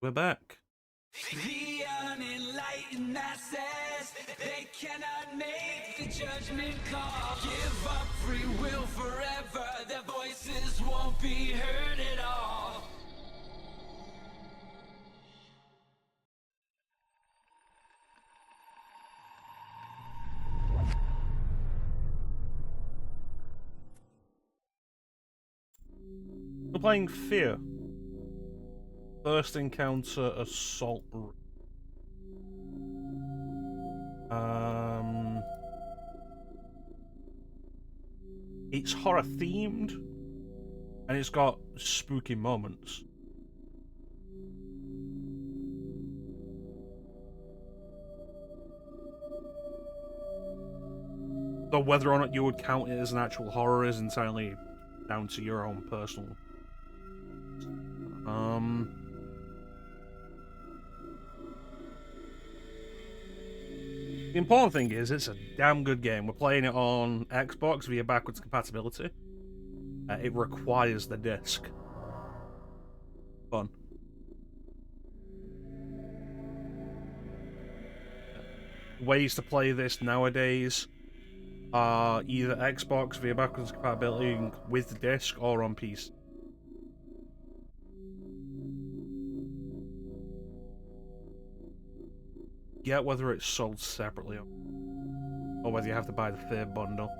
We're back. The unenlightened masses, they cannot make the judgment call. Give up free will forever, their voices won't be heard at all. We're playing F.E.A.R. First Encounter Assault. It's horror themed, and it's got spooky moments. Though whether or not you would count it as an actual horror is entirely down to your own personal. The important thing is it's a damn good game. We're playing it on Xbox via backwards compatibility. It requires the disc. Fun. Ways to play this nowadays are either Xbox via backwards compatibility with the disc or on PC. Get whether it's sold separately or whether you have to buy the F.E.A.R bundle.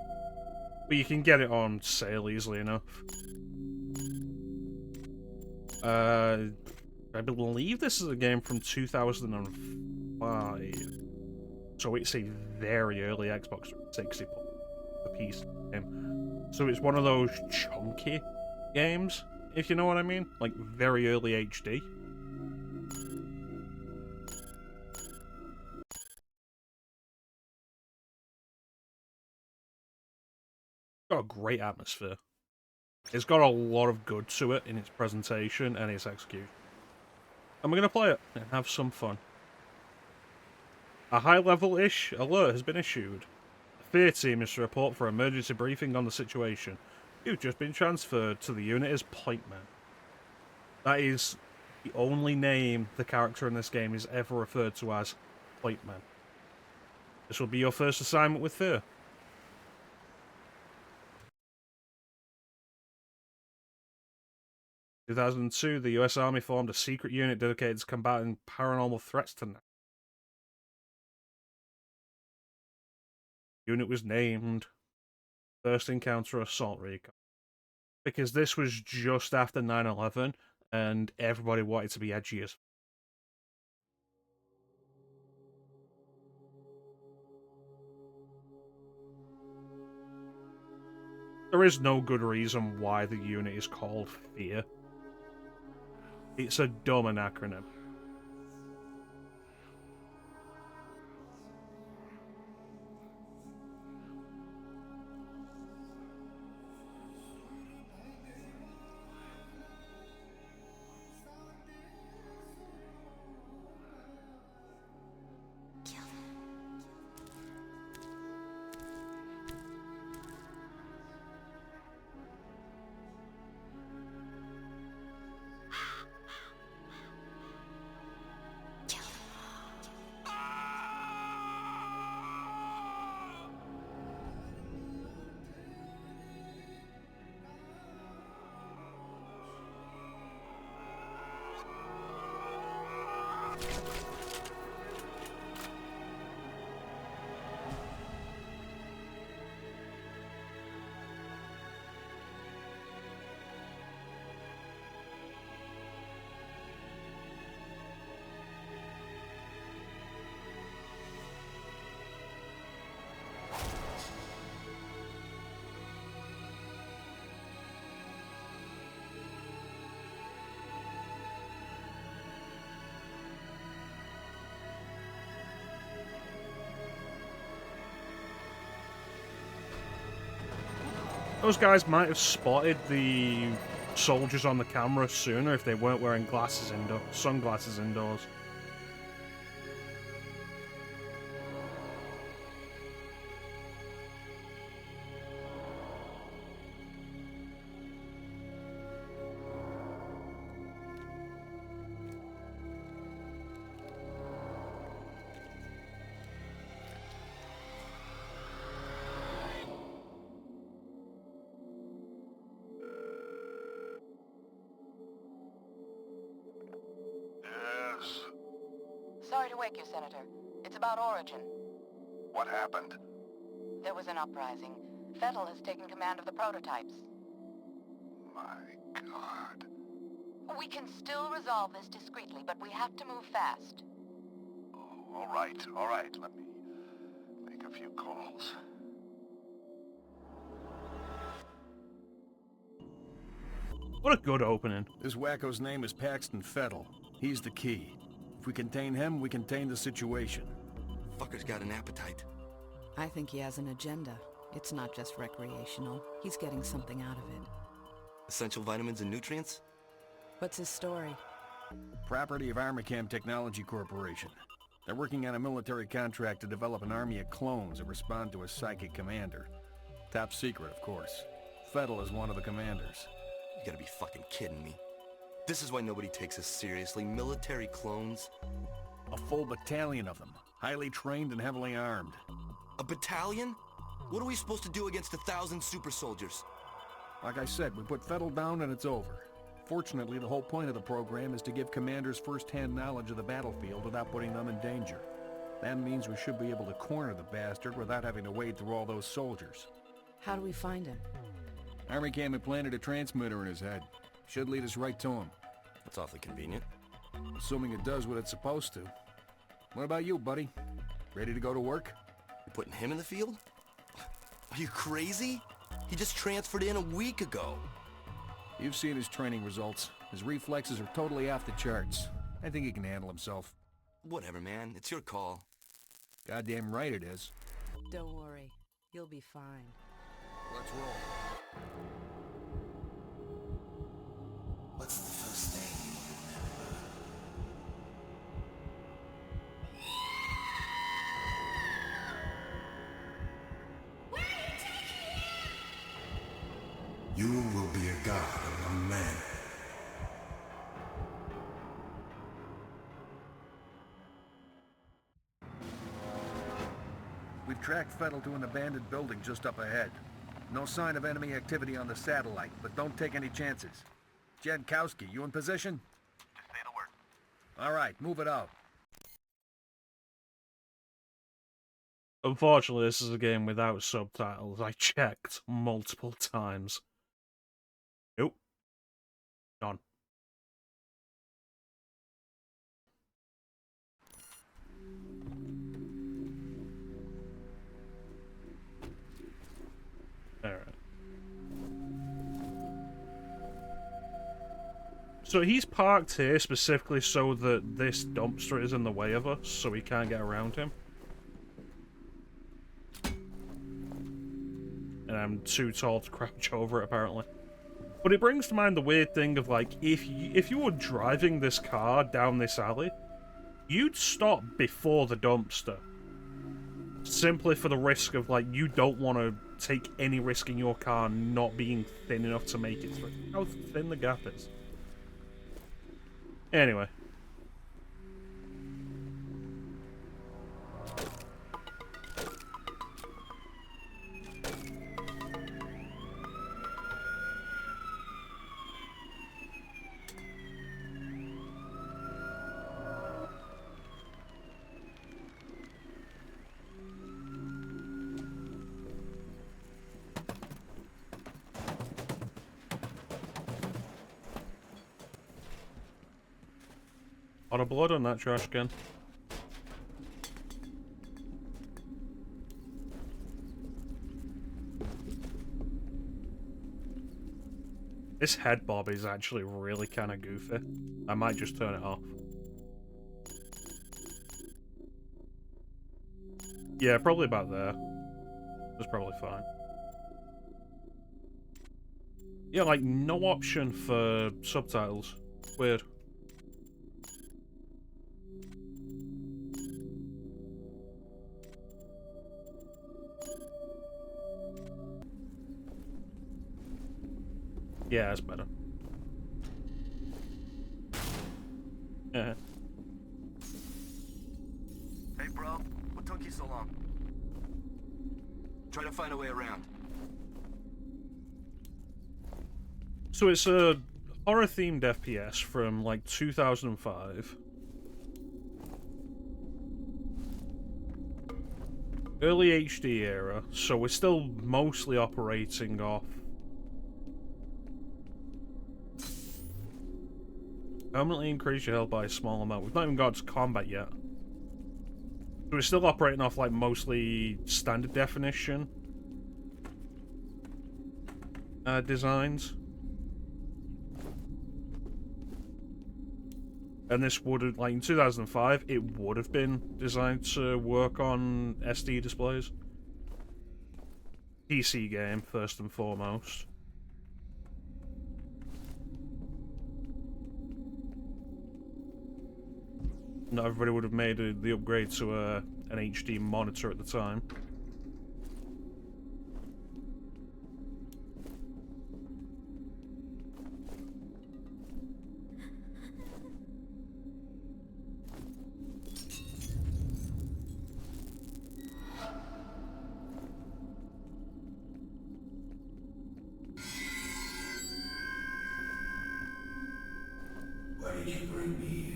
But you can get it on sale easily enough. I believe this is a game from 2005. So it's a very early Xbox 360 piece game. So it's one of those chunky games, if you know what I mean. Like very early HD. Got a great atmosphere. It's got a lot of good to it in its presentation and its execution. And we're going to play it and have some fun. A high-level-ish alert has been issued. The F.E.A.R team is to report for emergency briefing on the situation. You've just been transferred to the unit as Point Man. That is the only name the character in this game is ever referred to as, Point Man. This will be your first assignment with F.E.A.R. 2002, the US Army formed a secret unit dedicated to combating paranormal threats to NASA. The unit was named First Encounter Assault Recon because this was just after 9/11 and everybody wanted to be edgy as. There is no good reason why the unit is called F.E.A.R. It's a dumb acronym. Those guys might have spotted the soldiers on the camera sooner if they weren't wearing sunglasses indoors. Thank you, Senator. It's about Origin. What happened? There was an uprising. F.E.A.R has taken command of the prototypes. My God. We can still resolve this discreetly, but we have to move fast. Oh, all right. Let me make a few calls. What a good opening. This wacko's name is Paxton Fettel. He's the key. If we contain him, we contain the situation. Fucker's got an appetite. I think he has an agenda. It's not just recreational. He's getting something out of it. Essential vitamins and nutrients? What's his story? Property of Armicam Technology Corporation. They're working on a military contract to develop an army of clones that respond to a psychic commander. Top secret, of course. Fettel is one of the commanders. You gotta be fucking kidding me. This is why nobody takes us seriously. Military clones? A full battalion of them. Highly trained and heavily armed. A battalion? What are we supposed to do against 1,000 super soldiers? Like I said, we put Fettel down and it's over. Fortunately, the whole point of the program is to give commanders first-hand knowledge of the battlefield without putting them in danger. That means we should be able to corner the bastard without having to wade through all those soldiers. How do we find him? Armicam implanted a transmitter in his head. Should lead us right to him. That's awfully convenient. Assuming it does what it's supposed to. What about you, buddy? Ready to go to work? You're putting him in the field? Are you crazy? He just transferred in a week ago. You've seen his training results. His reflexes are totally off the charts. I think he can handle himself. Whatever, man. It's your call. Goddamn right it is. Don't worry. You'll be fine. Let's roll. What's the first name you remember? Where are you taking him? You will be a god among men. We've tracked Fettel to an abandoned building just up ahead. No sign of enemy activity on the satellite, but don't take any chances. Jankowski, you in position? Just say the word. All right, move it out. Unfortunately, this is a game without subtitles. I checked multiple times. Nope. None. Alright. So he's parked here specifically so that this dumpster is in the way of us, so we can't get around him. And I'm too tall to crouch over it, apparently. But it brings to mind the weird thing of, like, if you were driving this car down this alley, you'd stop before the dumpster. Simply for the risk of, like, you don't want to take any risk in your car not being thin enough to make it through. How thin the gap is. Anyway. A lot of blood on that trash can. This head bob is actually really kind of goofy. I might just turn it off. Yeah, probably about there. That's probably fine. Yeah, like, no option for subtitles. Weird. Yeah, that's better. Yeah. Hey, bro. What took you so long? Try to find a way around. So it's a horror-themed FPS from, like, 2005. Early HD era, so we're still mostly operating off... Permanently increase your health by a small amount. We've not even got to combat yet. So we're still operating off, like, mostly standard definition designs. And this would have, like, in 2005, it would have been designed to work on SD displays. PC game, first and foremost. Not everybody would have made the upgrade to an HD monitor at the time. Why did you bring me here?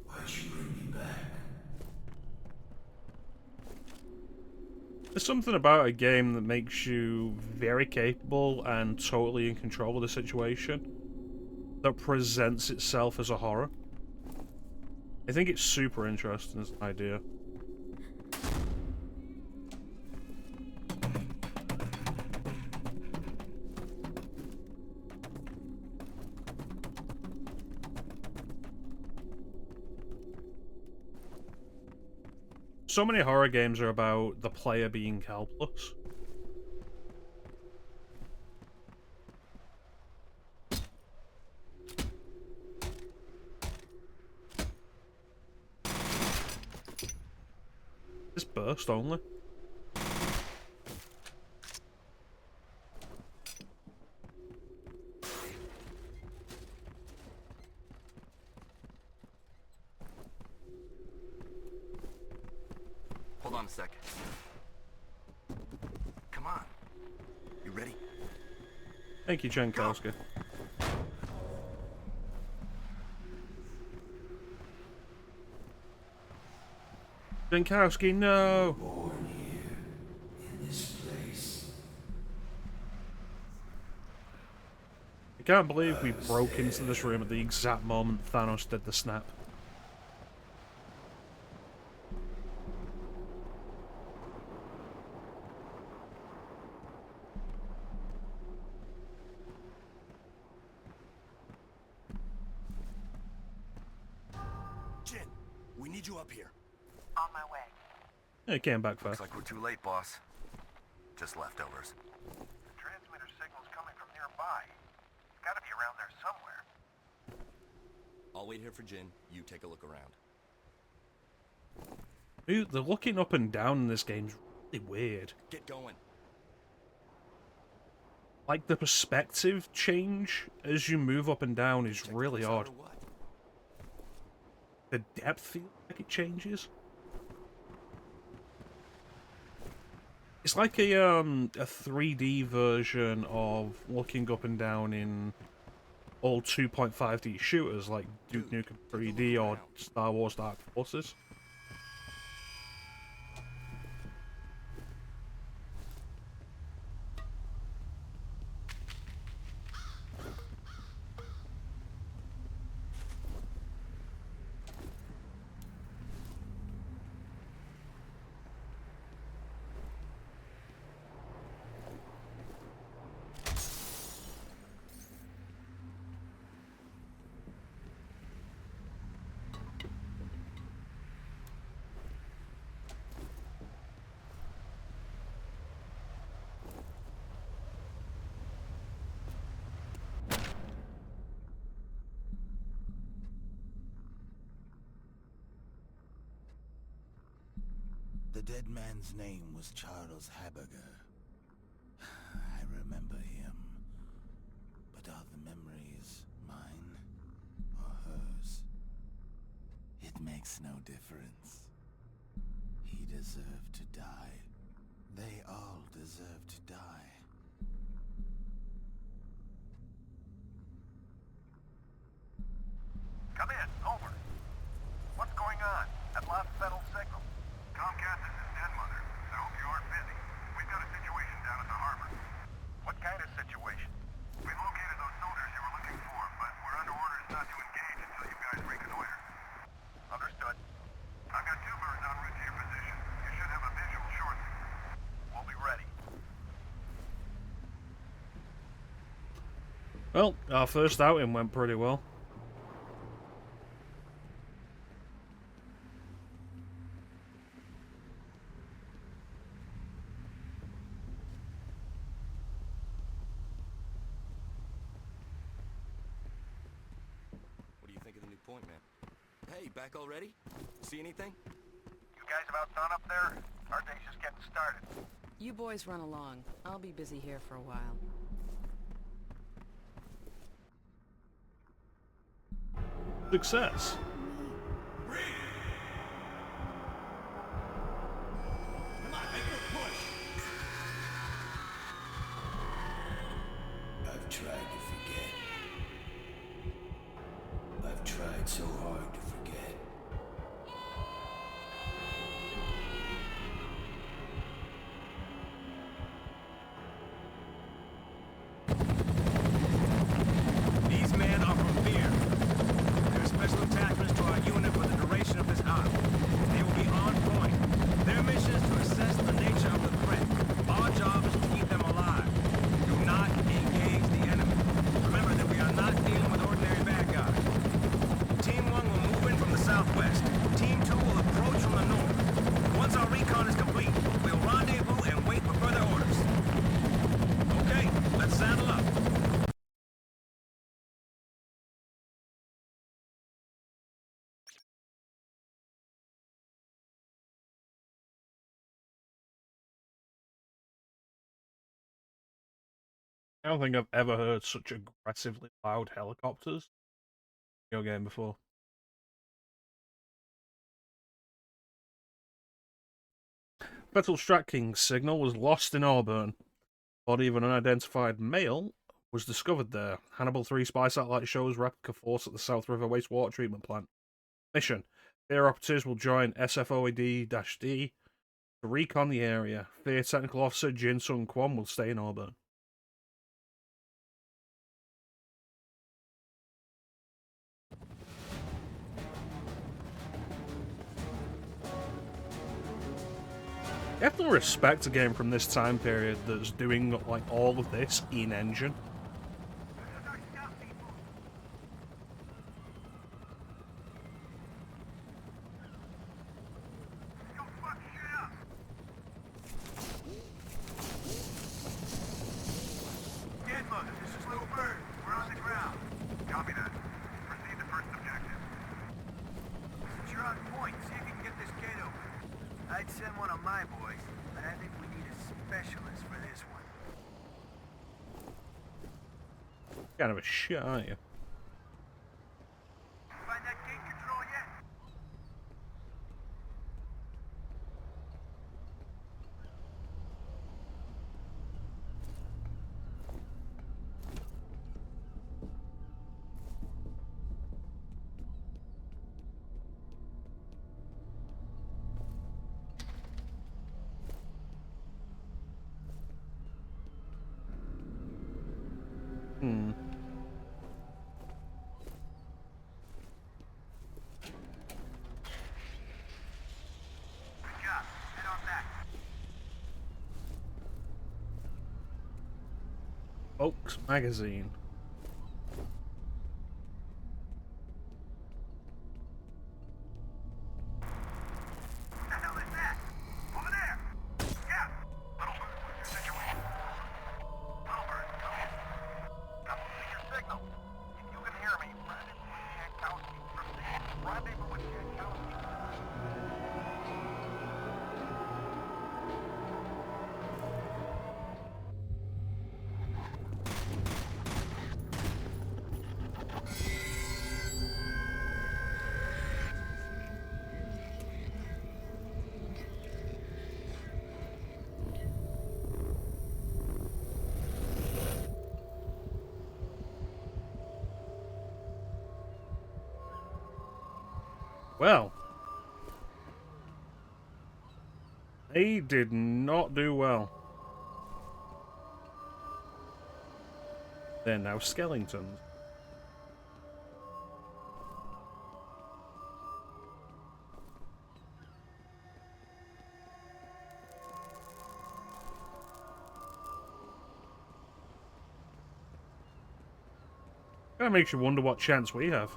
Why'd you bring me back? There's something about a game that makes you very capable and totally in control of the situation that presents itself as a horror. I think it's super interesting as an idea. So many horror games are about the player being helpless. This burst only. Hold on a sec. Come on. You ready? Thank you, Jankowski. Jankowski, no! Born here, in this place. I can't believe we broke into this room at the exact moment Thanos did the snap. Jin, we need you up here. On my way. It came back fast. Looks like we're too late, boss. Just leftovers. The transmitter signal's coming from nearby. It's gotta be around there somewhere. I'll wait here for Jin. You take a look around. Dude, the looking up and down in this game's really weird. Get going. Like, the perspective change as you move up and down is Check really this out odd. or what? The depth feels like it changes. It's like a 3D version of looking up and down in old 2.5D shooters like Duke Nukem 3D or Star Wars Dark Forces. The dead man's name was Charles Haberger. I remember him. But are the memories mine or hers? It makes no difference. He deserved to die. They all deserve to die. Come in, over. What's going on? I've lost settled signal. Well, our first outing went pretty well. What do you think of the new point, man? Hey, back already? See anything? You guys about done up there? Our day's just getting started. You boys run along. I'll be busy here for a while. Success. I've tried to forget. I've tried so hard to forget. These men are from F.E.A.R. They're special attachments to our unit for the duration of this arc. They will be on point. Their mission is to assess the nature of the threat. Our job is to keep them alive. Do not engage the enemy. Remember that we are not dealing with ordinary bad guys. Team 1 will move in from the southwest. Team 2 will approach from the north. Once our recon is complete, we'll rendezvous and wait for further orders. Okay, let's saddle up. I don't think I've ever heard such aggressively loud helicopters in your game before. Metal Strat King's signal was lost in Auburn. Body of an unidentified male was discovered there. Hannibal 3 spy satellite shows replica force at the South River wastewater treatment plant. Mission. F.E.A.R operatives will join SFOAD-D to recon the area. F.E.A.R technical officer Jin Sung Kwon will stay in Auburn. You have to respect a game from this time period that's doing like all of this in engine. This is Little Bird. We're on the ground. Copy that. Proceed to first objective. Since you're on point, see if you can get this gate open. I'd send one of my boys, but I think we need a specialist for this one. Kind of a shit, aren't you? Find that gate control yet? Hmm. Good job. Head on back. Oaks Magazine. What the hell is that? Over there! Yeah! Little Bird, what's your situation? Little Bird, come in. I'm losing your signal. If you can hear me, rendezvous with Jankowski. Proceed. Rendezvous with Jankowski. Well, they did not do well. They're now skeletons. Kinda makes you wonder what chance we have.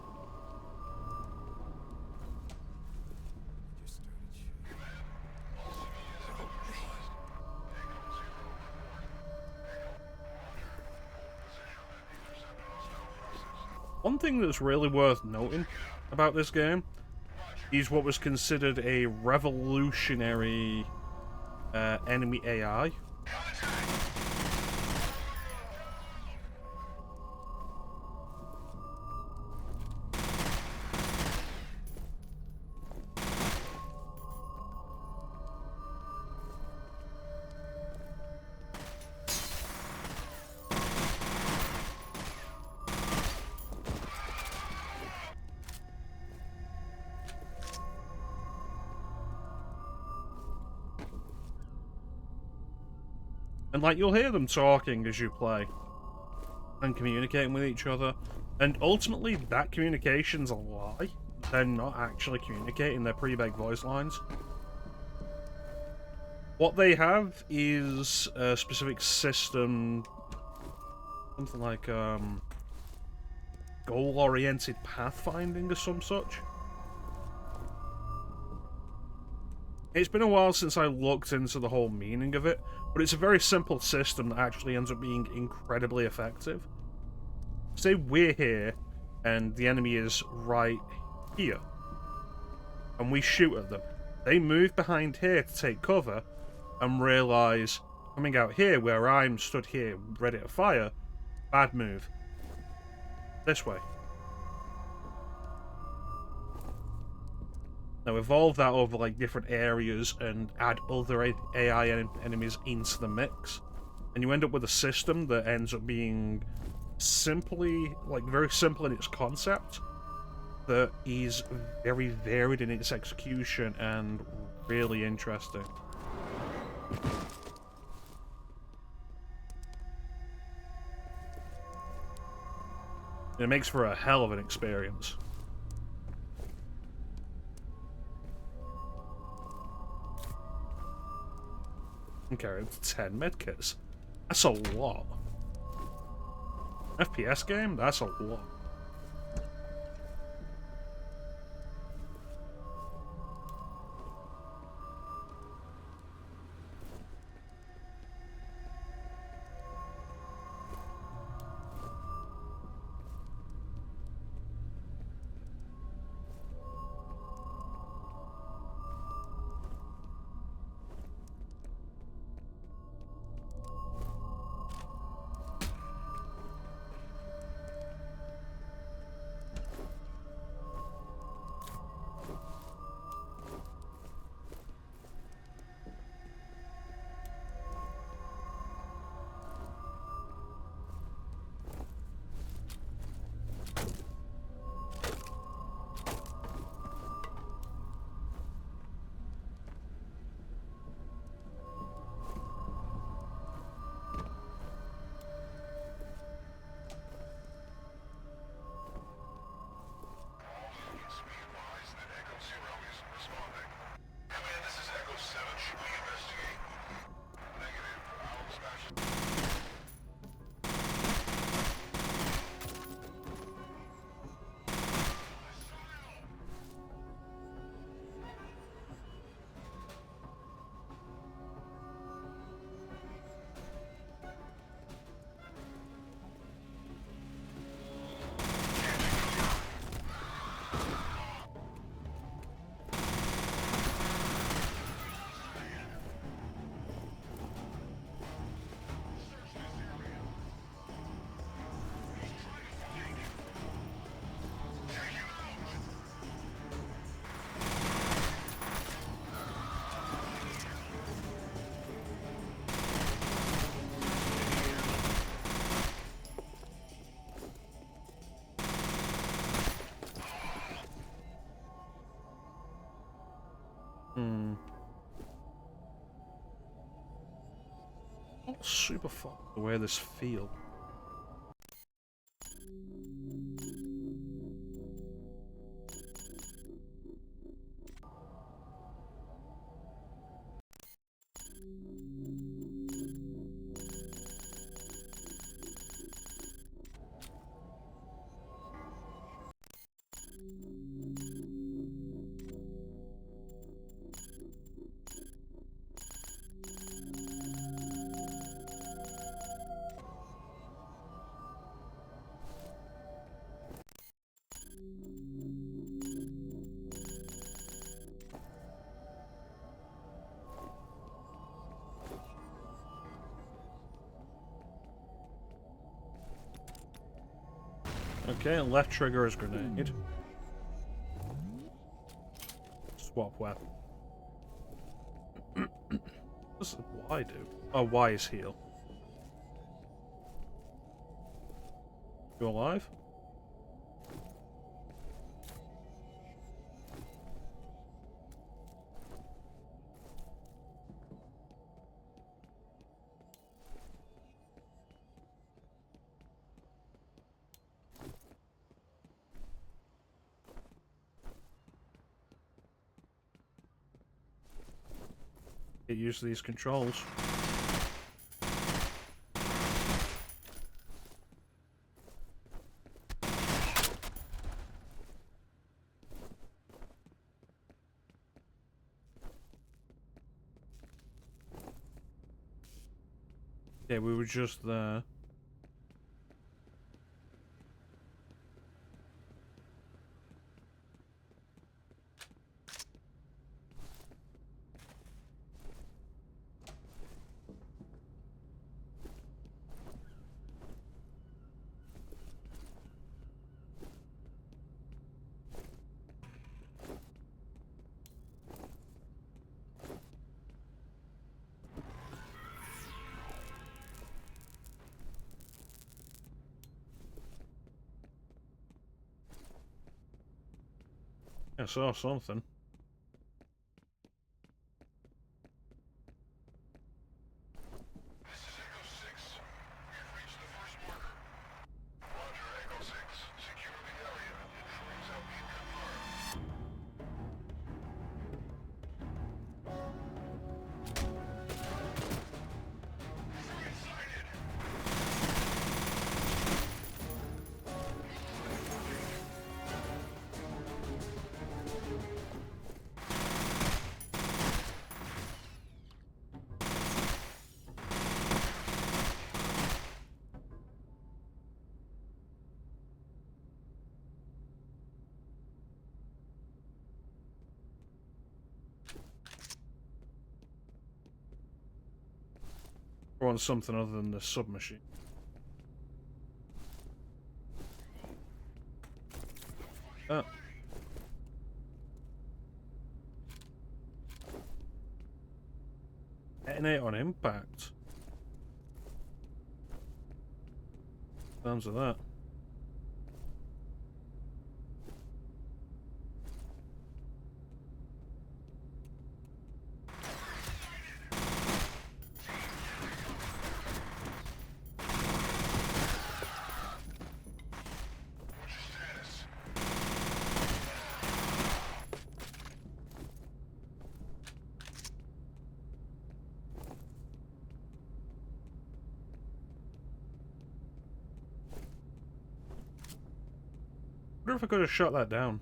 One thing that's really worth noting about this game is what was considered a revolutionary enemy AI. And, like, you'll hear them talking as you play and communicating with each other. And ultimately, that communication's a lie. They're not actually communicating, they're pre-baked voice lines. What they have is a specific system, something like, goal-oriented pathfinding or some such. It's been a while since I looked into the whole meaning of it, but it's a very simple system that actually ends up being incredibly effective. Say we're here, and the enemy is right here, and we shoot at them. They move behind here to take cover, and realise, coming out here where I'm stood here ready to fire, bad move. This way. Now evolve that over like different areas and add other AI enemies into the mix, and you end up with a system that ends up being simply, like, very simple in its concept, that is very varied in its execution and really interesting. It makes for a hell of an experience. Okay, 10 medkits. That's a lot. FPS game? That's a lot. Not super fun the way this feels. Okay, left trigger is grenade. Swap weapon. What does Y do? Oh, Y is heal. You alive? Get used to these controls. Yeah, we were just there. I saw something. I want something other than the submachine. Detonate on impact. Sounds of that. I wonder if I could have shot that down.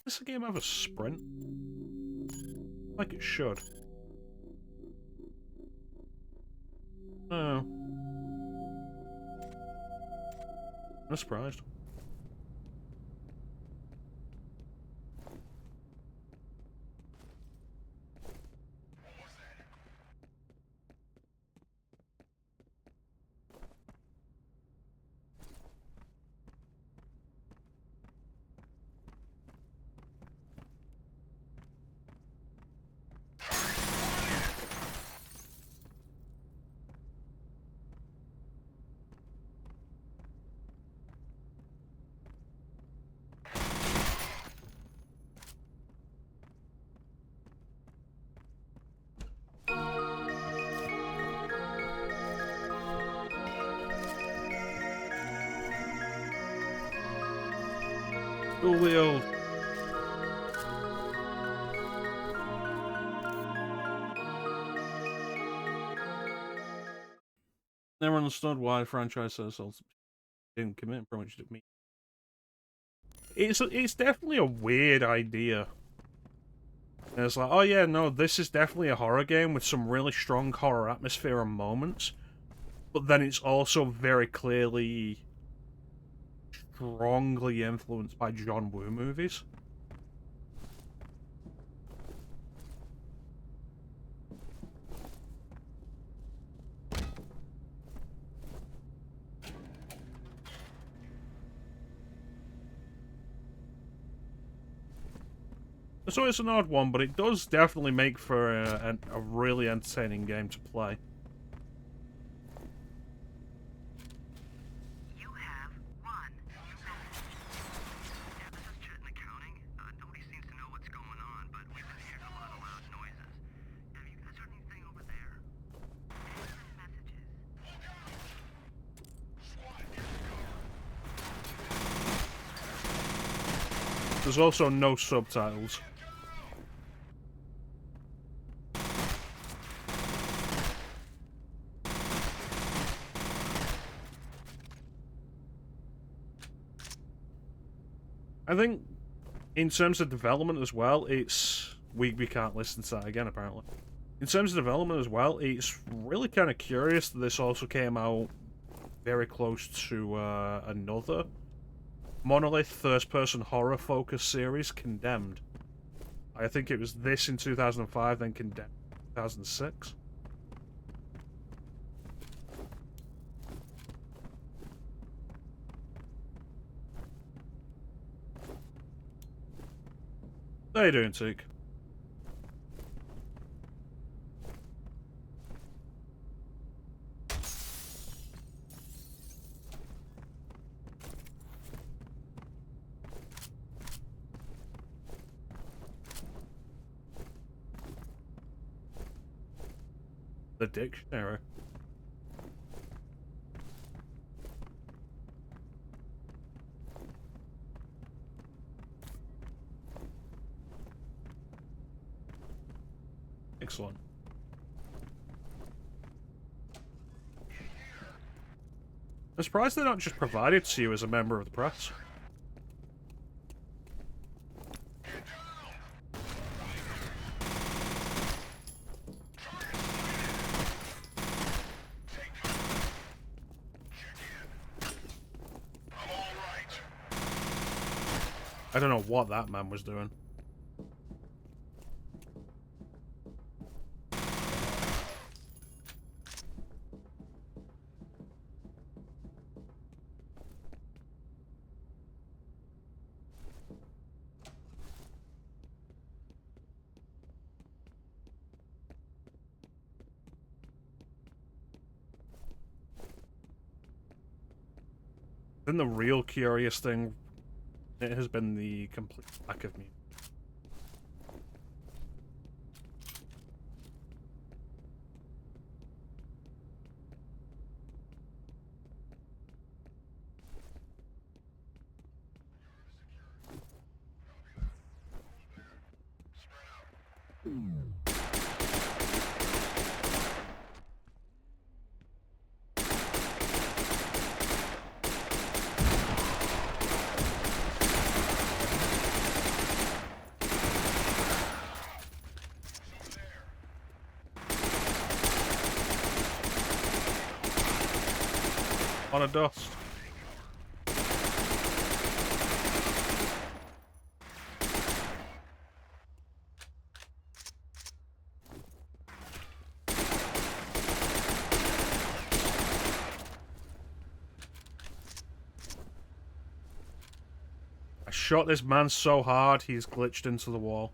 Does the game have a sprint? Like it should. Oh. I'm surprised. Dual wield. Never understood why the franchise says didn't commit pretty much to me. It's definitely a weird idea. And it's like, oh yeah, no, this is definitely a horror game with some really strong horror atmosphere and moments. But then it's also very clearly strongly influenced by John Woo movies. So it's an odd one, but it does definitely make for a really entertaining game to play. You have one new message. Yeah, this is Chet in accounting. Nobody seems to know what's going on, but we've been hearing a lot of loud noises. Have you guys heard anything over there? Any messages? There's also no subtitles. I think, in terms of development as well, it's... We can't listen to that again, apparently. In terms of development as well, it's really kind of curious that this also came out very close to another Monolith first-person horror-focused series, Condemned. I think it was this in 2005, then Condemned in 2006. How you doing, Teak? The dictionary. Excellent. I'm surprised they're not just provided to you as a member of the press. I don't know what that man was doing. Then the real curious thing, it has been the complete lack of me. On a dust. I shot this man so hard he's glitched into the wall.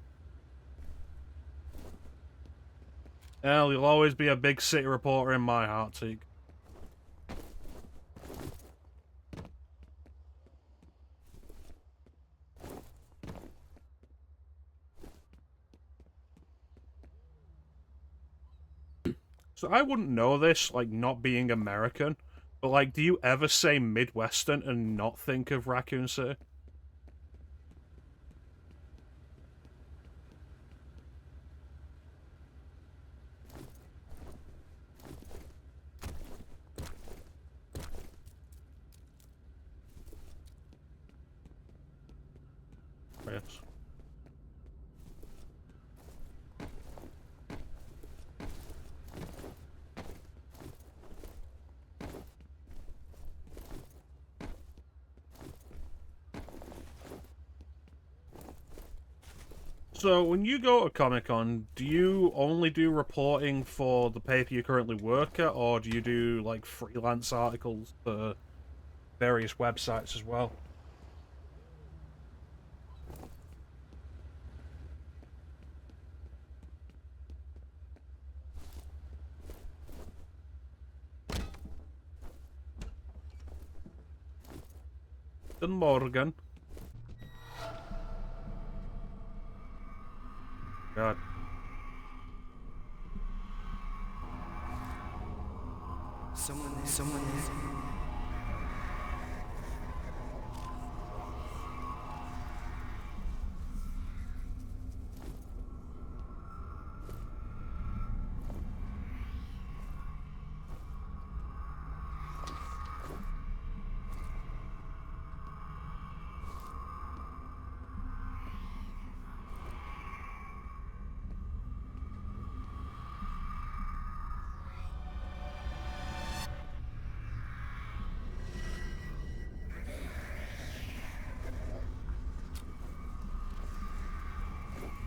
Well, you'll always be a big city reporter in my heart, Teague. So I wouldn't know this, like, not being American, but, like, do you ever say Midwestern and not think of Raccoon City? Yes. So, when you go to Comic-Con, do you only do reporting for the paper you currently work at, or do you do, like, freelance articles for various websites as well? Guten Morgen. God. Someone there.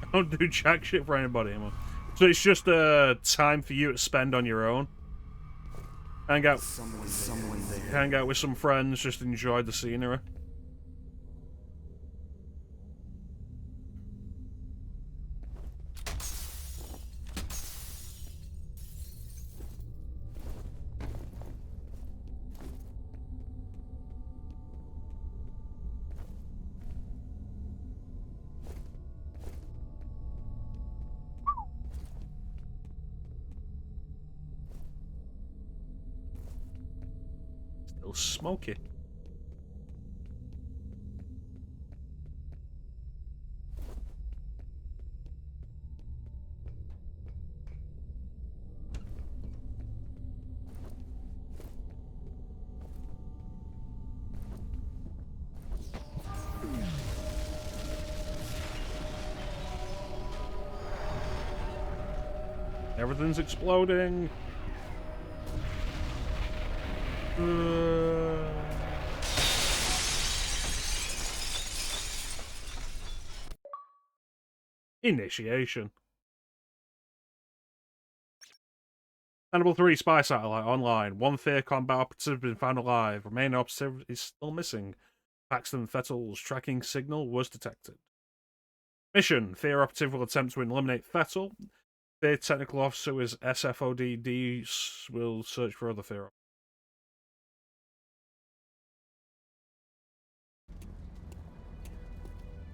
I don't do jack shit for anybody anymore. So it's just time for you to spend on your own. Hang out, Someone there. hang out with some friends, just enjoy the scenery. Still smoky. Everything's exploding. Initiation. Hannibal 3 spy satellite online. One F.E.A.R combat operative has been found alive. Remaining operative is still missing. Paxton Fettel's tracking signal was detected. Mission. F.E.A.R operative will attempt to eliminate Fettel. F.E.A.R technical officer is SFODD will search for other F.E.A.R.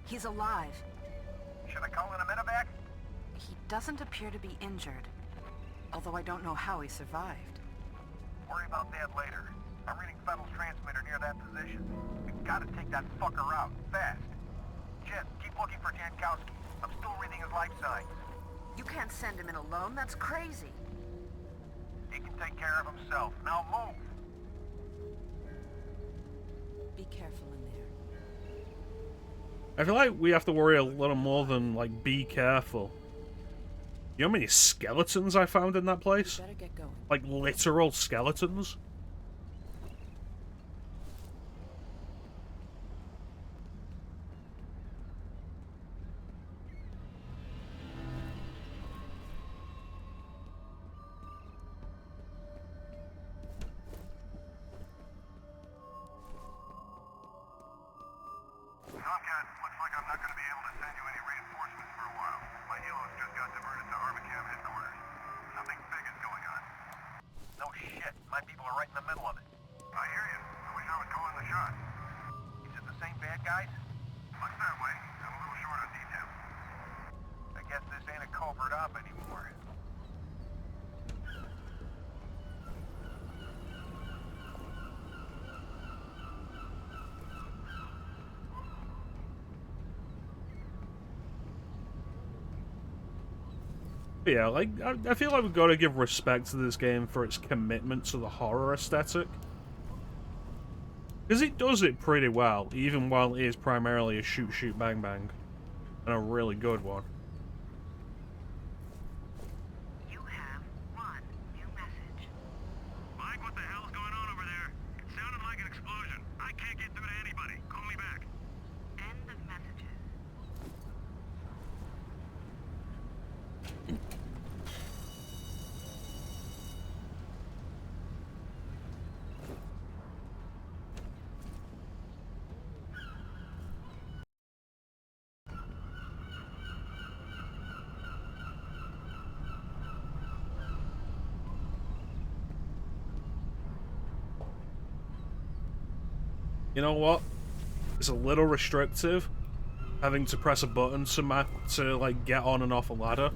He's alive. Should I call in a medevac? He doesn't appear to be injured. Although I don't know how he survived. Worry about that later. I'm reading Fettel's transmitter near that position. We've got to take that fucker out, fast. Jen, keep looking for Jankowski. I'm still reading his life signs. You can't send him in alone, that's crazy. He can take care of himself. Now move! Be careful in there. I feel like we have to worry a little more than, like, be careful. You know how many skeletons I found in that place? Better get going. Like, literal skeletons? Tomcat, looks like I'm not going to be able to send you any reinforcements for a while. My helos just got diverted to Armacam headquarters. Something big is going on. No shit. My people are right in the middle of it. I hear you. I wish I was calling the shot. Is it the same bad guys? Looks that way. I'm a little short on details. I guess this ain't a covert op anymore. But yeah, like, I feel like we've got to give respect to this game for its commitment to the horror aesthetic. Because it does it pretty well, even while it is primarily a shoot, shoot, bang, bang. And a really good one. You have one new message. Mike, what the hell's going on over there? It sounded like an explosion. I can't get through to anybody. Call me back. End of messages. You know what? It's a little restrictive, having to press a button to like get on and off a ladder.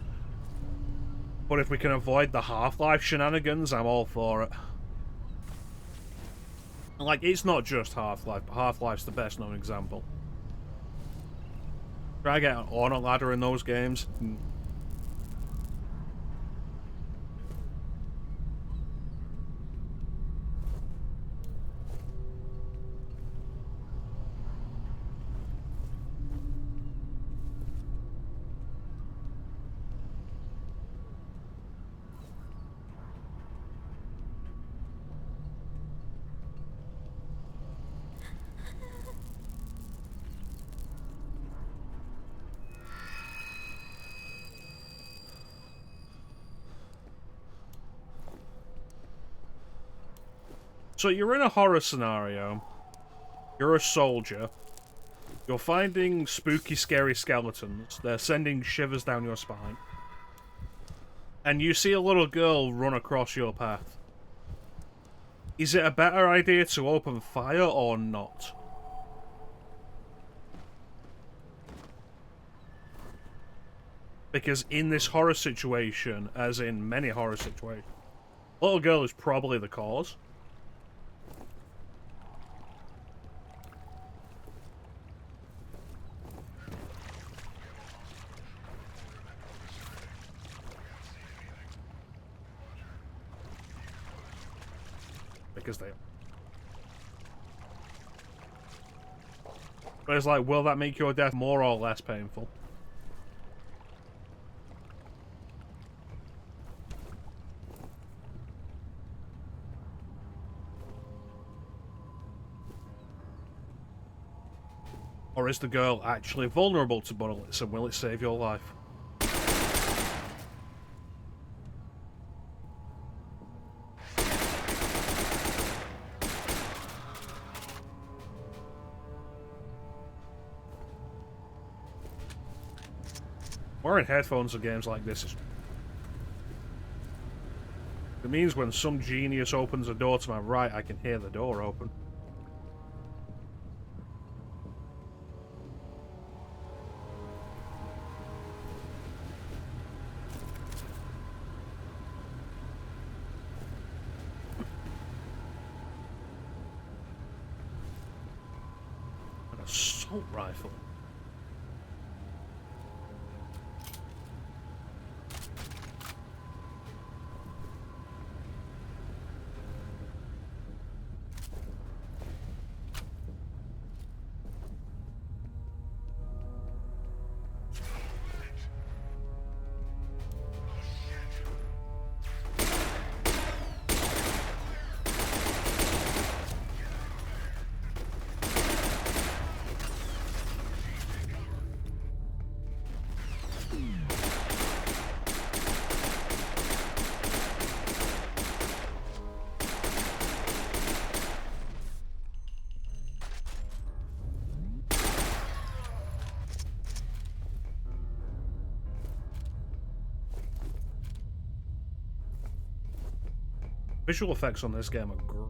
But if we can avoid the Half-Life shenanigans, I'm all for it. Like, it's not just Half-Life, but Half-Life's the best known example. Try to get on a ladder in those games. So you're in a horror scenario. You're a soldier. You're finding spooky, scary skeletons. They're sending shivers down your spine. And you see a little girl run across your path. Is it a better idea to open fire or not? Because in this horror situation, as in many horror situations, little girl is probably the cause. Because they are. But it's like, will that make your death more or less painful? Or is the girl actually vulnerable to bullets, and will it save your life? Wearing headphones in games like this is... It means when some genius opens a door to my right, I can hear the door open. An assault rifle. Visual effects on this game are great.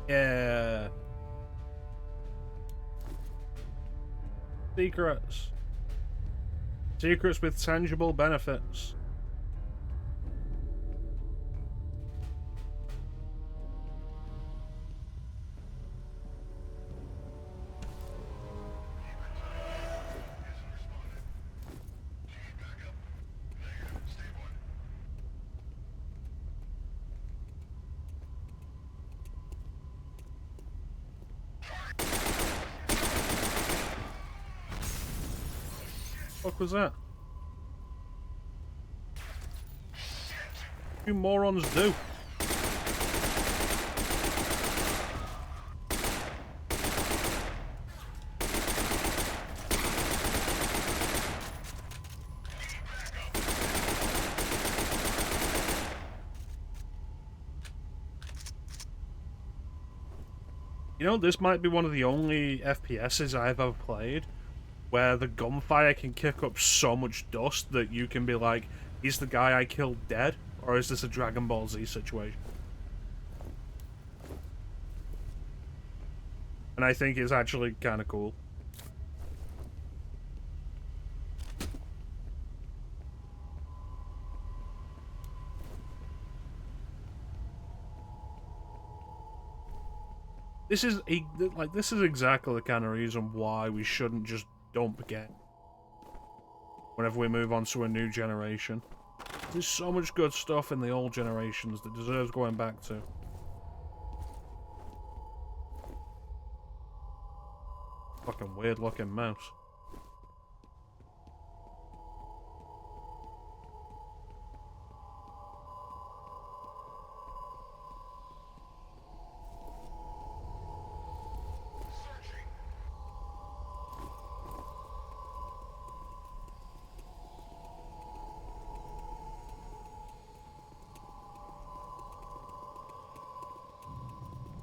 Yeah. Secrets. Secrets with tangible benefits. What was that? You morons do. You know, this might be one of the only FPSs I've ever played where the gunfire can kick up so much dust that you can be like, is the guy I killed dead? Or is this a Dragon Ball Z situation? And I think it's actually kind of cool. This is exactly the kind of reason why we shouldn't just dump again whenever we move on to a new generation. There's so much good stuff in the old generations that deserves going back to. Fucking weird looking mouse.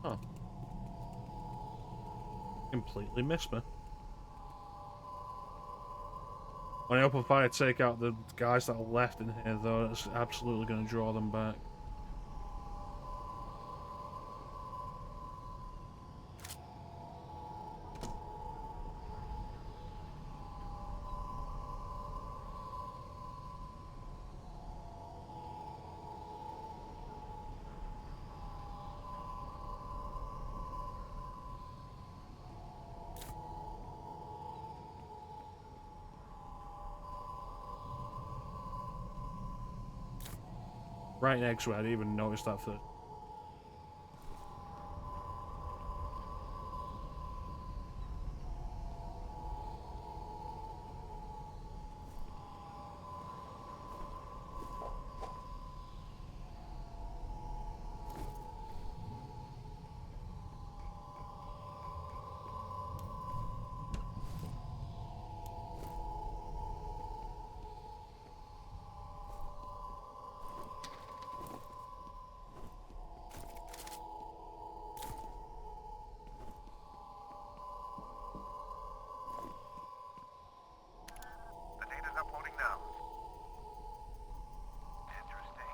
Huh. Completely missed me. When I open fire, take out the guys that are left in here, though, it's absolutely going to draw them back. Right next to it, I didn't even notice that first. The data's uploading now. Interesting.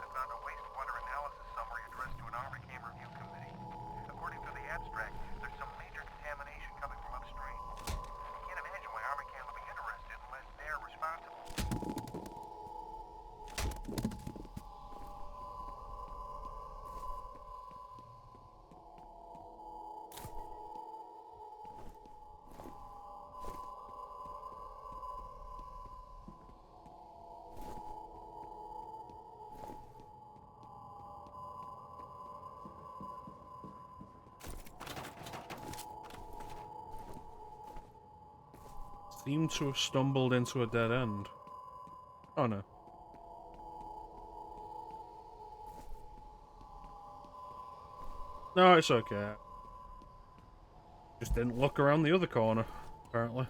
I found a wastewater analysis summary addressed to an ArmorCam review committee. According to the abstract, there's some major contamination coming from upstream. I can't imagine why ArmorCam would be interested unless they're responsible. Seem to have stumbled into a dead end. Oh no. No, it's okay. Just didn't look around the other corner, apparently.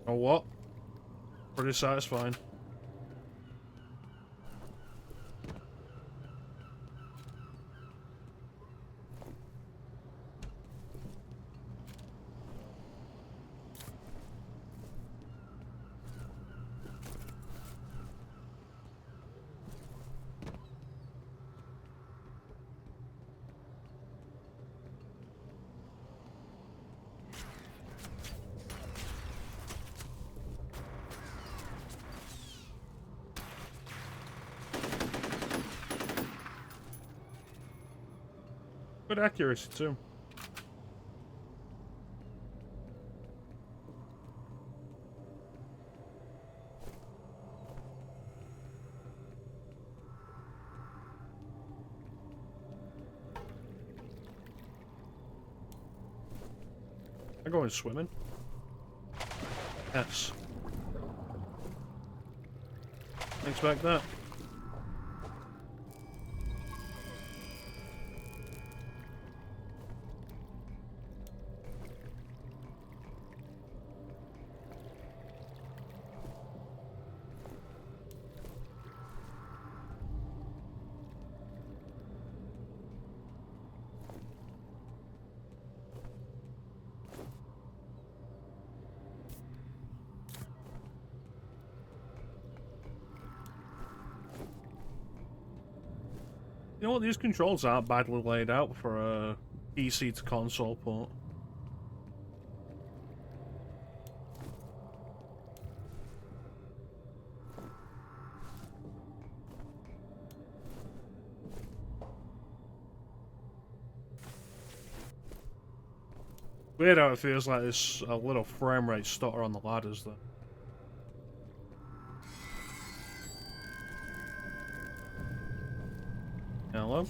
Oh, what? Pretty satisfying. Good accuracy too. I'm going swimming. Yes. Expect that. You know what? These controls aren't badly laid out for a PC to console port. Weird how it feels like there's a little frame rate stutter on the ladders though. Hello?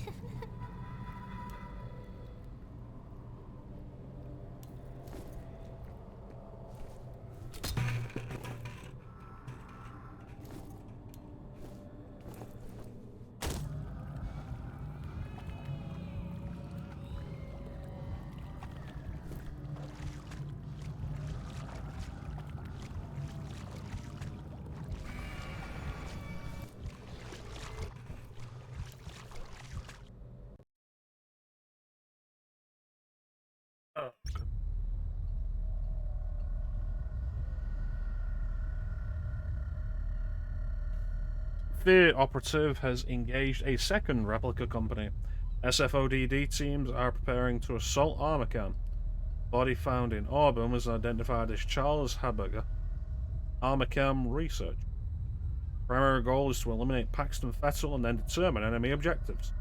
Oh. The operative has engaged a second replica company. SFODD teams are preparing to assault Armacam. Body found in Auburn was identified as Charles Haberger. Armacam research. Primary goal is to eliminate Paxton Fettel and then determine enemy objectives.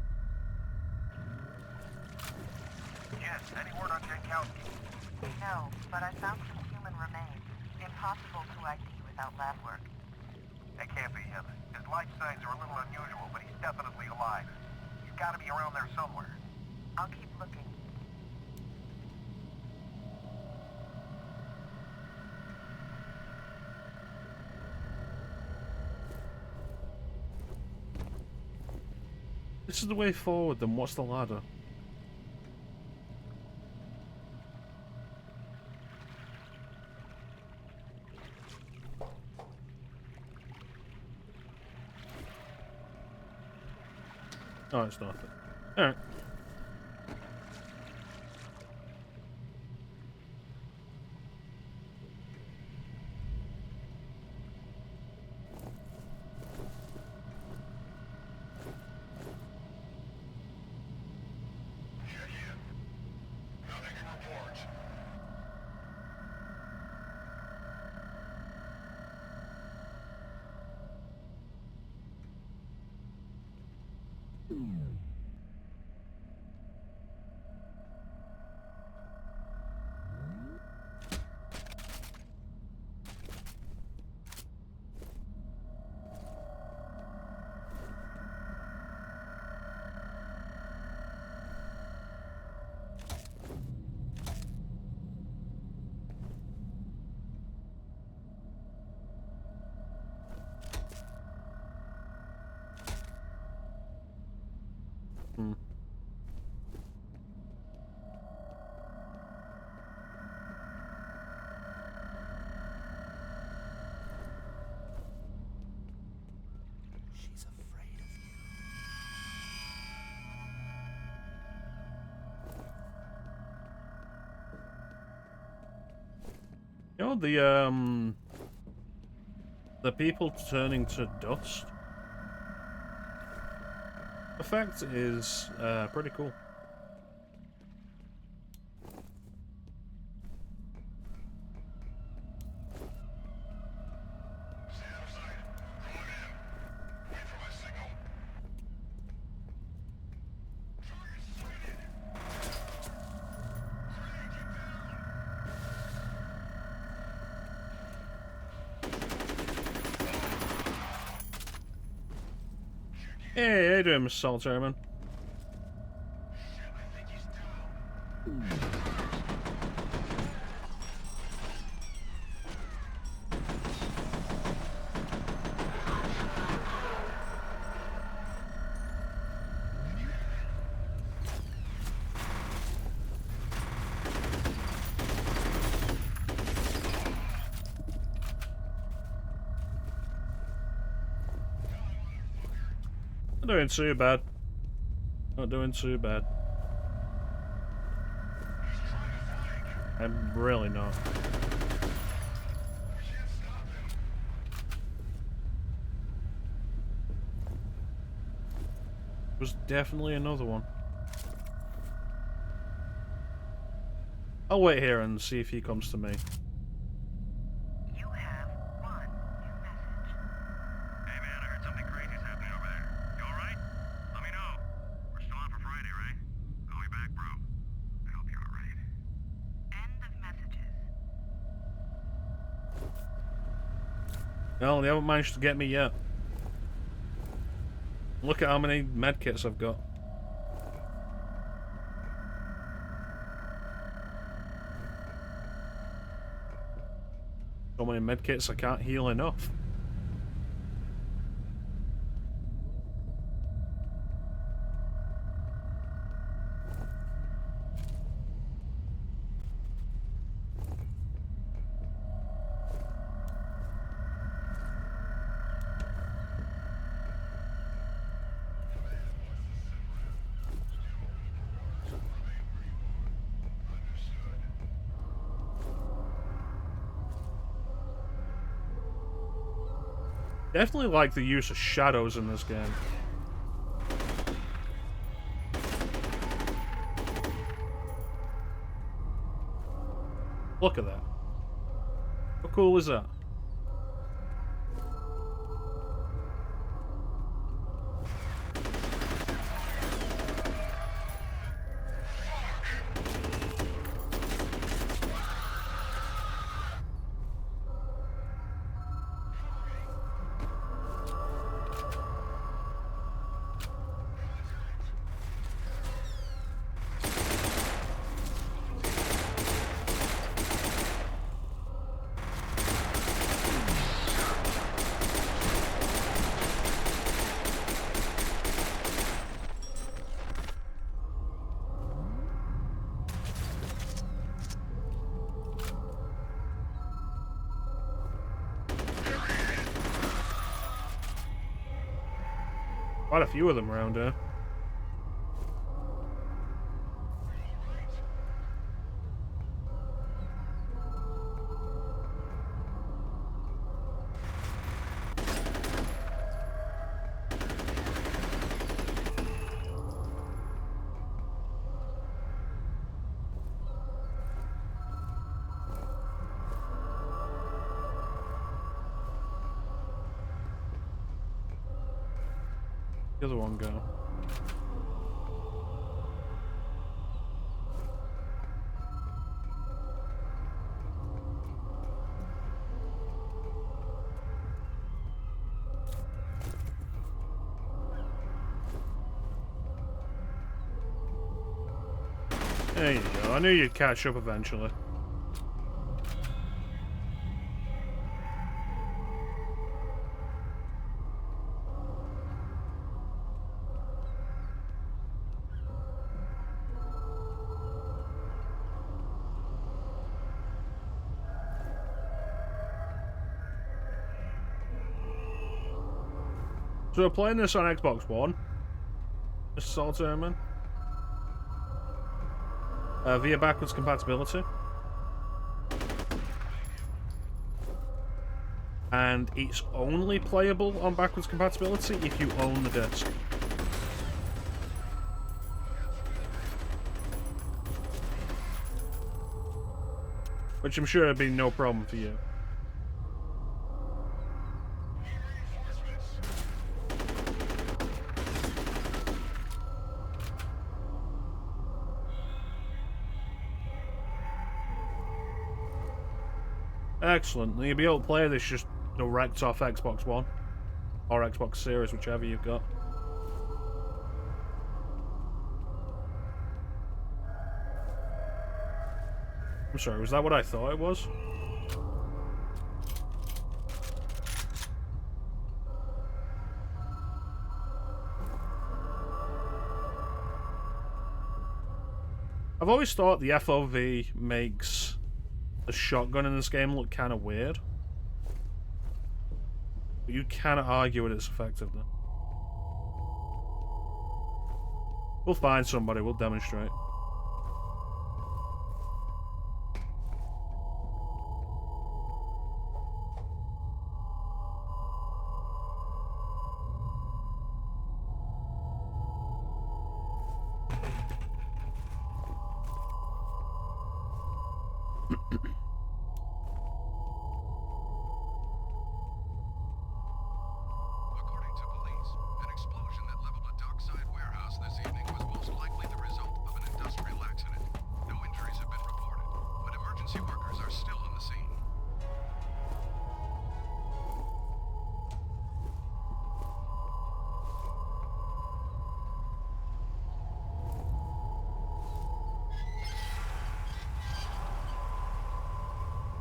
Yes, any word on Jankowski? No, but I found some human remains. Impossible to ID without lab work. That can't be him. His life signs are a little unusual, but he's definitely alive. He's got to be around there somewhere. I'll keep looking. This is the way forward, then what's the ladder? Oh, it's nothing. Alright. She's afraid of you. You know, the people turning to dust effect is pretty cool. Hey, how you doing, Mr. Solitaire Man? Not doing too bad. Not doing too bad. I'm really not. Was definitely another one. I'll wait here and see if he comes to me. You have one new message. Hey man, I heard something crazy's happening over there. You alright? Let me know. We're still on for Friday, right? Call me back, bro. I hope you're alright. End of messages. No, they haven't managed to get me yet. Look at how many medkits I've got. So many medkits I can't heal enough. Definitely like the use of shadows in this game. Look at that. How cool is that? Quite a few of them around here. The other one go. There you go. I knew you'd catch up eventually. So we're playing this on Xbox One. Mr. Solitaire Man. Via backwards compatibility. And it's only playable on backwards compatibility if you own the disc. Which I'm sure would be no problem for you. Excellent. You'll be able to play this just direct off Xbox One. Or Xbox Series, whichever you've got. I'm sorry, was that what I thought it was? I've always thought the FOV makes the shotgun in this game look kind of weird. But you cannot argue with its effectiveness. We'll find somebody, we'll demonstrate. According to police, an explosion that leveled a dockside warehouse this evening was most likely the result of an industrial accident. No injuries have been reported, but emergency workers are still on the scene.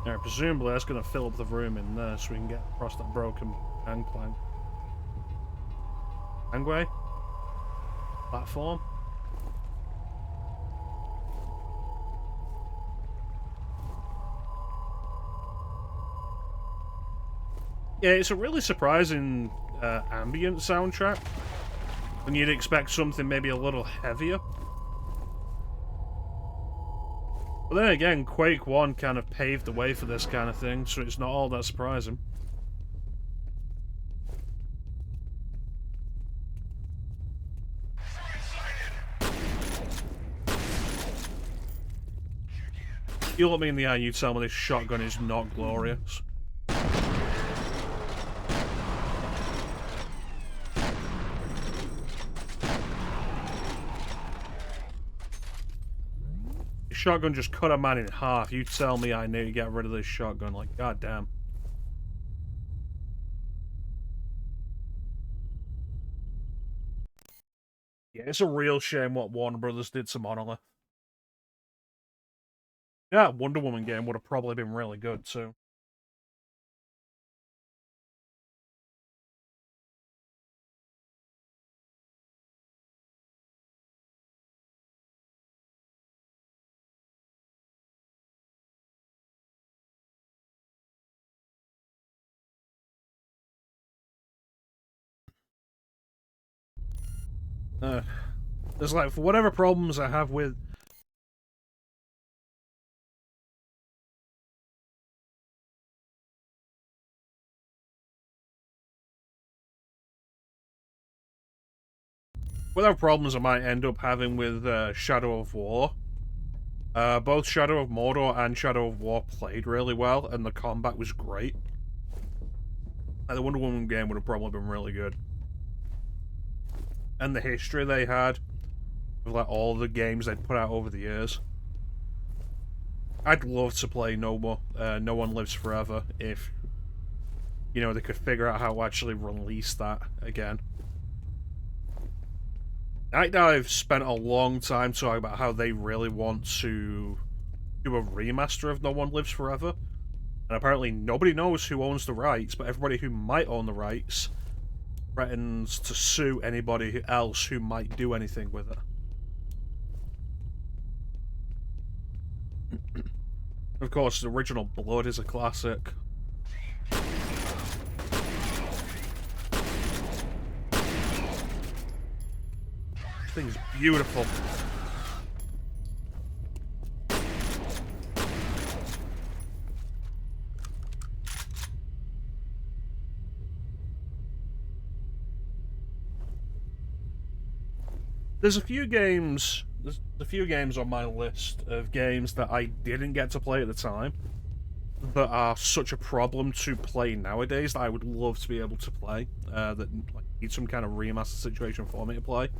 Alright, presumably that's going to fill up the room in there so we can get across that broken gangplank. Gangway? Platform? Yeah, it's a really surprising ambient soundtrack. When you'd expect something maybe a little heavier. But then again, Quake 1 kind of paved the way for this kind of thing, so it's not all that surprising. You look me in the eye and you tell me this shotgun is not glorious. Shotgun just cut a man in half. You tell me I need to get rid of this shotgun. Like, goddamn. Yeah, it's a real shame what Warner Brothers did to Monolith. Yeah, Wonder Woman game would have probably been really good too. There's like, for whatever problems I have with... Whatever problems I might end up having with Shadow of War, both Shadow of Mordor and Shadow of War played really well, and the combat was great. Like, the Wonder Woman game would have probably been really good. And the history they had, with like all the games they'd put out over the years. I'd love to play No One Lives Forever if, you know, they could figure out how to actually release that again. Night Dive spent a long time talking about how they really want to do a remaster of No One Lives Forever. And apparently nobody knows who owns the rights, but everybody who might own the rights threatens to sue anybody else who might do anything with it. Of course, the original Blood is a classic. Thing's beautiful. There's a few games on my list of games that I didn't get to play at the time that are such a problem to play nowadays that I would love to be able to play, that like, need some kind of remaster situation for me to play.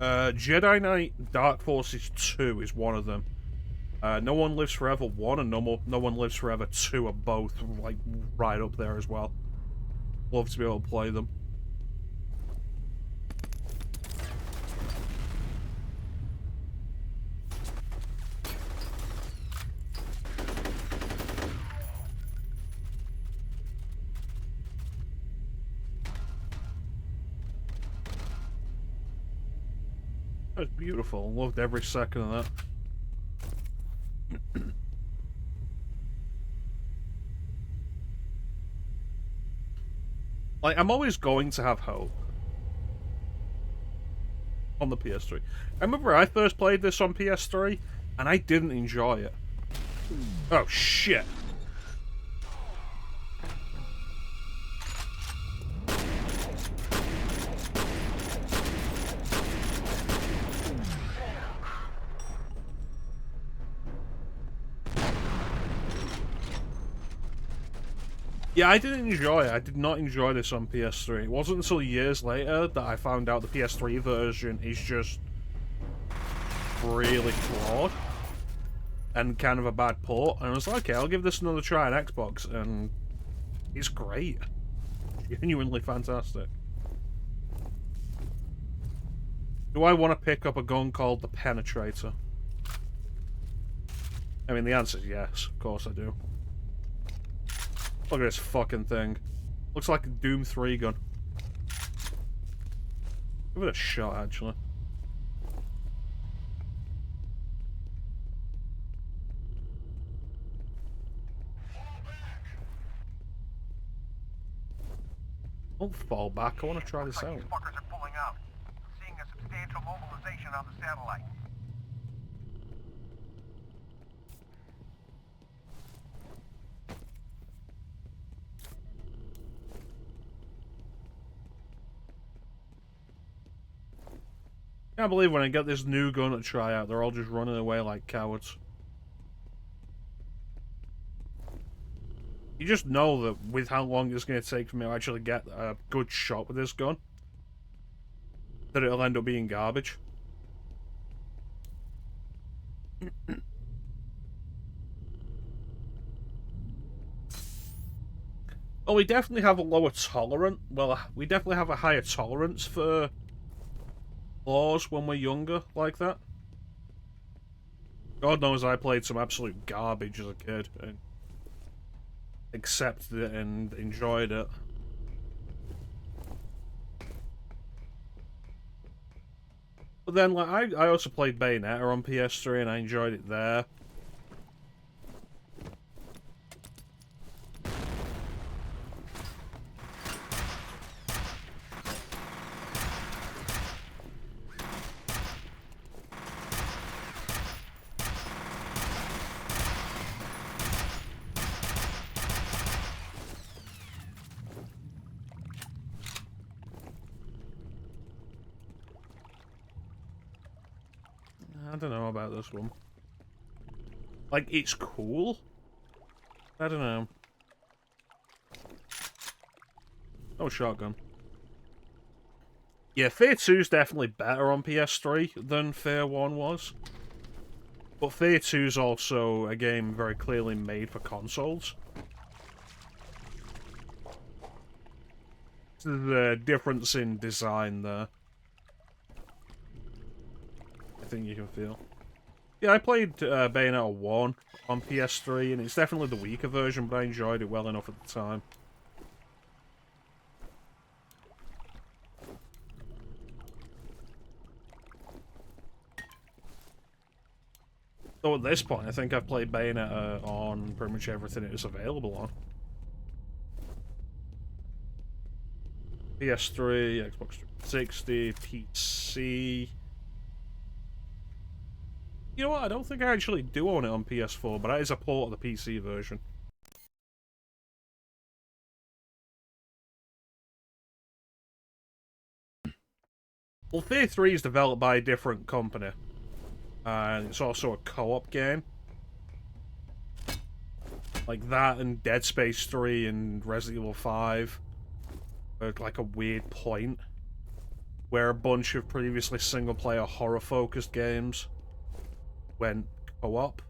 Jedi Knight Dark Forces 2 is one of them. No One Lives Forever 1 and No One Lives Forever 2 are both like right up there as well. Love to be able to play them. That was beautiful. Loved every second of that. Like, I'm always going to have hope on the PS3. I remember I first played this on PS3, and I didn't enjoy it. Oh, shit. Yeah, I didn't enjoy it. I did not enjoy this on PS3. It wasn't until years later that I found out the PS3 version is just really flawed and kind of a bad port. And I was like, okay, I'll give this another try on Xbox, and it's great. Genuinely fantastic. Do I want to pick up a gun called the Penetrator? I mean, the answer is yes. Of course I do. Look at this fucking thing. Looks like a Doom 3 gun. Give it a shot, actually. Don't fall back. I want to try this out. These fuckers are pulling out. Seeing a substantial mobilization on the satellite. Can't believe when I get this new gun to try out, they're all just running away like cowards. You just know that with how long it's going to take for me to actually get a good shot with this gun, that it'll end up being garbage. Well, we definitely have a lower tolerance. Well, we definitely have a higher tolerance for flaws when we're younger, like that. God knows I played some absolute garbage as a kid and accepted it and enjoyed it. But then, like, I also played Bayonetta on PS3 and I enjoyed it there. I don't know about this one. Like, it's cool. I don't know. Oh, shotgun. Yeah, F.E.A.R 2 is definitely better on PS3 than F.E.A.R 1 was. But F.E.A.R 2 is also a game very clearly made for consoles. There's a difference in design there. I think you can feel. Yeah, I played Bayonetta 1 on PS3, and it's definitely the weaker version, but I enjoyed it well enough at the time. So at this point, I think I've played Bayonetta on pretty much everything it is available on. PS3, Xbox 360, PC. You know what? I don't think I actually do own it on PS4, but that is a port of the PC version. Well, F.E.A.R 3 is developed by a different company, and it's also a co-op game. Like that and Dead Space 3 and Resident Evil 5 are like a weird point where a bunch of previously single-player horror-focused games went co-op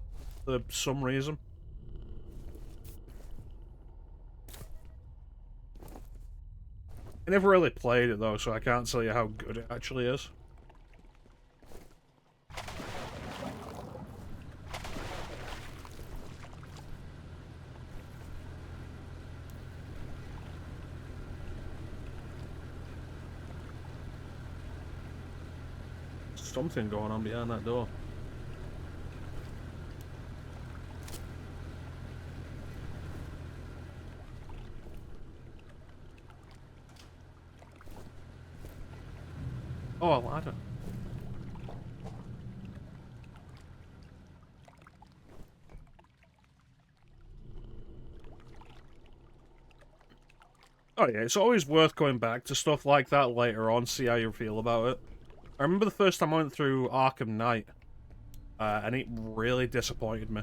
for some reason. I never really played it though, so I can't tell you how good it actually is. Something going on behind that door. Oh, a ladder. Oh yeah, it's always worth going back to stuff like that later on, see how you feel about it. I remember the first time I went through Arkham Knight, and it really disappointed me.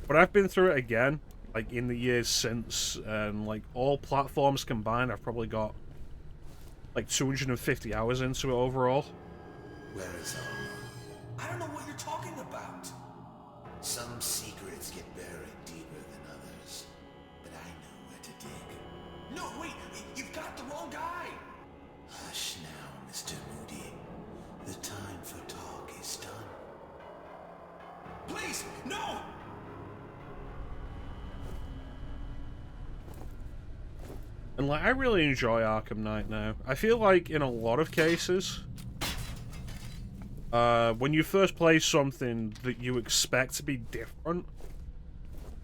But I've been through it again, like in the years since, and like all platforms combined, I've probably got like 250 hours into it overall. Where is all? I don't know what you're talking about. Some secrets get buried deeper than others, but I know where to dig. No, wait! You've got the wrong guy! Hush now, Mr. Moody. The time for talk is done. Please, no! And like, I really enjoy Arkham Knight now. I feel like in a lot of cases, when you first play something that you expect to be different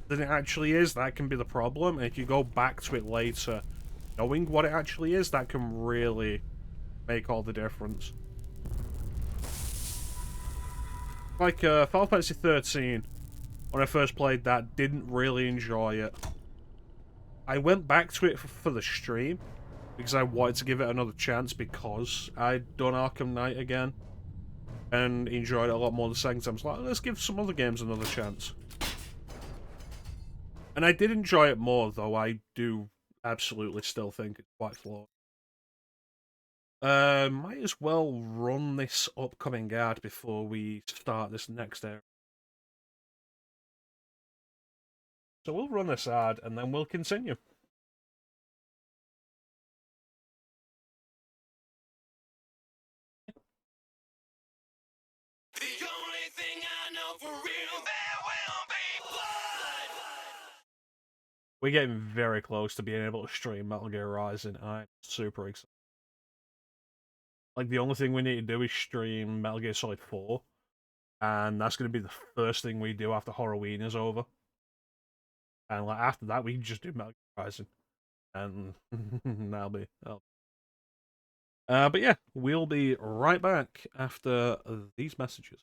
than it actually is, that can be the problem. And if you go back to it later, knowing what it actually is, that can really make all the difference. Like, Final Fantasy 13, when I first played that, didn't really enjoy it. I went back to it for the stream, because I wanted to give it another chance because I'd done Arkham Knight again, and enjoyed it a lot more the second time. I was like, let's give some other games another chance. And I did enjoy it more, though I do absolutely still think it's quite flawed. Might as well run this upcoming ad before we start this next area. So we'll run this ad, and then we'll continue. The only thing I know for real, there will be blood! We're getting very close to being able to stream Metal Gear Rising. I'm super excited. Like, the only thing we need to do is stream Metal Gear Solid 4. And that's going to be the first thing we do after Horrorween is over. And like after that, we can just do Metal Gear Rising. And that'll be... but yeah, we'll be right back after these messages.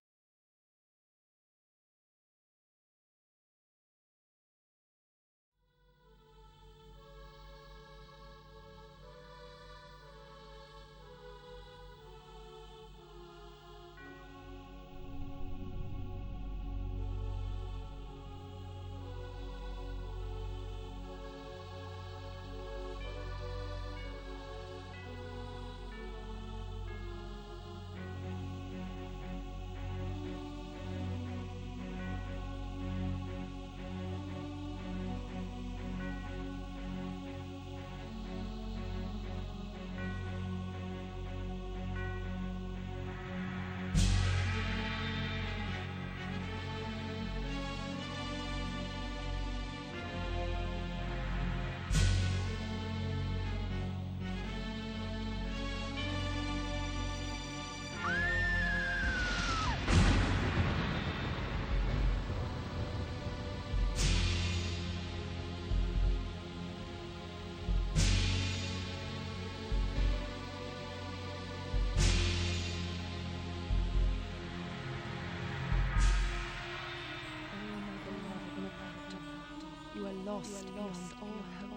lost beyond all hope.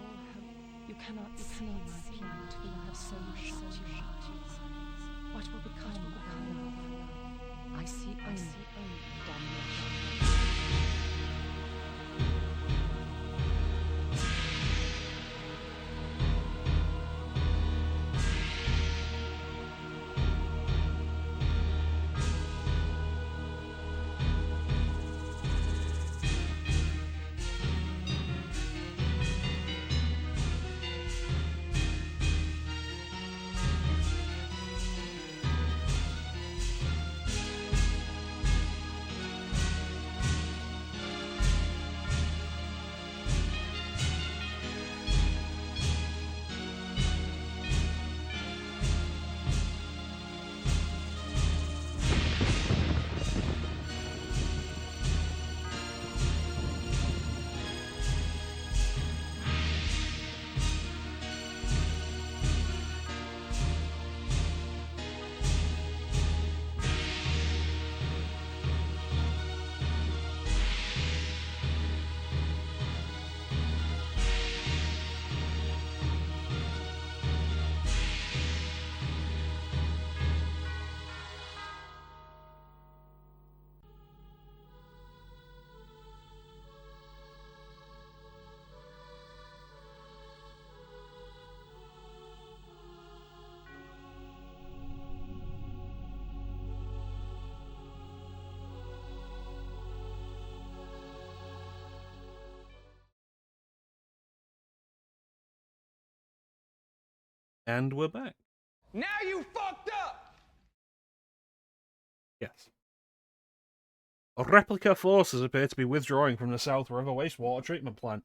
You cannot see my plight, we have so shut you out. What will become of our love? I see only damnation. And we're back. Now you fucked up! Yes. Replica forces appear to be withdrawing from the South River wastewater treatment plant.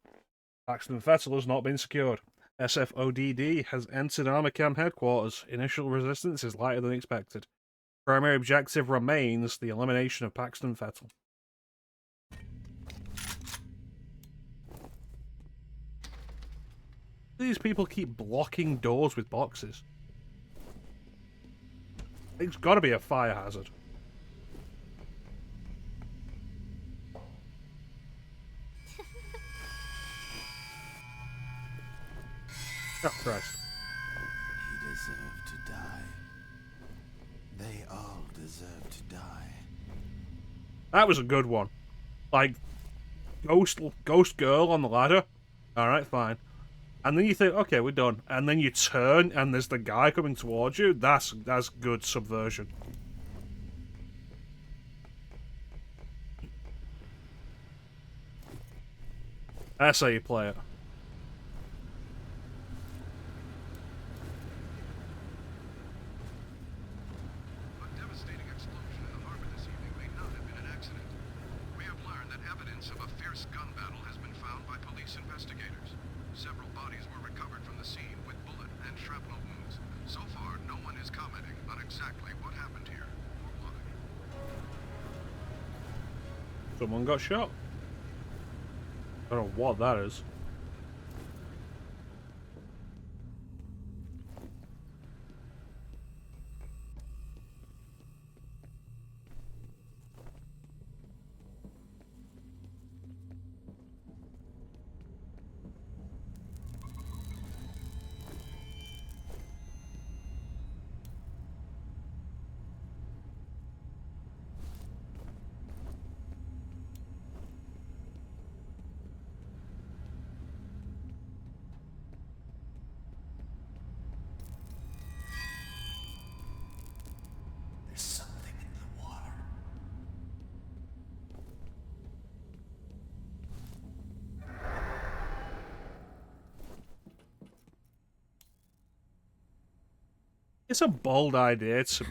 Paxton Fetzel has not been secured. SFODD has entered Armacam headquarters. Initial resistance is lighter than expected. Primary objective remains the elimination of Paxton Fetzel. These people keep blocking doors with boxes. It's got to be a fire hazard. Oh, Christ. He deserved to die. They all deserve to die. That was a good one. Like, ghost girl on the ladder. Alright, fine. And then you think, okay, we're done. And then you turn and there's the guy coming towards you. That's good subversion. That's how you play it. A devastating explosion in the harbor this evening may not have been an accident. We have learned that evidence of a fierce gun battle has been found by police investigators. Several bodies were recovered from the scene with bullet and shrapnel wounds. So far, no one is commenting on exactly what happened here or why. Someone got shot. I don't know what that is. There's something in the water. It's a bold idea. It's a...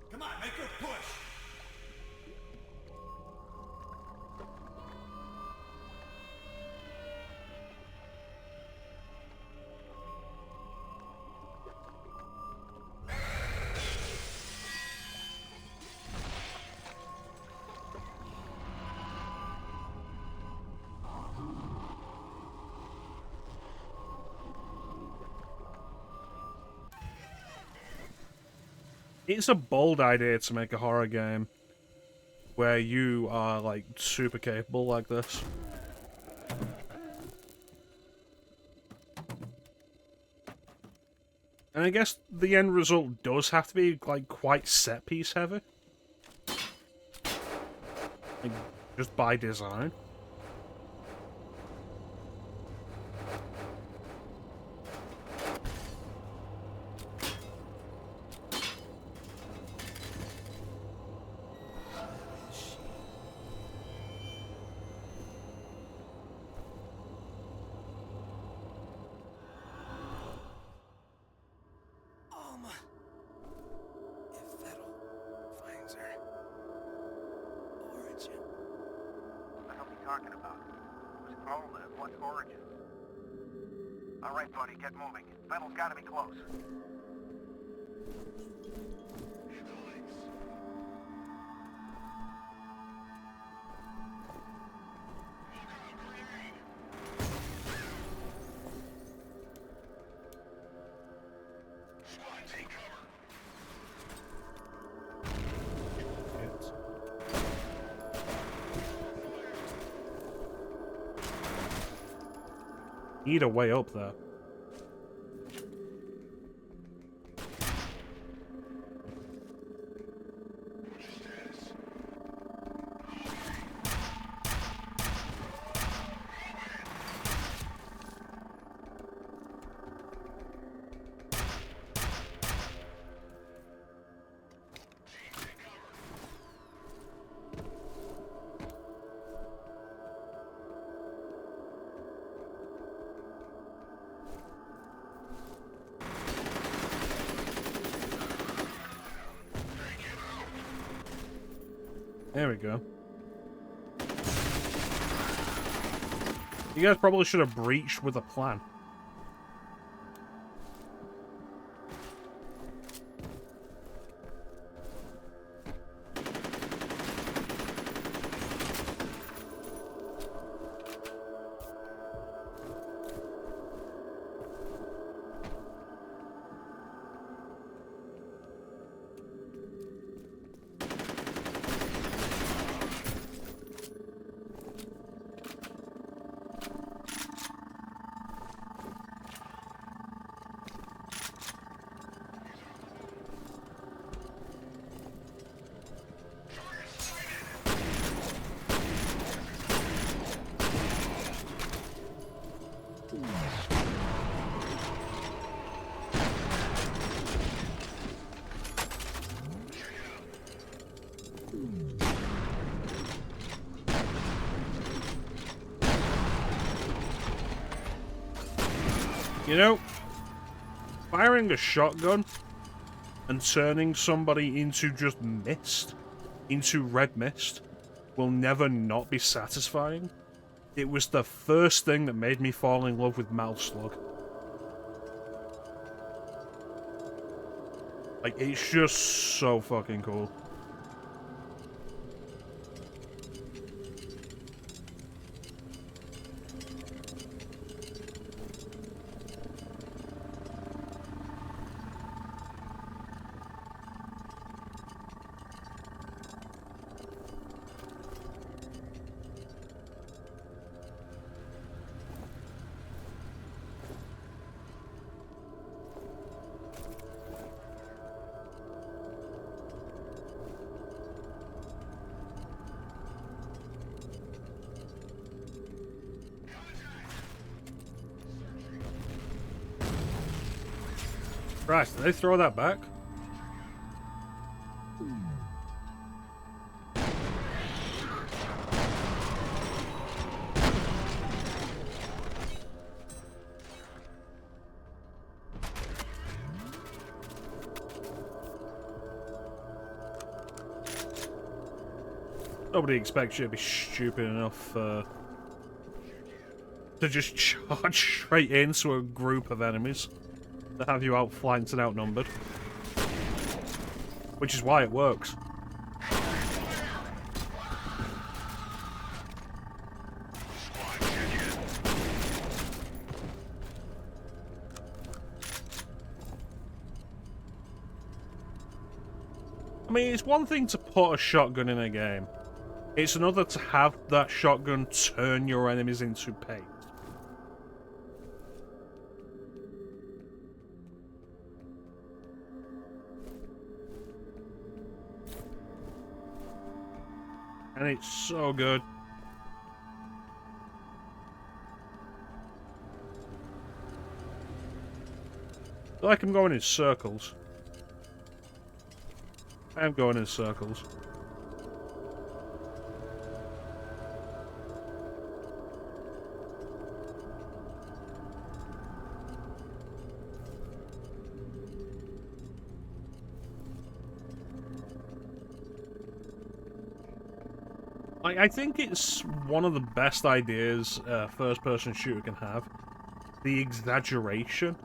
Come on, make her push. It's a bold idea to make a horror game where you are, like, super capable like this. And I guess the end result does have to be, like, quite set-piece heavy. Like, just by design. Finds her origin. What the hell are you talking about? Who's Clone? What origin? All right, buddy, get moving. Vettel's gotta be close. Need a way up there. There we go. You guys probably should have breached with a plan. You know, firing a shotgun and turning somebody into just mist, into red mist, will never not be satisfying. It was the first thing that made me fall in love with Metal Slug. Like, it's just so fucking cool. Christ, did they throw that back? Nobody expects you to be stupid enough to just charge straight into a group of enemies. To have you outflanked and outnumbered. Which is why it works. I mean, it's one thing to put a shotgun in a game. It's another to have that shotgun turn your enemies into paste. And it's so good. I feel like I'm going in circles. I'm going in circles. I think it's one of the best ideas a first-person shooter can have. The exaggeration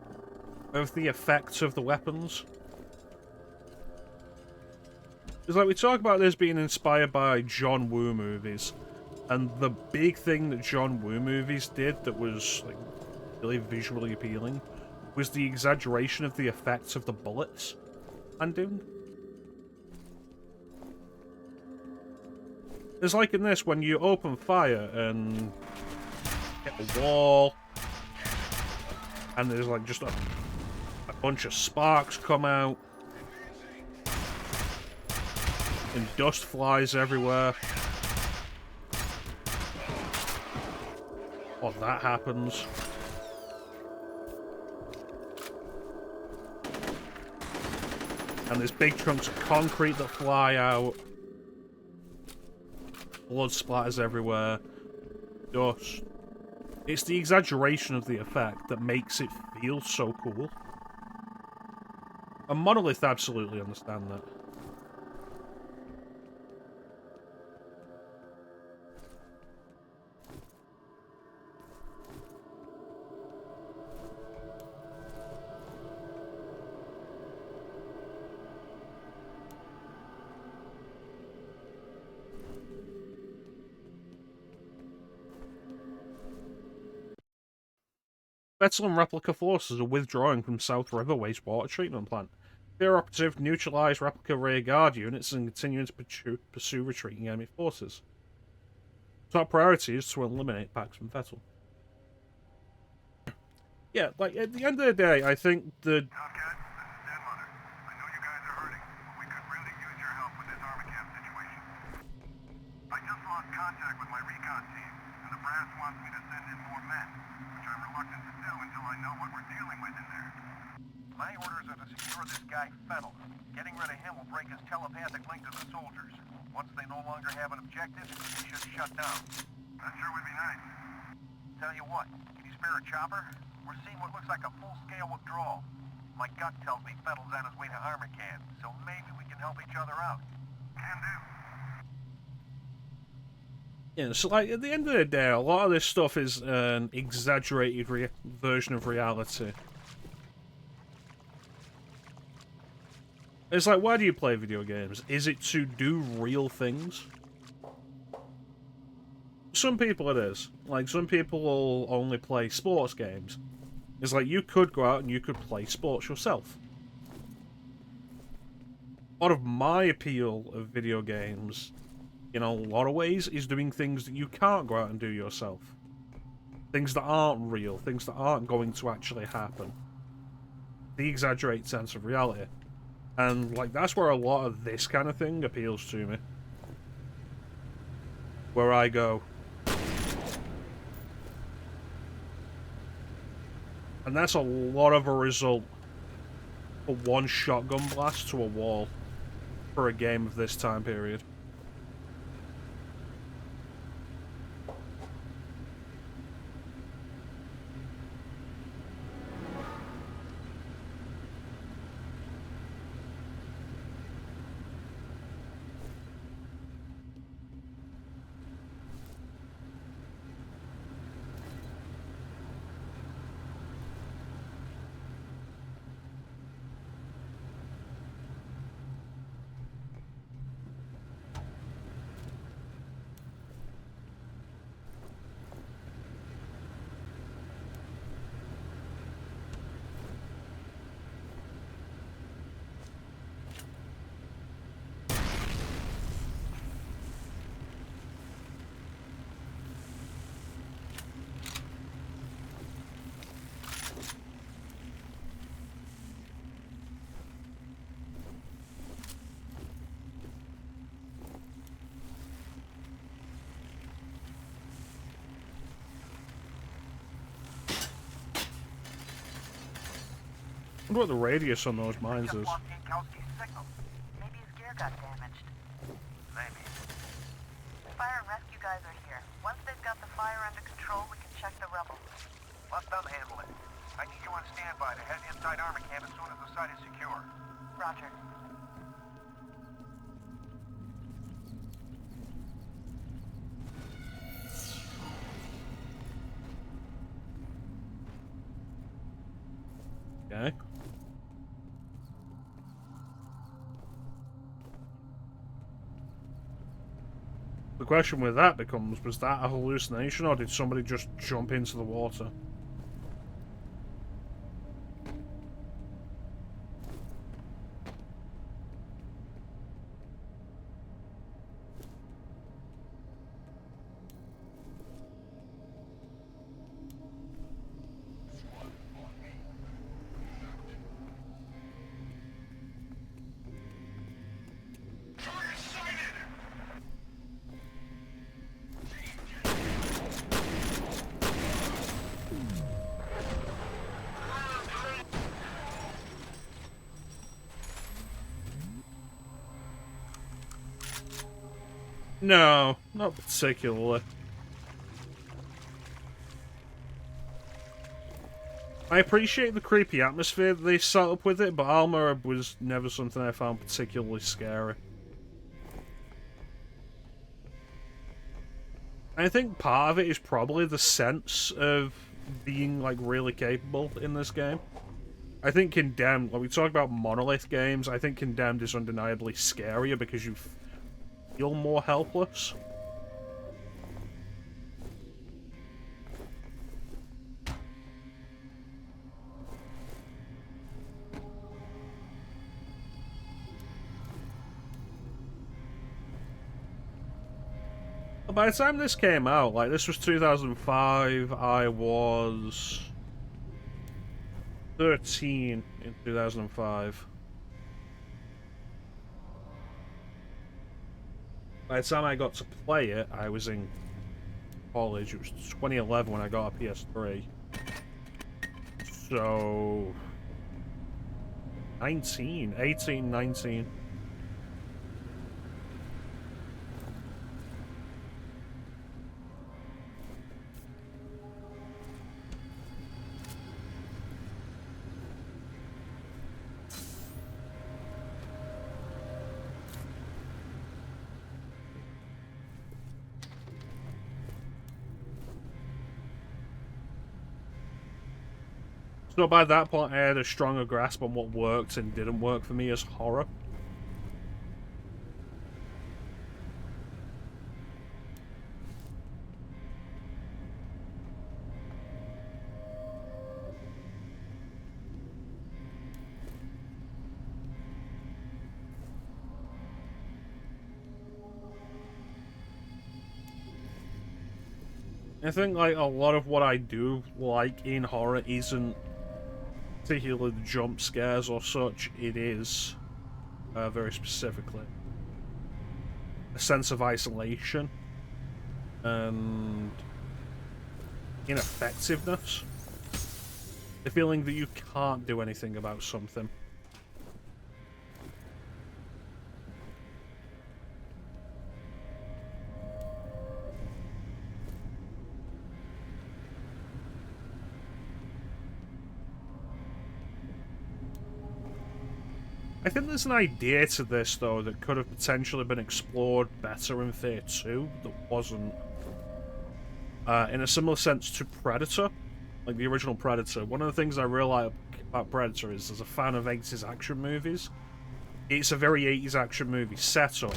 of the effects of the weapons. It's like we talk about this being inspired by John Woo movies, and the big thing that John Woo movies did that was like really visually appealing was the exaggeration of the effects of the bullets and doing. It's like in this, when you open fire and hit a wall, and there's like just a bunch of sparks come out, and dust flies everywhere. Or that happens. And there's big chunks of concrete that fly out. Blood splatters everywhere. Dust. It's the exaggeration of the effect that makes it feel so cool. And Monolith absolutely understand that. Veteran replica forces are withdrawing from South River wastewater treatment plant. F.E.A.R. operative neutralized replica rear guard units and continuing to pursue retreating enemy forces. Top priority is to eliminate Pax from Vettel. Yeah, like, at the end of the day, I think the... Tomcat, this is Dead Mother. I know you guys are hurting, but we could really use your help with this armor camp situation. I just lost contact with my recon team, and the brass wants me to send in more men, which I'm reluctant to do until I know what we're dealing with in there. My orders are to secure this guy Fettel. Getting rid of him will break his telepathic link to the soldiers. Once they no longer have an objective, he should shut down. That sure would be nice. Tell you what, can you spare a chopper? We're seeing what looks like a full-scale withdrawal. My gut tells me Fettel's on his way to Armor Camp, so maybe we can help each other out. Can do. Yeah, so like, at the end of the day, a lot of this stuff is an exaggerated version of reality. It's like, why do you play video games? Is it to do real things? Some people it is. Like, some people will only play sports games. It's like, you could go out and you could play sports yourself. Part of my appeal of video games, in a lot of ways, is doing things that you can't go out and do yourself. Things that aren't real, things that aren't going to actually happen. The exaggerated sense of reality. And, like, that's where a lot of this kind of thing appeals to me. Where I go... And that's a lot of a result for one shotgun blast to a wall for a game of this time period. wonder what the radius on those mines is. Lost Yankowski's signal. Maybe his gear got damaged. Maybe. Fire and rescue guys are here. Once they've got the fire under control, we can check the rebels. Let them handle it. I need you on standby to head inside armor camp as soon as the site is secure. Roger. Okay. The question with that becomes, was that a hallucination or did somebody just jump into the water? No, not particularly. I appreciate the creepy atmosphere that they set up with it, but Alma was never something I found particularly scary. I think part of it is probably the sense of being, like, really capable in this game. I think Condemned, like we talk about Monolith games, I think Condemned is undeniably scarier because you feel more helpless. By the time this came out, like, this was 2005, I was 13 in 2005. By the time I got to play it, I was in college. It was 2011 when I got a PS3. So... 18, 19. So by that point, I had a stronger grasp on what worked and didn't work for me as horror. I think, like, a lot of what I do like in horror isn't particularly the jump scares or such. It is, very specifically, a sense of isolation and ineffectiveness. The feeling that you can't do anything about something. I think there's an idea to this, though, that could have potentially been explored better in F.E.A.R 2 that wasn't. In a similar sense to Predator, like the original Predator. One of the things I really like about Predator is, as a fan of 80s action movies, it's a very 80s action movie setup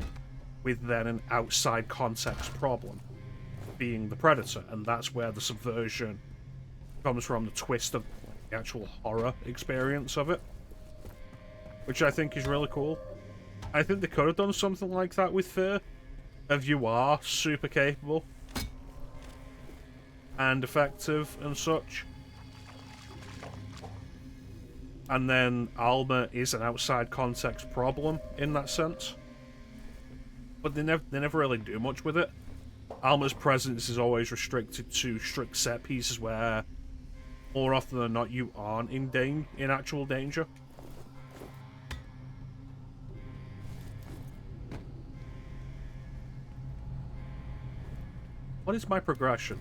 with then an outside context problem, being the Predator, and that's where the subversion comes from, the twist of the actual horror experience of it. Which I think is really cool. I think they could have done something like that with F.E.A.R. If you are super capable and effective and such. And then Alma is an outside context problem in that sense. But they never really do much with it. Alma's presence is always restricted to strict set pieces where more often than not, you aren't in actual danger. What is my progression?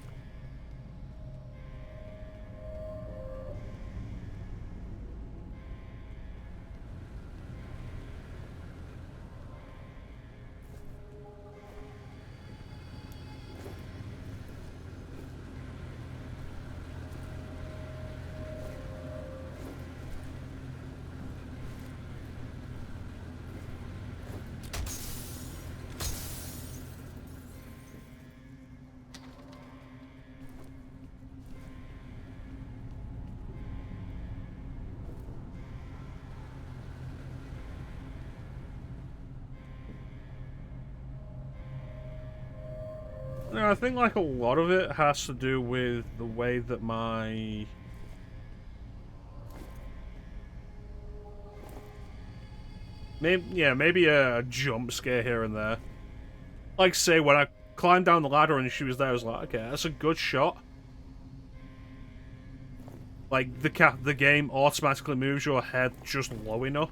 No, I think like a lot of it has to do with the way that my maybe a jump scare here and there. Like say when I climbed down the ladder and she was there, I was like, okay, that's a good shot. Like the game automatically moves your head just low enough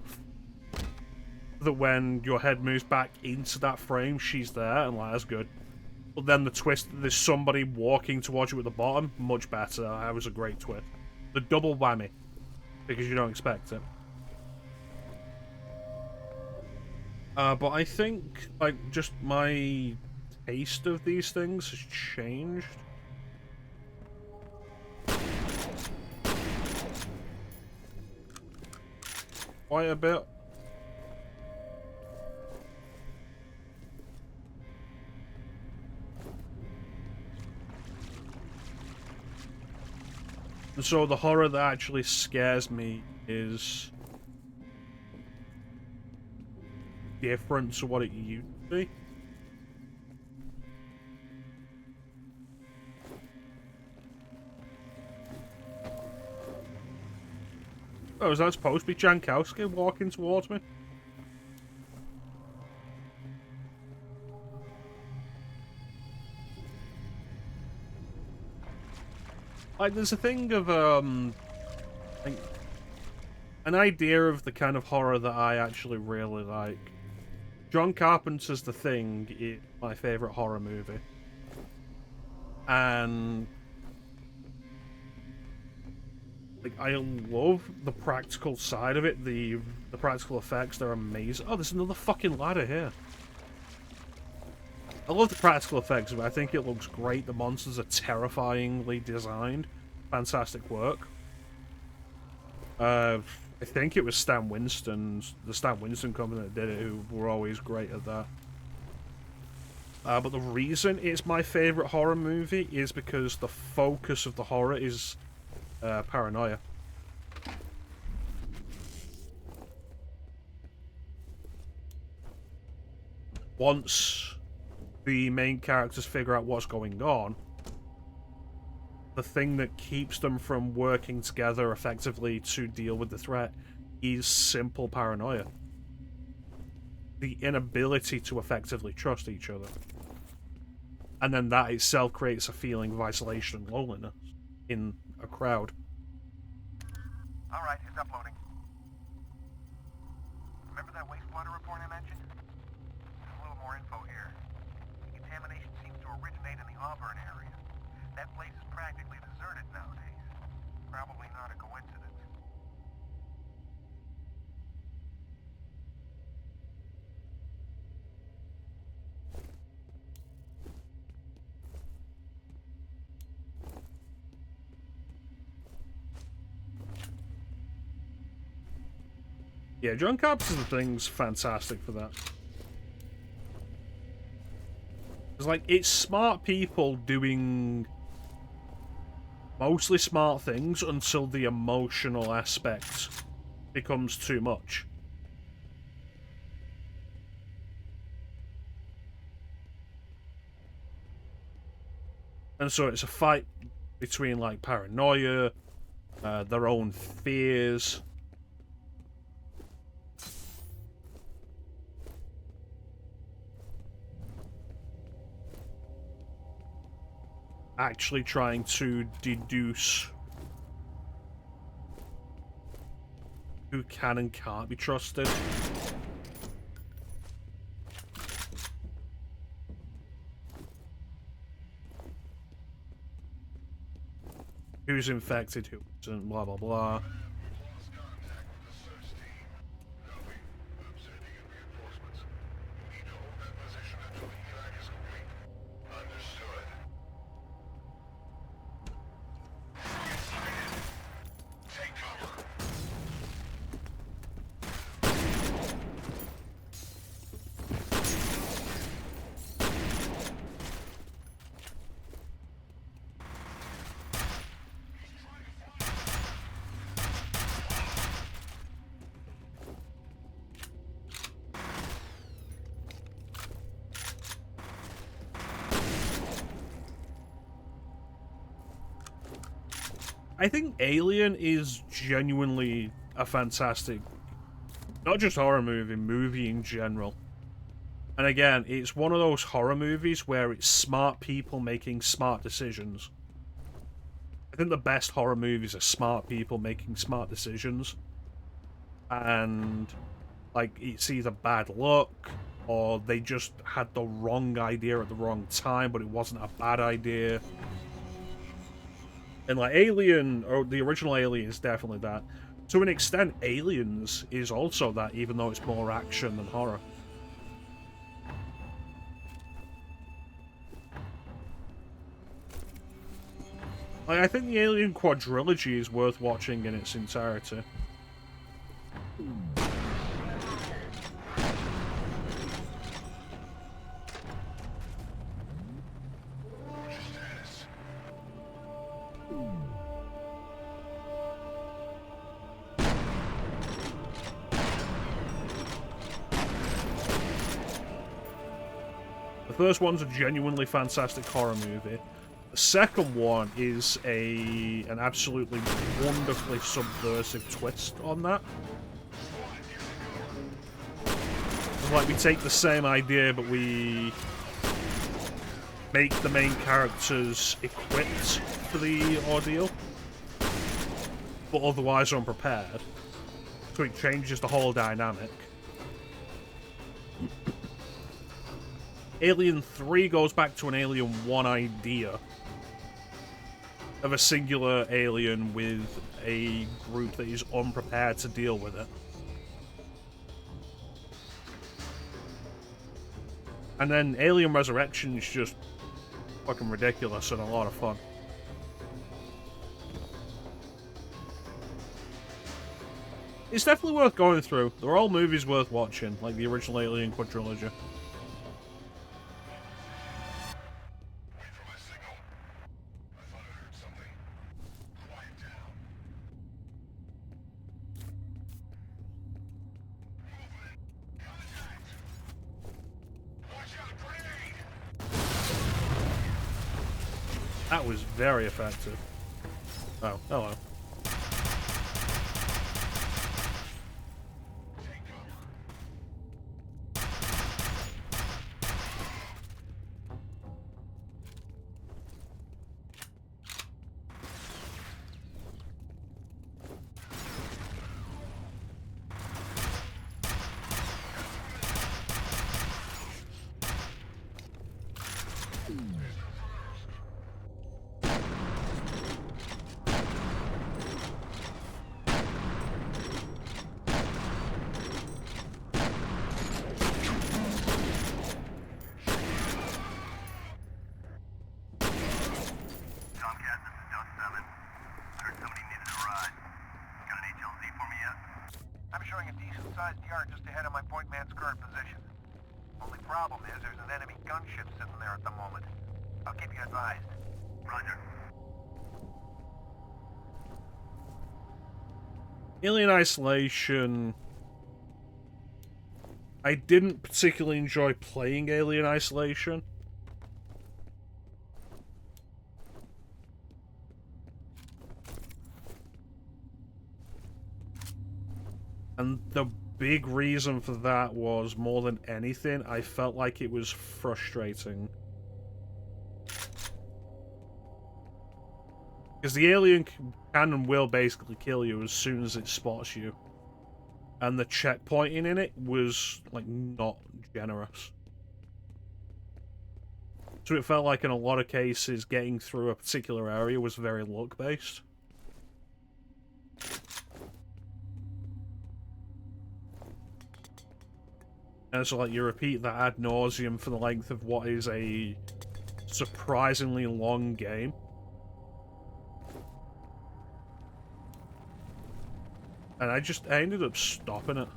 that when your head moves back into that frame, she's there, and like that's good. But then the twist, there's somebody walking towards you at the bottom, much better. That was a great twist. The double whammy, because you don't expect it. But I think, like, just my taste of these things has changed. Quite a bit. So the horror that actually scares me is different to what it used to be. Oh, is that supposed to be Jankowski walking towards me? Like, there's a thing of, like, an idea of the kind of horror that I actually really like. John Carpenter's The Thing is my favourite horror movie. And like, I love the practical side of it, the practical effects, they're amazing. Oh, there's another fucking ladder here. I love the practical effects of it. I think it looks great. The monsters are terrifyingly designed. Fantastic work. I think it was the Stan Winston company that did it, who were always great at that. But the reason it's my favourite horror movie is because the focus of the horror is paranoia. Once the main characters figure out what's going on, the thing that keeps them from working together effectively to deal with the threat is simple paranoia. The inability to effectively trust each other. And then that itself creates a feeling of isolation and loneliness in a crowd. Alright, it's uploading. Remember that wastewater report I mentioned? There's a little more info here. The contamination seems to originate in the Auburn area. That place is practically deserted nowadays. Probably not a coincidence. Yeah, John Carpenter's Thing's fantastic for that. It's like, it's smart people doing mostly smart things until the emotional aspect becomes too much. And so it's a fight between, like, paranoia, their own fears, actually trying to deduce who can and can't be trusted. Who's infected, who isn't, blah blah blah. I think Alien is genuinely a fantastic, not just horror movie in general. And again, it's one of those horror movies where it's smart people making smart decisions. I think the best horror movies are smart people making smart decisions. And, like, it's either bad luck, or they just had the wrong idea at the wrong time, but it wasn't a bad idea. And, like, Alien, or the original Alien is definitely that. To an extent, Aliens is also that, even though it's more action than horror. Like, I think the Alien quadrilogy is worth watching in its entirety. The first one's a genuinely fantastic horror movie. The second one is an absolutely wonderfully subversive twist on that. Like, we take the same idea, but we make the main characters equipped for the ordeal, but otherwise unprepared. So it changes the whole dynamic. Alien 3 goes back to an Alien 1 idea of a singular alien with a group that is unprepared to deal with it. And then Alien Resurrection is just fucking ridiculous and a lot of fun. It's definitely worth going through. They're all movies worth watching, like the original Alien quadrilogy. That was very effective. Oh, hello. Alien Isolation... I didn't particularly enjoy playing Alien Isolation. And the big reason for that was, more than anything, I felt like it was frustrating. Because the alien can and will basically kill you as soon as it spots you. and the checkpointing in it was, like, not generous. So it felt like in a lot of cases, getting through a particular area was very luck-based. And so, like, you repeat that ad nauseum for the length of what is a surprisingly long game. And I ended up stopping it.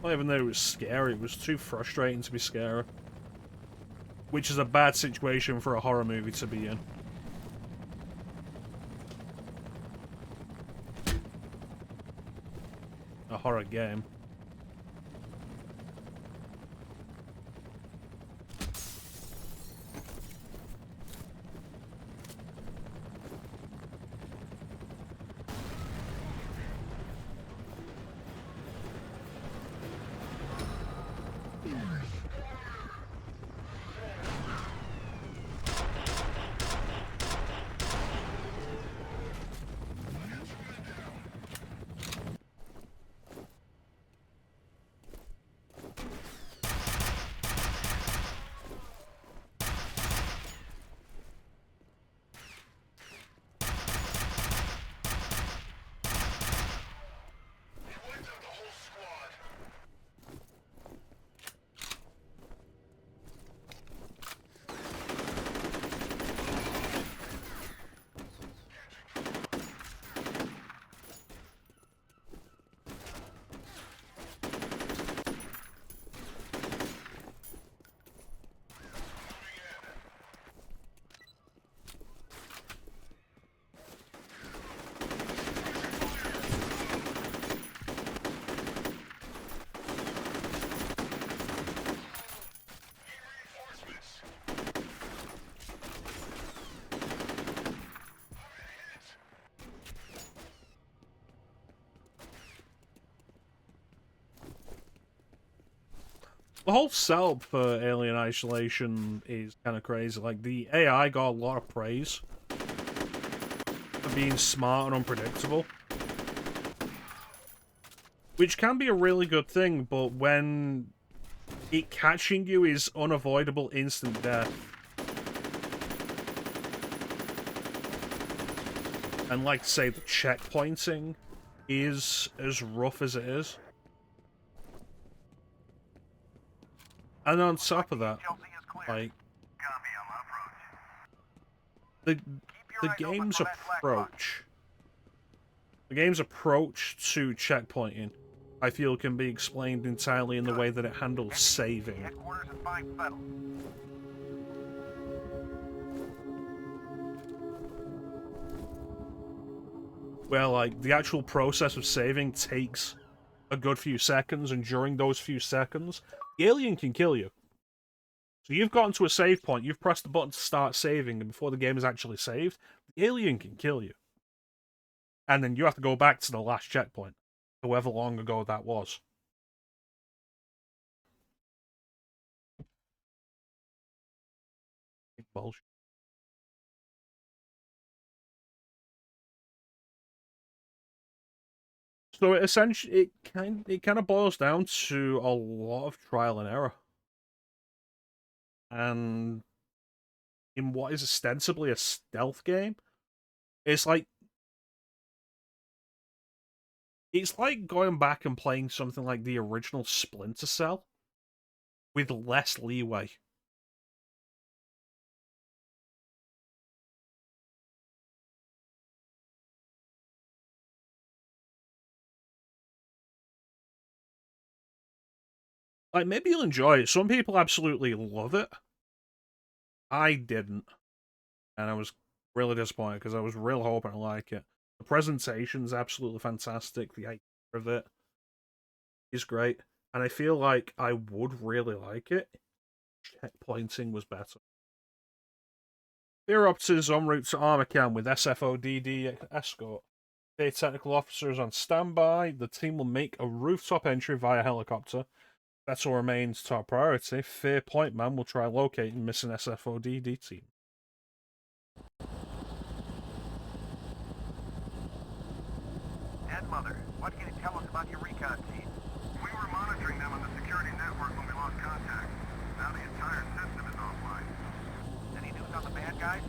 Well, even though it was scary, it was too frustrating to be scary. Which is a bad situation for a horror movie to be in. A horror game. The whole setup for Alien Isolation is kind of crazy. Like, the AI got a lot of praise for being smart and unpredictable. Which can be a really good thing, but when it catching you is unavoidable instant death. And like, say, the checkpointing is as rough as it is. And on top of that, like, the game's approach to checkpointing, I feel, can be explained entirely in the way that it handles saving. Where, like, the actual process of saving takes a good few seconds, and during those few seconds, the alien can kill you. So you've gotten to a save point, you've pressed the button to start saving, and before the game is actually saved, the alien can kill you. And then you have to go back to the last checkpoint, however long ago that was. Bullshit. So essentially, it kind of boils down to a lot of trial and error. And in what is ostensibly a stealth game, it's like going back and playing something like the original Splinter Cell with less leeway. Like, maybe you'll enjoy it. Some people absolutely love it. I didn't. And I was really disappointed because I was real hoping to like it. The presentation's absolutely fantastic. The idea of it is great. And I feel like I would really like it. Checkpointing was better. F.E.A.R up to his en route to Armacam with SFODD escort. Their technical officer is on standby. The team will make a rooftop entry via helicopter. Battle remains top priority. F.E.A.R point man will try locating missing SFODD team. Dad, Mother, what can you tell us about your recon team? We were monitoring them on the security network when we lost contact. Now the entire system is offline. Any news on the bad guys?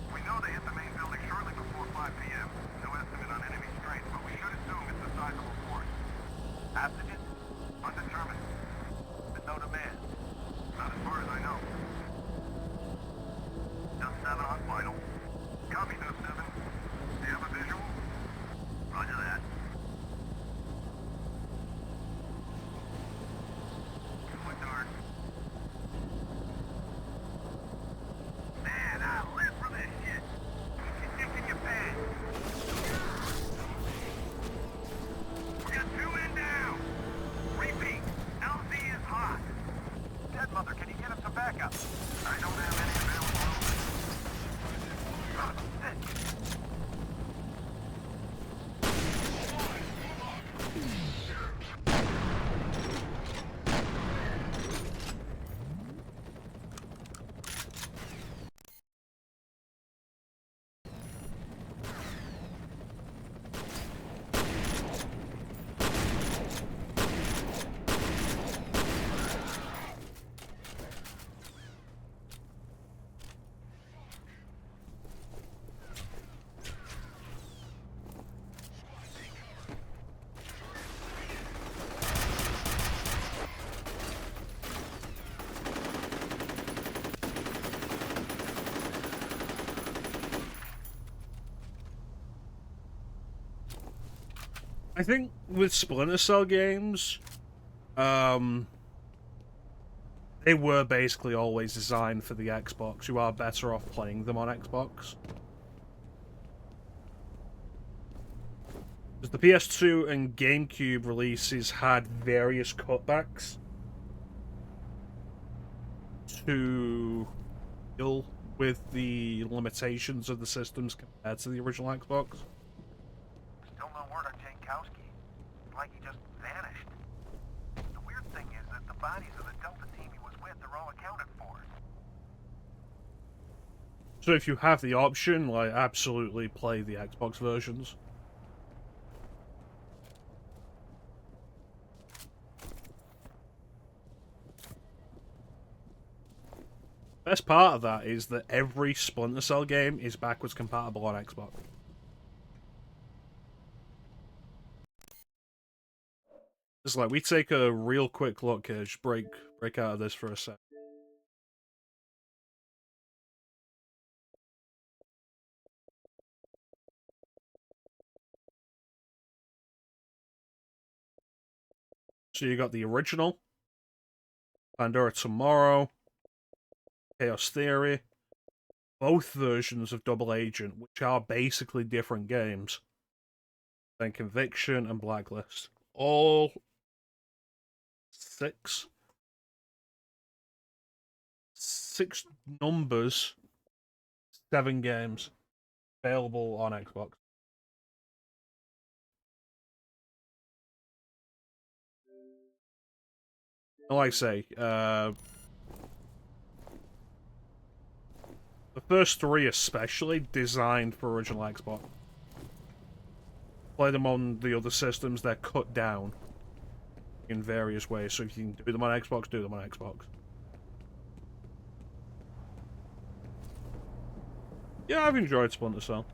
We know they hit the main building shortly before 5 p.m. No estimate on enemy strength, but we should assume it's a sizable force. Hostages? Undetermined. There's no demand. Not as far as I know. Just 7 on final. Copy, Just 7. Do you have a visual? Roger that. Going dark. Man, I live for this shit. You're kicking your pants. We got 2 men down. Repeat. LZ is hot. Dead Mother, can you get us some backup? I don't have any available. I think with Splinter Cell games, they were basically always designed for the Xbox. You are better off playing them on Xbox. Because the PS2 and GameCube releases had various cutbacks to deal with the limitations of the systems compared to the original Xbox. Still no word on Jankowski. Like he just vanished. The weird thing is that the bodies of the Delta team he was with are all accounted for. So if you have the option, like, absolutely play the Xbox versions. Best part of that is that every Splinter Cell game is backwards compatible on Xbox. It's like, we take a real quick look here, just break out of this for a sec. So you got the original, Pandora Tomorrow, Chaos Theory, both versions of Double Agent, which are basically different games. Then Conviction and Blacklist. All six numbers, 7 games available on Xbox. Like I say, the first 3 especially designed for original Xbox. Play them on the other systems, they're cut down in various ways, so if you can do them on Xbox, do them on Xbox. Yeah, I've enjoyed Splinter Cell.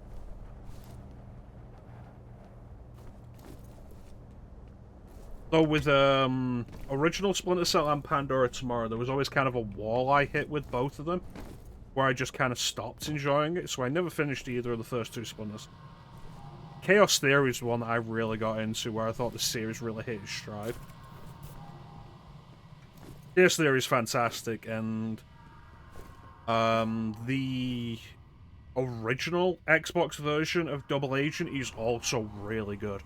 Though with original Splinter Cell and Pandora Tomorrow, there was always kind of a wall I hit with both of them, where I just kind of stopped enjoying it, so I never finished either of the first 2 Splinters. Chaos Theory is the one that I really got into, where I thought the series really hit its stride. Chaos Theory is fantastic, and the original Xbox version of Double Agent is also really good.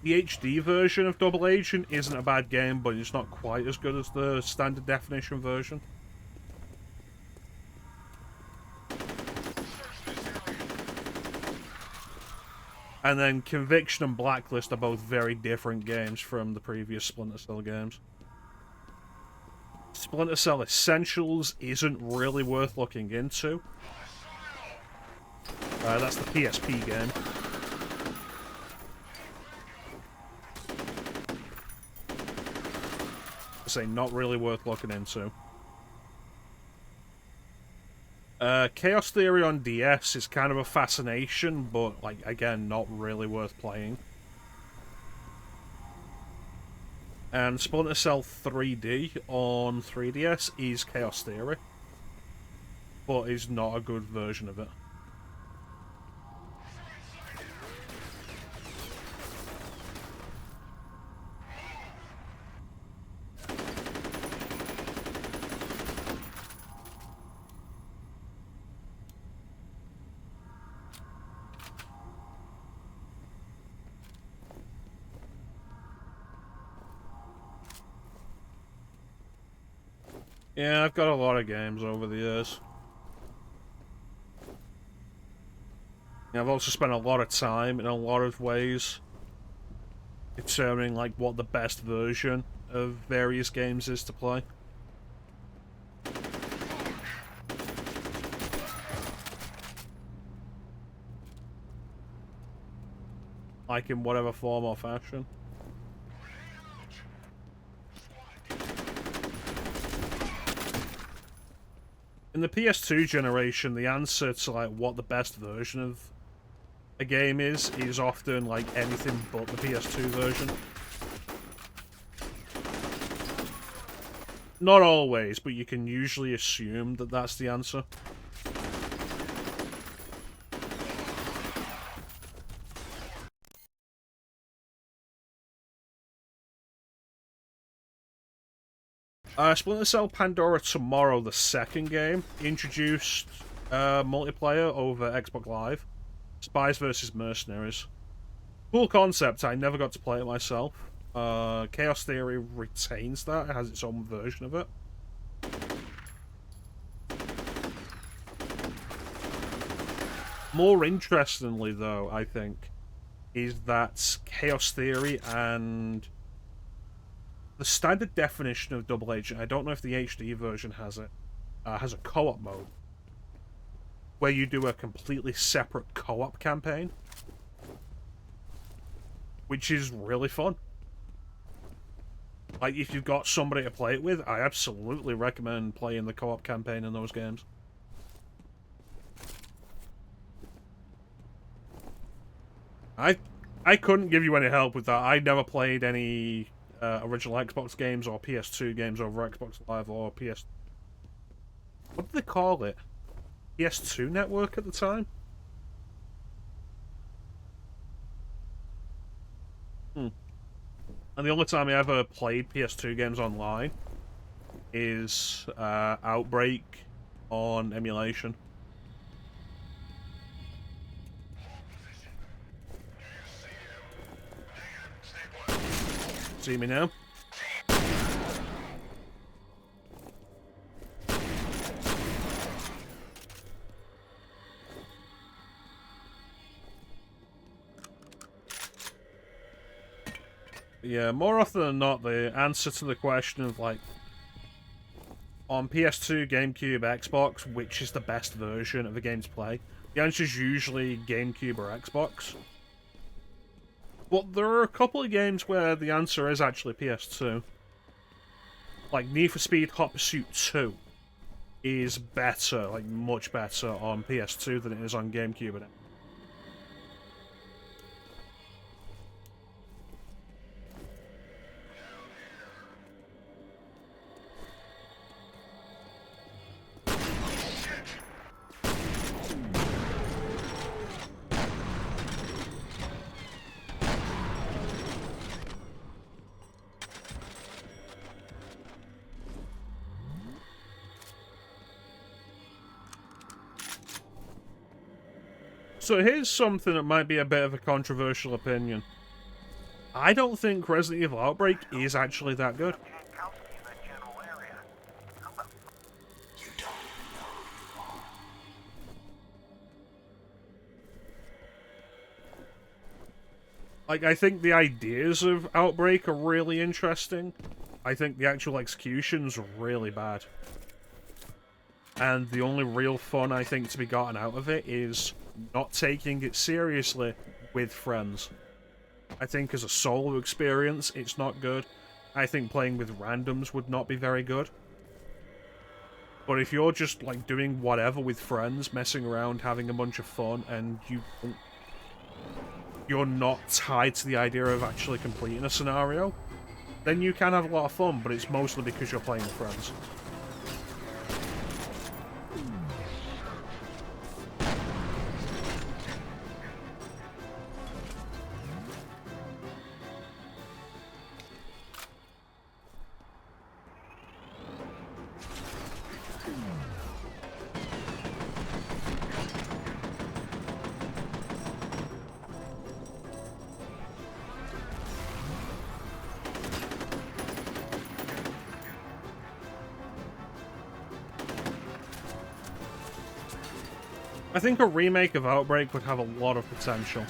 The HD version of Double Agent isn't a bad game, but it's not quite as good as the standard definition version. And then Conviction and Blacklist are both very different games from the previous Splinter Cell games. Splinter Cell Essentials isn't really worth looking into. That's the PSP game. I say not really worth looking into. Chaos Theory on DS is kind of a fascination, but, like, again, not really worth playing. And Splinter Cell 3D on 3DS is Chaos Theory, but is not a good version of it. Yeah, I've got a lot of games over the years. I've also spent a lot of time in a lot of ways determining, like, what the best version of various games is to play. Like, in whatever form or fashion. In the PS2 generation, the answer to, like, what the best version of a game is often, like, anything but the PS2 version. Not always, but you can usually assume that that's the answer. Splinter Cell Pandora Tomorrow, the second game, introduced multiplayer over Xbox Live. Spies versus Mercenaries. Cool concept, I never got to play it myself. Chaos Theory retains that, it has its own version of it. More interestingly, though, I think, is that Chaos Theory and the standard definition of Double Agent, I don't know if the HD version has it, has a co-op mode, where you do a completely separate co-op campaign, which is really fun. Like, if you've got somebody to play it with, I absolutely recommend playing the co-op campaign in those games. I couldn't give you any help with that. I never played any original Xbox games or PS2 games over Xbox Live or PS... What did they call it? PS2 Network at the time? And the only time I ever played PS2 games online is Outbreak on emulation. See me now? Yeah, more often than not, the answer to the question of, like, on PS2, GameCube, Xbox, which is the best version of a game to play, the answer is usually GameCube or Xbox. But there are a couple of games where the answer is actually PS2. Like, Need for Speed Hot Pursuit 2 is better, like, much better on PS2 than it is on GameCube and So here's something that might be a bit of a controversial opinion. I don't think Resident Evil Outbreak is actually that good. Like, I think the ideas of Outbreak are really interesting. I think the actual execution's really bad. And the only real fun, I think, to be gotten out of it is not taking it seriously with friends. I think as a solo experience, it's not good. I think playing with randoms would not be very good. But if you're just, like, doing whatever with friends, messing around, having a bunch of fun, and you're not tied to the idea of actually completing a scenario, then you can have a lot of fun, but it's mostly because you're playing with friends. I think a remake of Outbreak would have a lot of potential.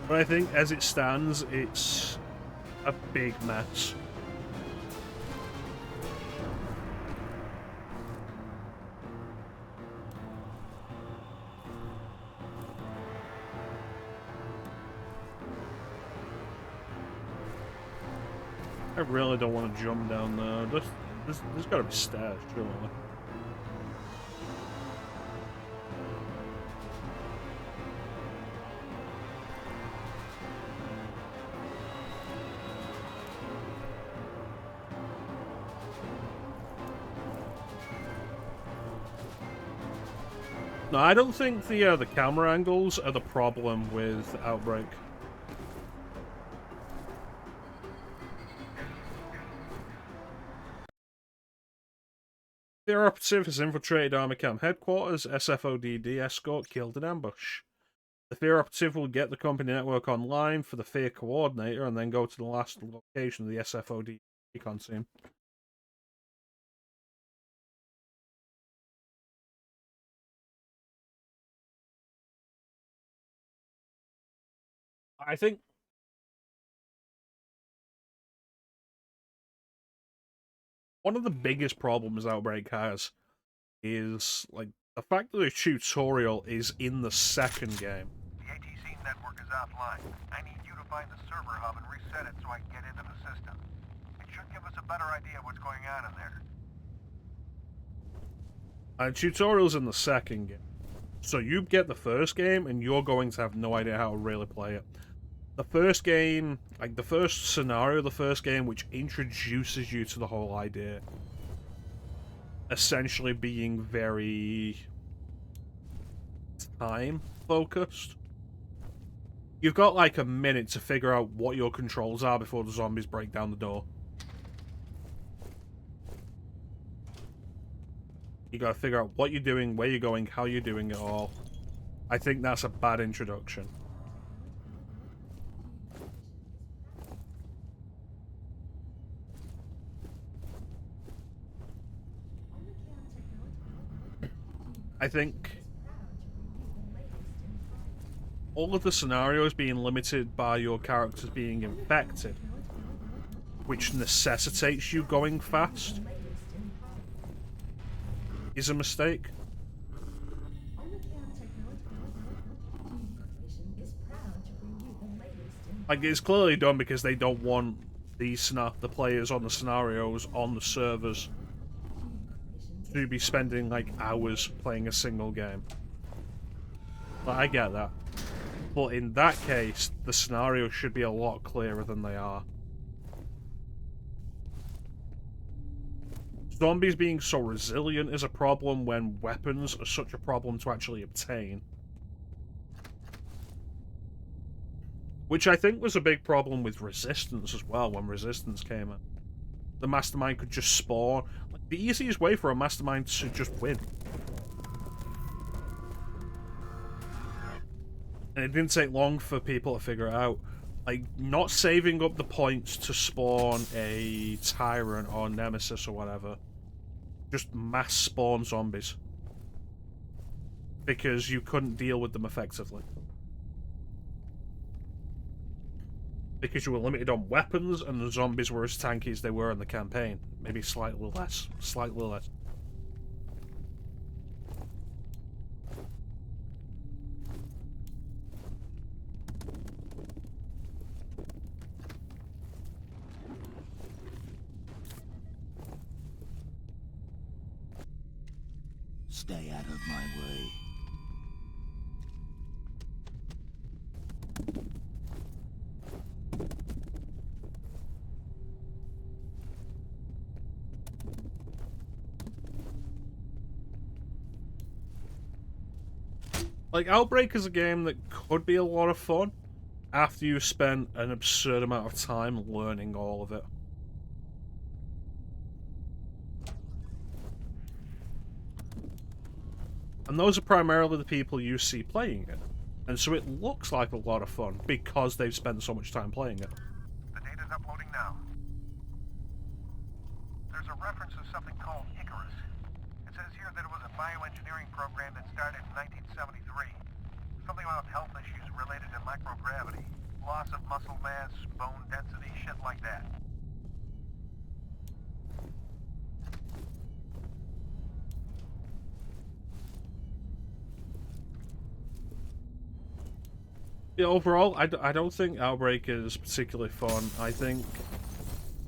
But I think, as it stands, it's a big mess. I really don't want to jump down there. There's got to be stairs, surely. No, I don't think the camera angles are the problem with Outbreak. F.E.A.R. operative has infiltrated Army Camp headquarters. SFODD escort killed in ambush. The F.E.A.R. operative will get the company network online for the F.E.A.R. coordinator and then go to the last location of the SFOD recon team. I think one of the biggest problems Outbreak has is, like, the fact that the tutorial is in the second game. The ATC network is offline. I need you to find the server hub and reset it so I can get into the system. It should give us a better idea of what's going on in there. Tutorial's in the second game. So you get the first game, and you're going to have no idea how to really play it. The first game, like the first scenario of the first game, which introduces you to the whole idea, essentially being very time-focused. You've got like a minute to figure out what your controls are before the zombies break down the door. You gotta figure out what you're doing, where you're going, how you're doing it all. I think that's a bad introduction. I think all of the scenarios being limited by your characters being infected, which necessitates you going fast, is a mistake. Like, it's clearly done because they don't want the players on the scenarios on the servers to be spending like hours playing a single game. But I get that. But in that case, the scenarios should be a lot clearer than they are. zombies being so resilient is a problem when weapons are such a problem to actually obtain. Which I think was a big problem with Resistance as well, when Resistance came out. The Mastermind could just spawn. Like, the easiest way for a Mastermind to just win. And it didn't take long for people to figure it out. Like, not saving up the points to spawn a Tyrant or Nemesis or whatever. Just mass spawn zombies. Because you couldn't deal with them effectively. Because you were limited on weapons, and the zombies were as tanky as they were in the campaign. Maybe slightly less. Slightly less. Stay out of my way. Like, Outbreak is a game that could be a lot of fun after you spent an absurd amount of time learning all of it. And those are primarily the people you see playing it. And so it looks like a lot of fun because they've spent so much time playing it. The data's uploading now. There's a reference to something called Icarus. It says here that it was a bioengineering program that started in 1973. Something about health issues related to microgravity, loss of muscle mass, bone density, shit like that. Yeah, overall, I don't think Outbreak is particularly fun. I think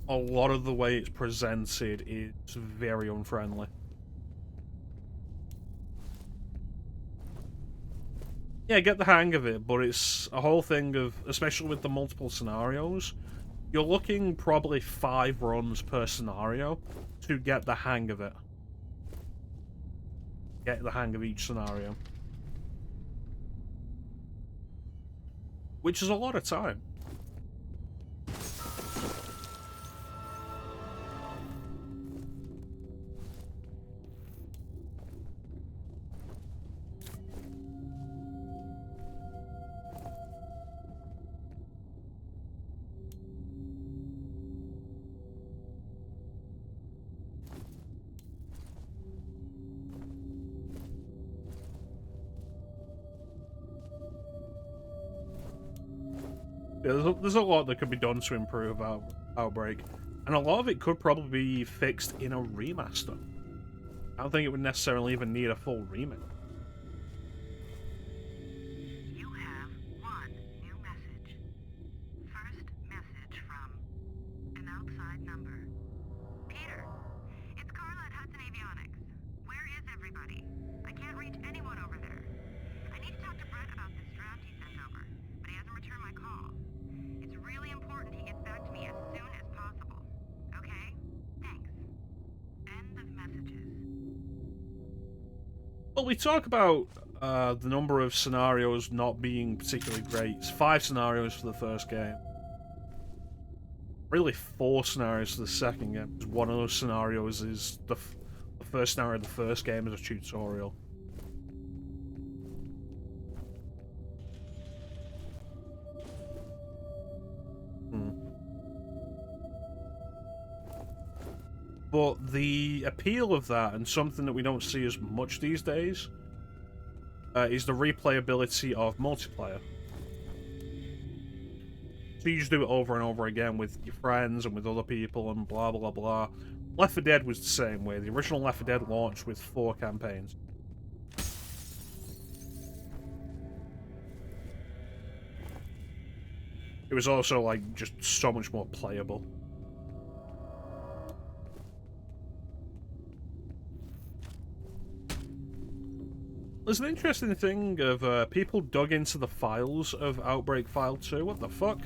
a lot of the way it's presented is very unfriendly. Yeah, get the hang of it, but it's a whole thing of, especially with the multiple scenarios, you're looking probably 5 runs per scenario to get the hang of it. Get the hang of each scenario. Which is a lot of time. Yeah, there's a lot that could be done to improve Outbreak, and a lot of it could probably be fixed in a remaster. I don't think it would necessarily even need a full remake. You have one new message. First message from an outside number. Peter, it's Carla at Hudson Avionics. Where is everybody? I can't reach anyone over there. I need to talk to Brett about this draft he sent over, but he hasn't returned my call. It's really important he gets back to me as soon as possible. Okay? Thanks. End of messages. Well, we talk about the number of scenarios not being particularly great. It's 5 scenarios for the first game. Really 4 scenarios for the second game, because one of those scenarios is the first scenario of the first game is a tutorial. But the appeal of that, and something that we don't see as much these days, is the replayability of multiplayer. So you just do it over and over again with your friends and with other people and blah blah blah. Left 4 Dead was the same way. The original Left 4 Dead launched with 4 campaigns. It was also, like, just so much more playable. There's an interesting thing of people dug into the files of Outbreak File 2. What the fuck?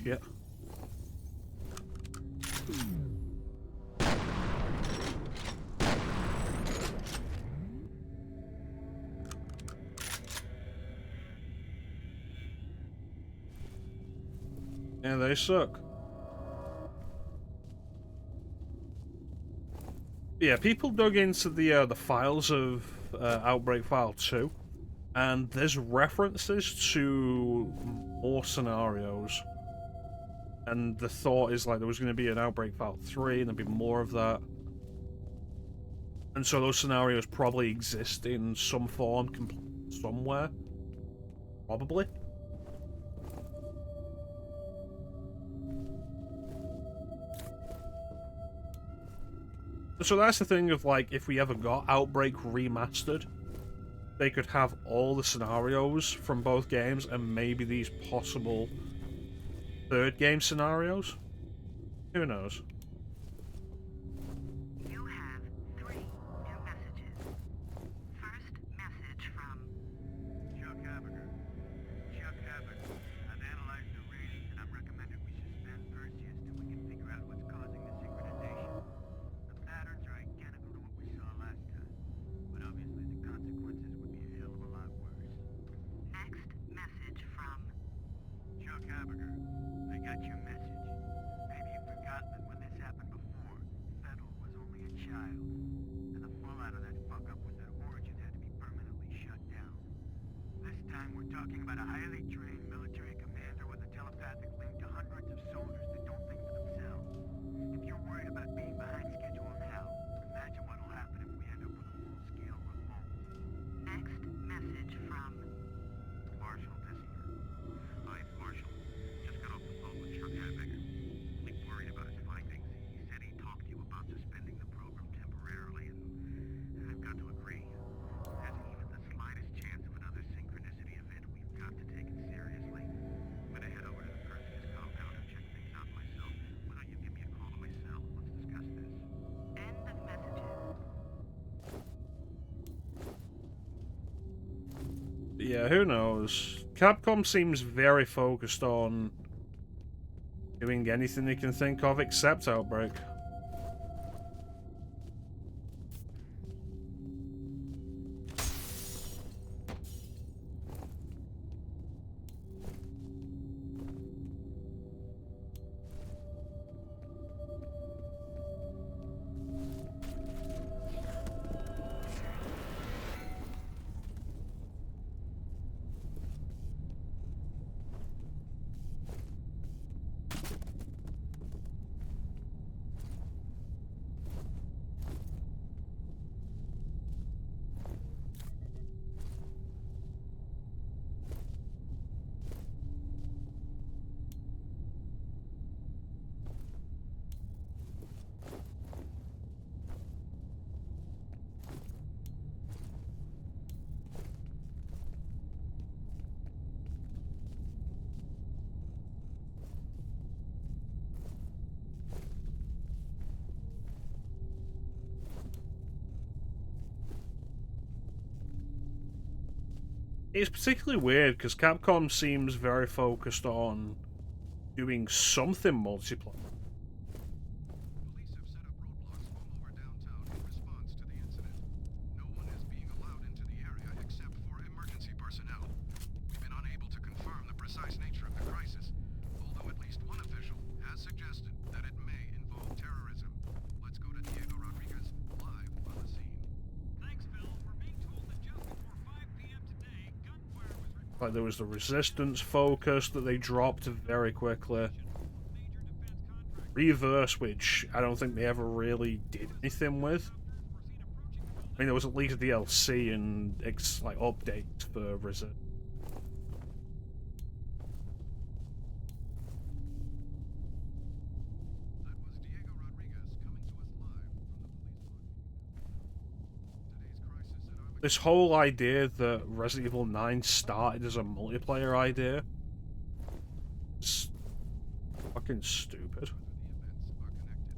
shit. Yeah, they suck. Yeah, people dug into the files of Outbreak File 2, and there's references to more scenarios. And the thought is like there was going to be an Outbreak File 3, and there'd be more of that. And so those scenarios probably exist in some form somewhere. Probably. So that's the thing of, like, if we ever got Outbreak remastered, they could have all the scenarios from both games and maybe these possible third game scenarios. Who knows? You have 3 new messages. First message from Chuck Haberger. Chuck Haberger. I've analyzed the readings and I'm recommending we suspend Perseus till we can figure out what's causing the synchronization. The patterns are identical to what we saw last time, but obviously the consequences would be a hell of a lot worse. next message from Chuck Haberger, I got your message. Maybe you've forgotten that when this happened before, Fettel was only a child. And the fallout of that fuck-up was that Origin had to be permanently shut down. This time we're talking about a highly trained military commander with a telepathic link to hundreds of soldiers that don't think for themselves. If you're worried about being behind schedule now, imagine what'll happen if we end up with a full-scale revolt. next message from Marshall Dissinger. Hi, it's Marshall. Just got off the phone with Chuck Haberger. Only worried about his findings. He said he talked to you about suspending the program temporarily, and I've got to agree. There's even the slightest chance of another synchronicity event. We've got to take it seriously. I'm gonna head over to the Perseus compound and check things out myself. Why don't you give me a call to my cell? Let's discuss this. end of messages. Yeah, who knows? Capcom seems very focused on doing anything they can think of except Outbreak. It's particularly weird because Capcom seems very focused on doing something multiplayer. Police have set up roadblocks all over downtown in response to the incident. No one is being allowed into the area except for emergency personnel. We've been unable to confirm the precise nature of the crisis, although at least one official has suggested that it may involve terrorism. Let's go to Diego Rodriguez live on the scene. Thanks, Phil. We're being told that just before 5 p.m. today, gunfire was reported. Like, there was the Resistance focus that they dropped very quickly. Reverse, which I don't think they ever really did anything with. I mean, there was at least DLC and like updates for Resistance. That was Diego Rodriguez coming to us live from the police block. Today's crisis at Armageddon. This whole idea that Resident Evil 9 started as a multiplayer idea is fucking stupid. The events are connected.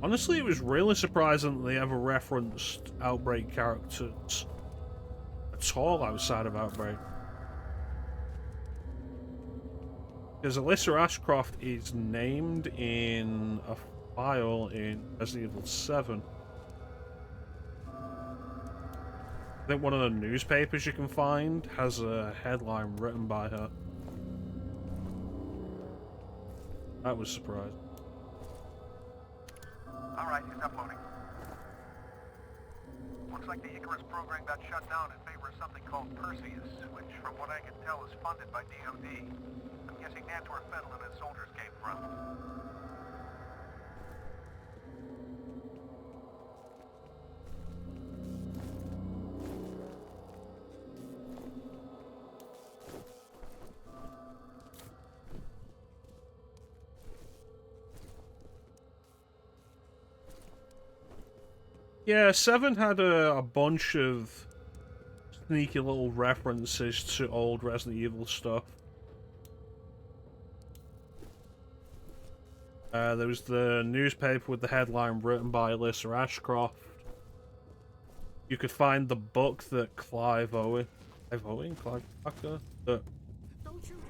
Honestly, it was really surprising that they ever referenced Outbreak characters at all outside of Outbreak. Because Alyssa Ashcroft is named in a file in Resident Evil 7. I think one of the newspapers you can find has a headline written by her. That was surprising. Alright, he's uploading. Looks like the Icarus program got shut down in favor of something called Perseus, which, from what I can tell, is funded by DoD. I'm guessing that's where Fettel and his soldiers came from. Yeah, 7 had a bunch of sneaky little references to old Resident Evil stuff. There was the newspaper with the headline written by Alyssa Ashcroft. You could find the book that Clive Barker? That Don't shoot.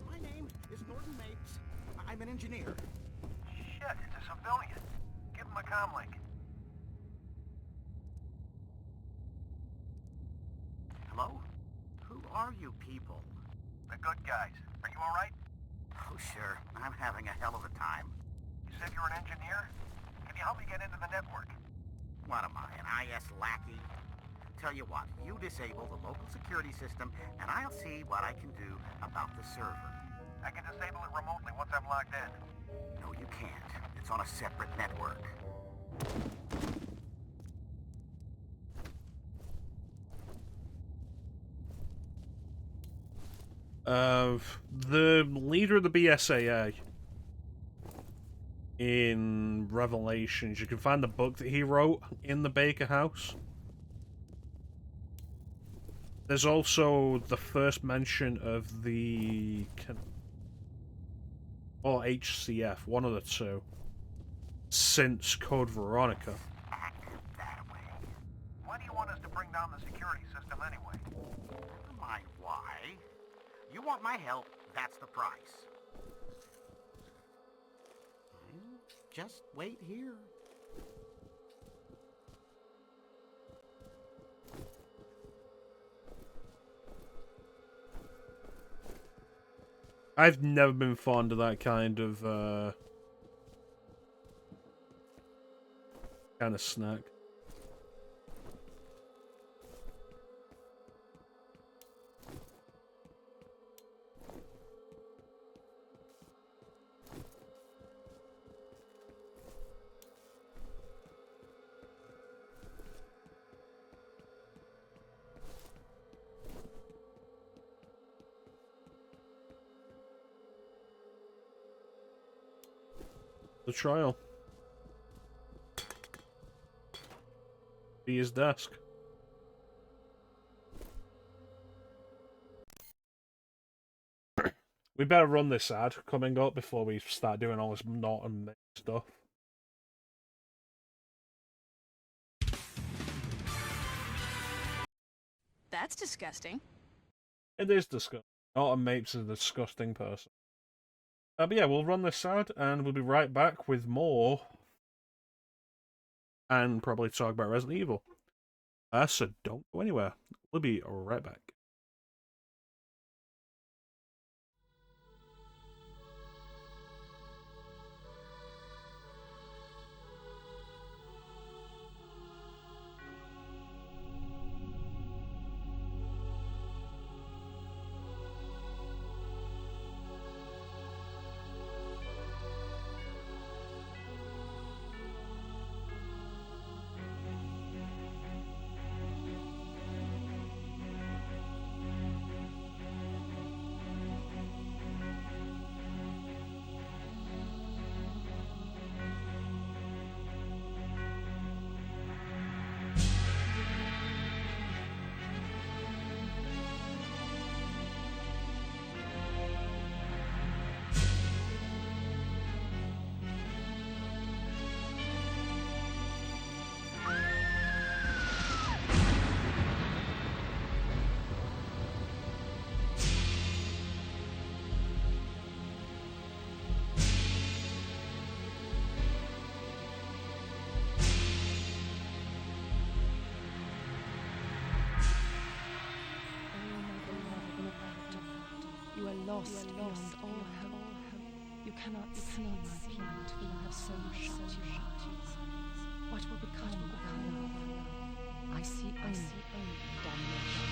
My name is Norton Mapes. I'm an engineer. Shit, it's a civilian. Give him a comlink. Hello? Who are you people? The good guys. Are you alright? Oh, sure. I'm having a hell of a time. You said you're an engineer? Can you help me get into the network? What am I, an IS lackey? Tell you what, you disable the local security system, and I'll see what I can do about the server. I can disable it remotely once I'm logged in. No, you can't. It's on a separate network. the leader of the BSAA in Revelations, you can find the book that he wrote in the Baker house. There's also the first mention of the or HCF, one of the two, since Code Veronica. Active that way. Why do you want us to bring down the security system anyway? Never mind why. You want my help, that's the price. Just wait here. I've never been fond of that kind of snack. The trial. Be his desk. We better run this ad coming up before we start doing all this not and mix stuff. That's disgusting. It is disgusting. Autumn Mapes is a disgusting person. But yeah, we'll run this ad and we'll be right back with more. And probably talk about Resident Evil. So don't go anywhere. We'll be right back. lost beyond all hope. You cannot see my plight, for I have so shut you out. What will become of our love? I see only damnation.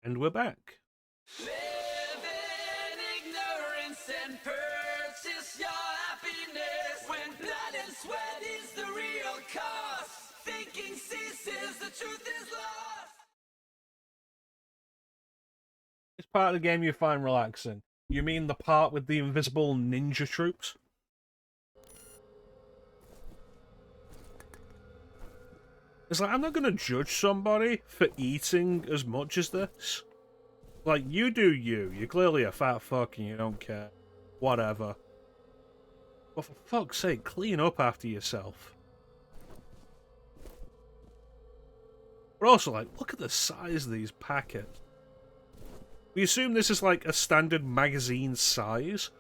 And we're back. Live in ignorance and purchase your happiness when blood and sweat is the real cost. Thinking ceases, the truth is lost. This part of the game you find relaxing. You mean the part with the invisible ninja troops? It's like, I'm not going to judge somebody for eating as much as this. Like, you do you. You're clearly a fat fuck and you don't care. Whatever. But for fuck's sake, clean up after yourself. But also, like, look at the size of these packets. We assume this is like a standard magazine size.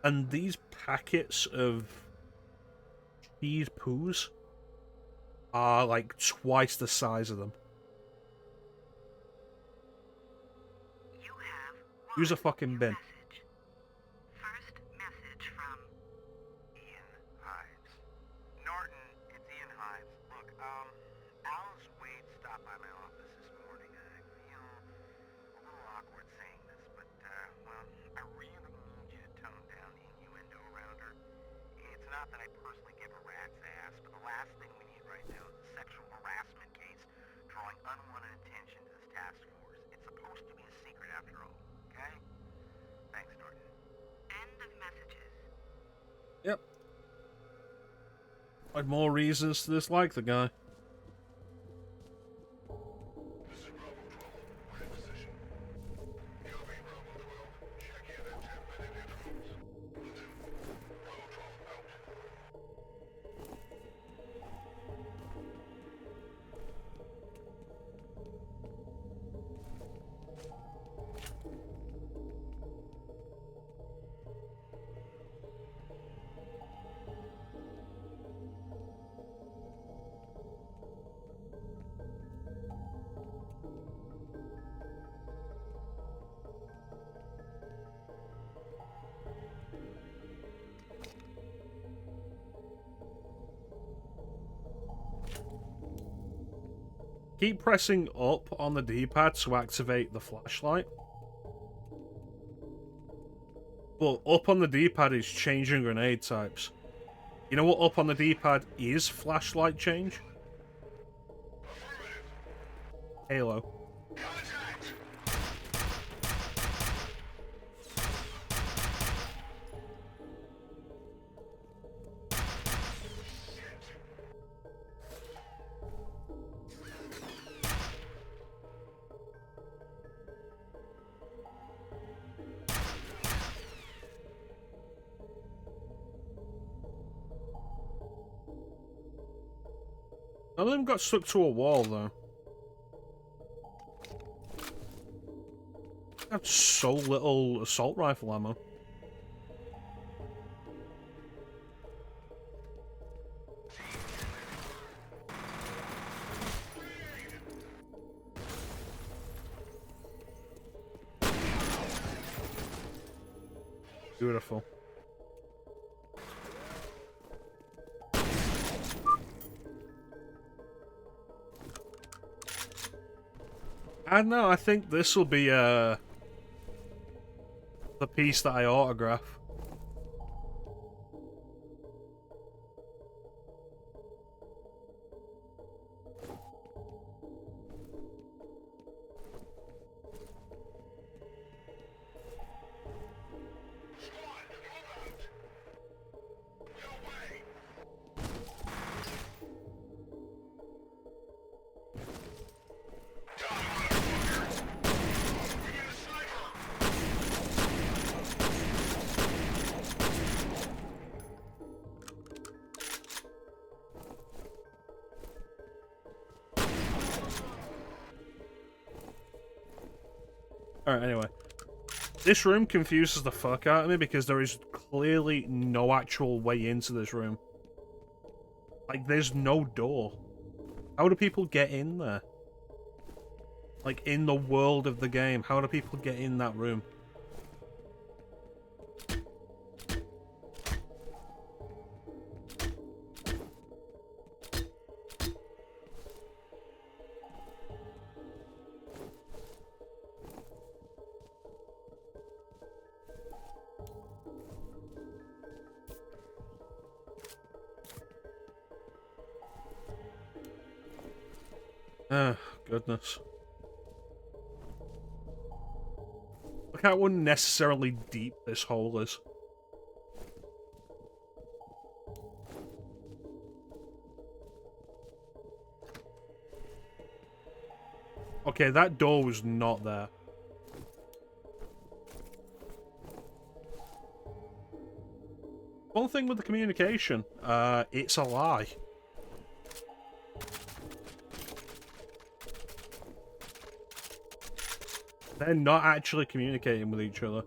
And these packets of cheese poos are like twice the size of them. Use a fucking bin. First message from Ian Hives. Norton, it's Ian Hives. Look, Alice Wade stopped by my office this morning. I feel a little awkward saying this, but, well, I really need you to tone down the innuendo around her. It's not that I personally give a rat's ass, but the last thing we need right now is a sexual harassment case drawing unwanted attention to this task force. It's supposed to be a secret after all, okay? Thanks, Norton. end of messages. Yep. I'd more reasons to dislike the guy. Keep pressing up on the D-pad to activate the flashlight. But up on the D-pad is changing grenade types. You know what up on the D-pad is flashlight change? Halo. None of them got stuck to a wall, though. I have so little assault rifle ammo. Beautiful. I don't know, I think this will be the piece that I autograph. Alright, anyway. This room confuses the fuck out of me because there is clearly no actual way into this room. Like, there's no door. How do people get in there? Like, in the world of the game, how do people get in that room? Ah, goodness. Look how unnecessarily deep this hole is. Okay, that door was not there. One thing with the communication, it's a lie. They're not actually communicating with each other.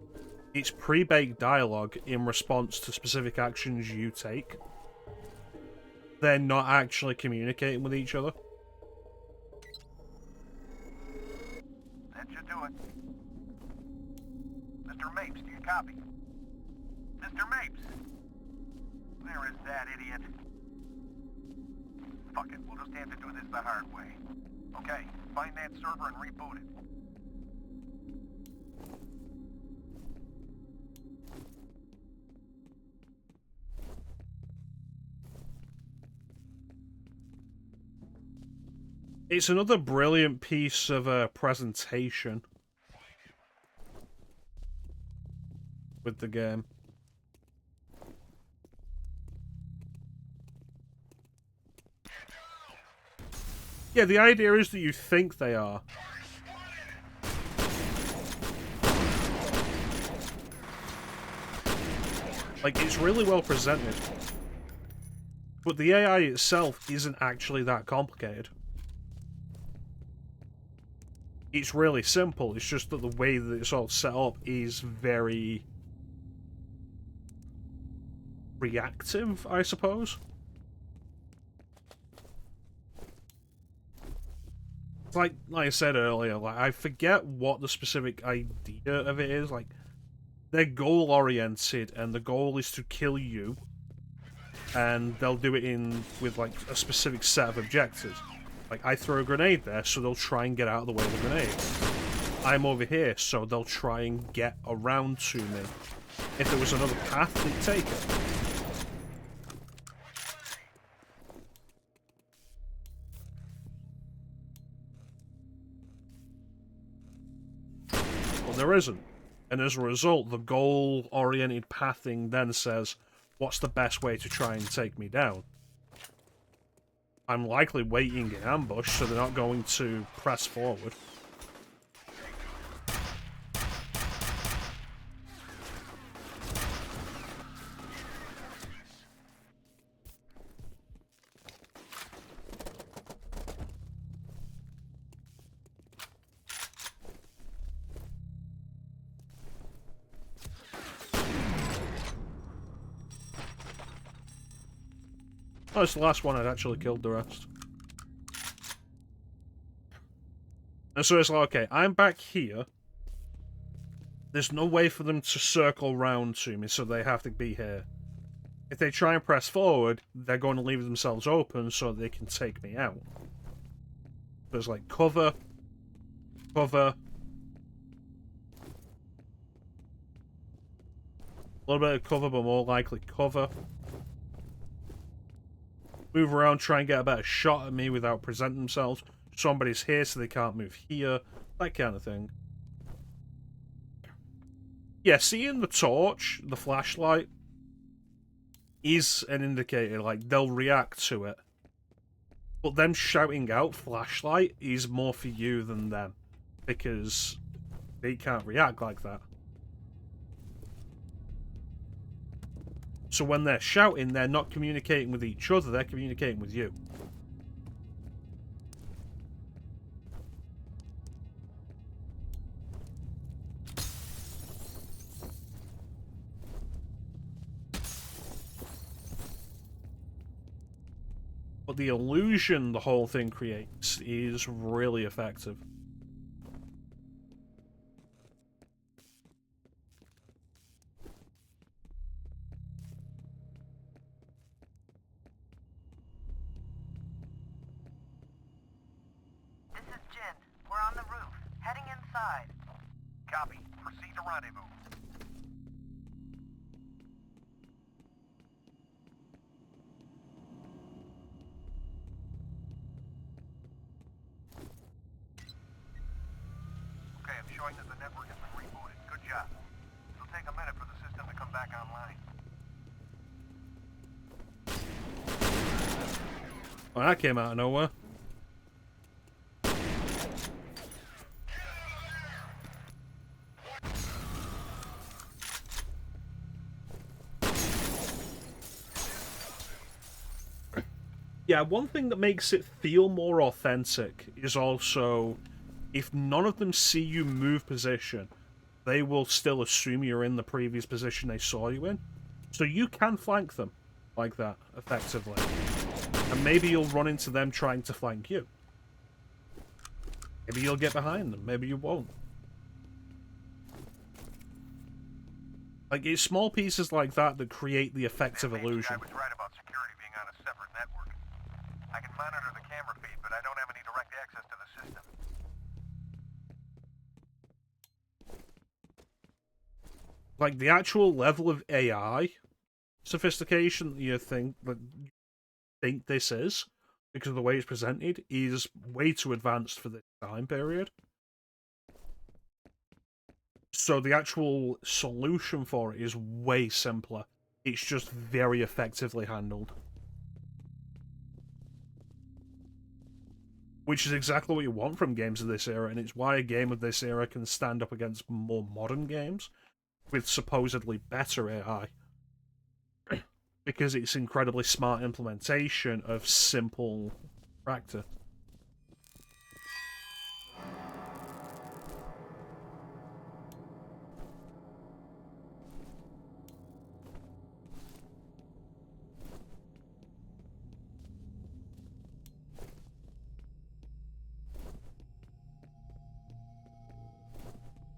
It's pre-baked dialogue in response to specific actions you take. They're not actually communicating with each other. That should do it. Mr. Mapes, do you copy? Mr. Mapes! Where is that idiot? Fuck it, we'll just have to do this the hard way. Okay, find that server and reboot it. It's another brilliant piece of presentation with the game. Yeah, the idea is that you think they are. Like, it's really well presented. But the AI itself isn't actually that complicated. It's really simple, it's just that the way that it's all set up is very reactive, I suppose. Like I said earlier, like, I forget what the specific idea of it is. Like, they're goal-oriented, and the goal is to kill you, and they'll do it with like a specific set of objectives. Like, I throw a grenade there, so they'll try and get out of the way of the grenade. I'm over here, so they'll try and get around to me. If there was another path, they'd take it. Well, there isn't. And as a result, the goal-oriented pathing then says, what's the best way to try and take me down? I'm likely waiting in ambush, so they're not going to press forward. Oh, it's the last one. I'd actually killed the rest. And so it's like, okay, I'm back here. There's no way for them to circle round to me, so they have to be here. If they try and press forward, they're going to leave themselves open so they can take me out. There's like cover, cover, a little bit of cover, but more likely cover. Move around, try and get a better shot at me without presenting themselves. Somebody's here, so they can't move here. That kind of thing. Yeah, seeing the torch, the flashlight, is an indicator. Like, they'll react to it. But them shouting out flashlight is more for you than them. Because they can't react like that. So when they're shouting, they're not communicating with each other, they're communicating with you. But the illusion the whole thing creates is really effective. This is Jin. We're on the roof, heading inside. Copy. Proceed to rendezvous. Okay, I'm showing that the network has been rebooted. Good job. It'll take a minute for the system to come back online. Well, that came out of nowhere. Yeah, one thing that makes it feel more authentic is also, if none of them see you move position, they will still assume you're in the previous position they saw you in. So you can flank them like that, effectively. And maybe you'll run into them trying to flank you. Maybe you'll get behind them, maybe you won't. Like, it's small pieces like that that create the effective illusion. I was right about security being on a separate network. I can monitor the camera feed, but I don't have any direct access to the system. Like, the actual level of AI sophistication that you think this is, because of the way it's presented, is way too advanced for this time period. So the actual solution for it is way simpler. It's just very effectively handled. Which is exactly what you want from games of this era, and it's why a game of this era can stand up against more modern games with supposedly better AI. Because it's incredibly smart implementation of simple practice.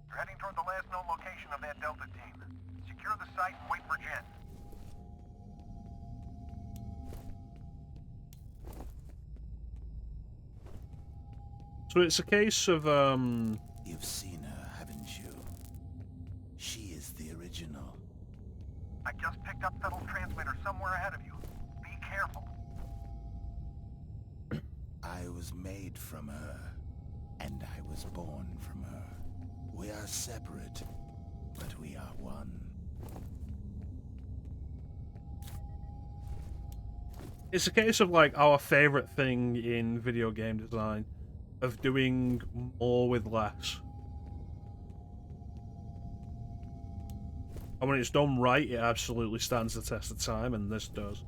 You're heading toward the last known location of that Delta team. Secure the site and wait for Jen. So it's a case of, You've seen her, haven't you? She is the original. I just picked up Fettel's transmitter somewhere ahead of you. Be careful. I was made from her, and I was born from her. We are separate, but we are one. It's a case of, like, our favourite thing in video game design, of doing more with less. And when it's done right, it absolutely stands the test of time, and this does.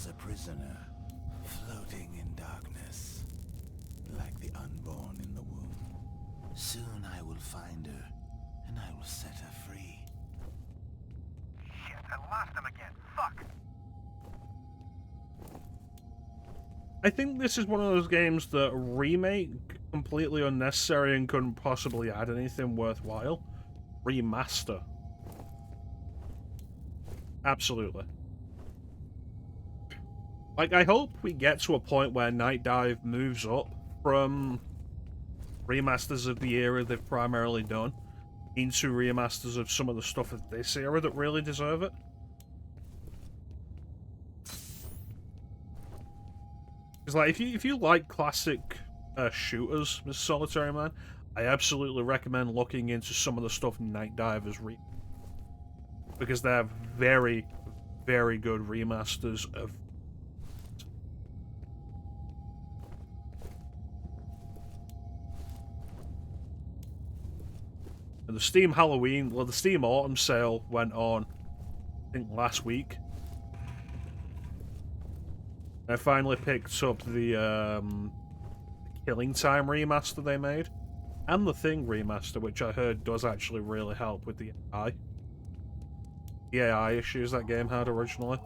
as a prisoner, floating in darkness, like the unborn in the womb. Soon I will find her, and I will set her free. Shit, I lost him again. Fuck. I think this is one of those games that remake completely unnecessary and couldn't possibly add anything worthwhile. Remaster. Absolutely. Like, I hope we get to a point where Night Dive moves up from remasters of the era they've primarily done into remasters of some of the stuff of this era that really deserve it. Because, like, if you like classic shooters, Mr. Solitary Man, I absolutely recommend looking into some of the stuff Night Dive has because they're very, very good remasters of. And the Steam Halloween, well, the Steam Autumn sale went on, I think, last week. I finally picked up the Killing Time remaster they made, and the Thing remaster, which I heard does actually really help with the AI issues that game had originally.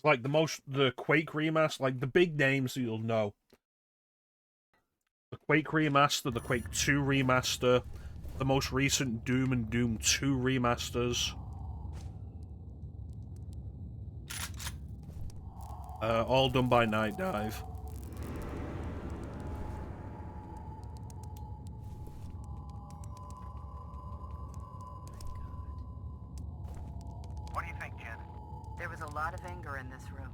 Like the Quake remaster, like the big names that you'll know. The Quake remaster, the Quake 2 remaster, the most recent Doom and Doom 2 remasters. All done by Night Dive. What do you think, Jen? There was a lot of anger in this room.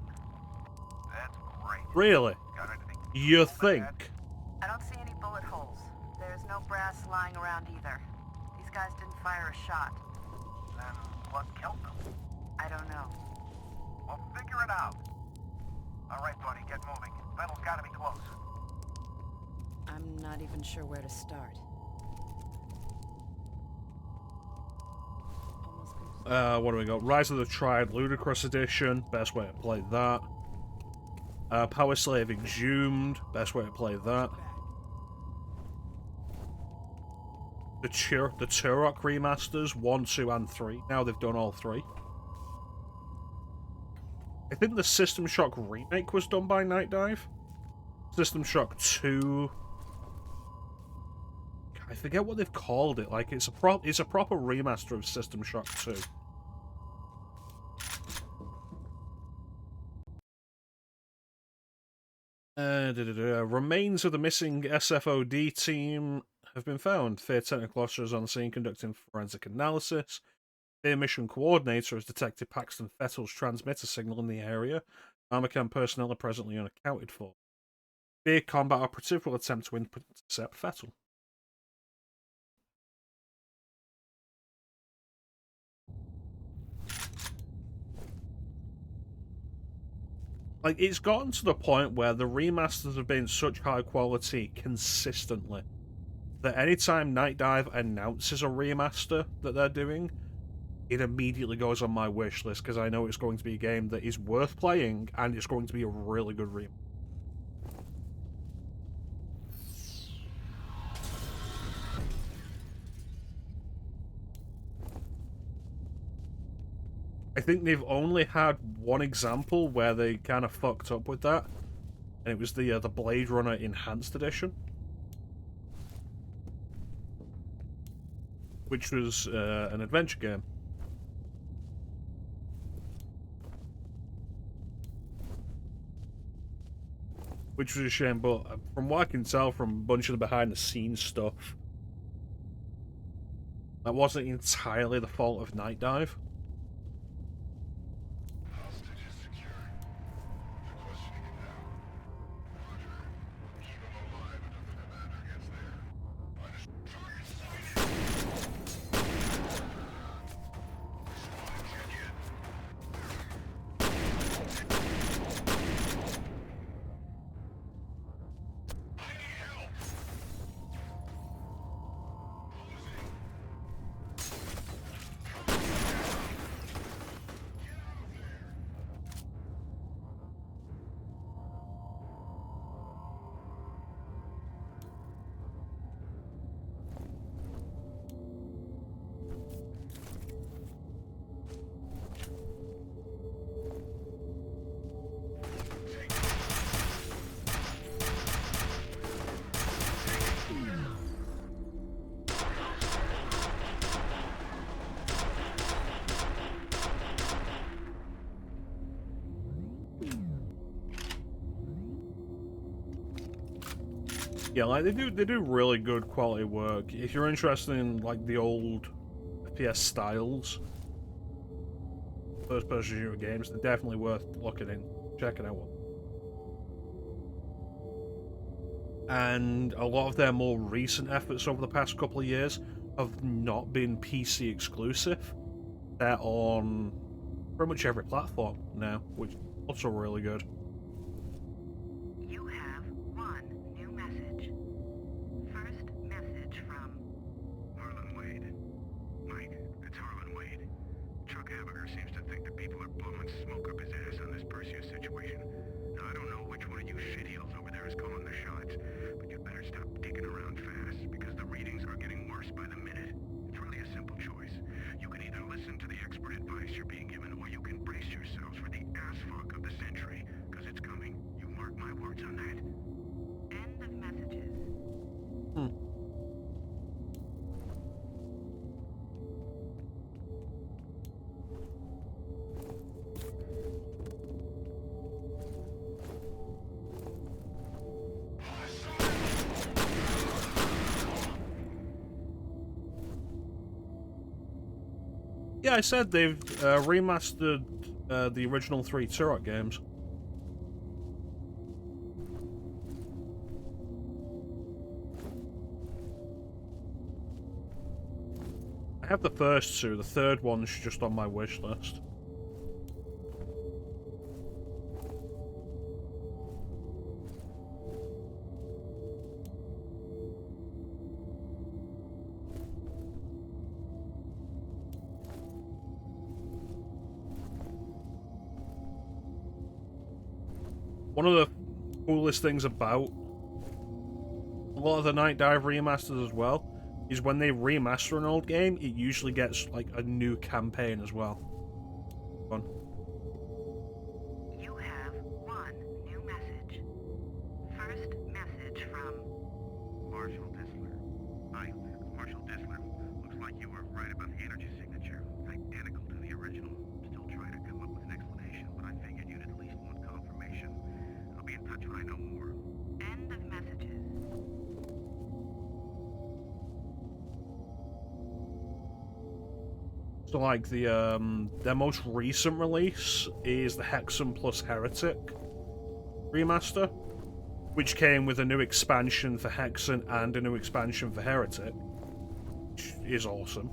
That's great. Really? Got anything? You think? I don't see any bullet holes. There's no brass lying around either. These guys didn't fire a shot. Then what killed them? I don't know. Well, figure it out. All right, buddy, get moving. Battle's gotta be close. I'm not even sure where to start. What do we got? Rise of the Triad Ludicrous Edition. Best way to play that. Power Slave Exhumed. Best way to play that. The Turok remasters, 1, 2, and 3. Now they've done all 3. I think the System Shock remake was done by Night Dive. System Shock 2... I forget what they've called it. Like, it's a proper remaster of System Shock 2. Remains of the missing SFOD team have been found. F.E.A.R technical officer is on the scene conducting forensic analysis. F.E.A.R mission coordinator has detected Paxton Fettel's transmitter signal in the area. Armacam personnel are presently unaccounted for. F.E.A.R combat operative will attempt to intercept Fettel. Like, it's gotten to the point where the remasters have been such high quality consistently that anytime Night Dive announces a remaster that they're doing, it immediately goes on my wish list because I know it's going to be a game that is worth playing and it's going to be a really good remaster. I think they've only had one example where they kind of fucked up with that, and it was the Blade Runner Enhanced Edition, which was an adventure game. Which was a shame, but from what I can tell from a bunch of the behind-the-scenes stuff, That wasn't entirely the fault of Night Dive. Yeah, like they do really good quality work. If you're interested in like the old FPS styles, first-person shooter games, they're definitely worth looking in, checking out one. And a lot of their more recent efforts over the past couple of years have not been PC exclusive. They're on pretty much every platform now, which is also really good. You have one new message. First message from Harlan Wade. Mike, it's Harlan Wade. Chuck Habiger seems to think that people are blowing smoke up his ass on this Perseus situation. Now, I don't know which one of you shitheels over there is calling the shots, but you better stop digging around fast, because the readings are getting worse by the minute. It's really a simple choice. You can either listen to the expert advice you're being given, or you can brace yourselves for the ass-fuck of the century, because it's coming. You mark my words on that. end of messages. Yeah, I said they've remastered the original 3 Turok games. I have the first 2, the third one's just on my wish list. One of the coolest things about a lot of the Night Dive remasters as well is when they remaster an old game, it usually gets like a new campaign as well. Fun. You have one new message. First message from Marshall Disler. Hi, Marshall Disler. Looks like you were right about the energy signature. Identical to the original. Still trying to come up with an explanation, but I figured you'd at least want confirmation. I'll be in touch when I know more. end of messages. So like their most recent release is the Hexen plus Heretic remaster, which came with a new expansion for Hexen and a new expansion for Heretic, which is awesome.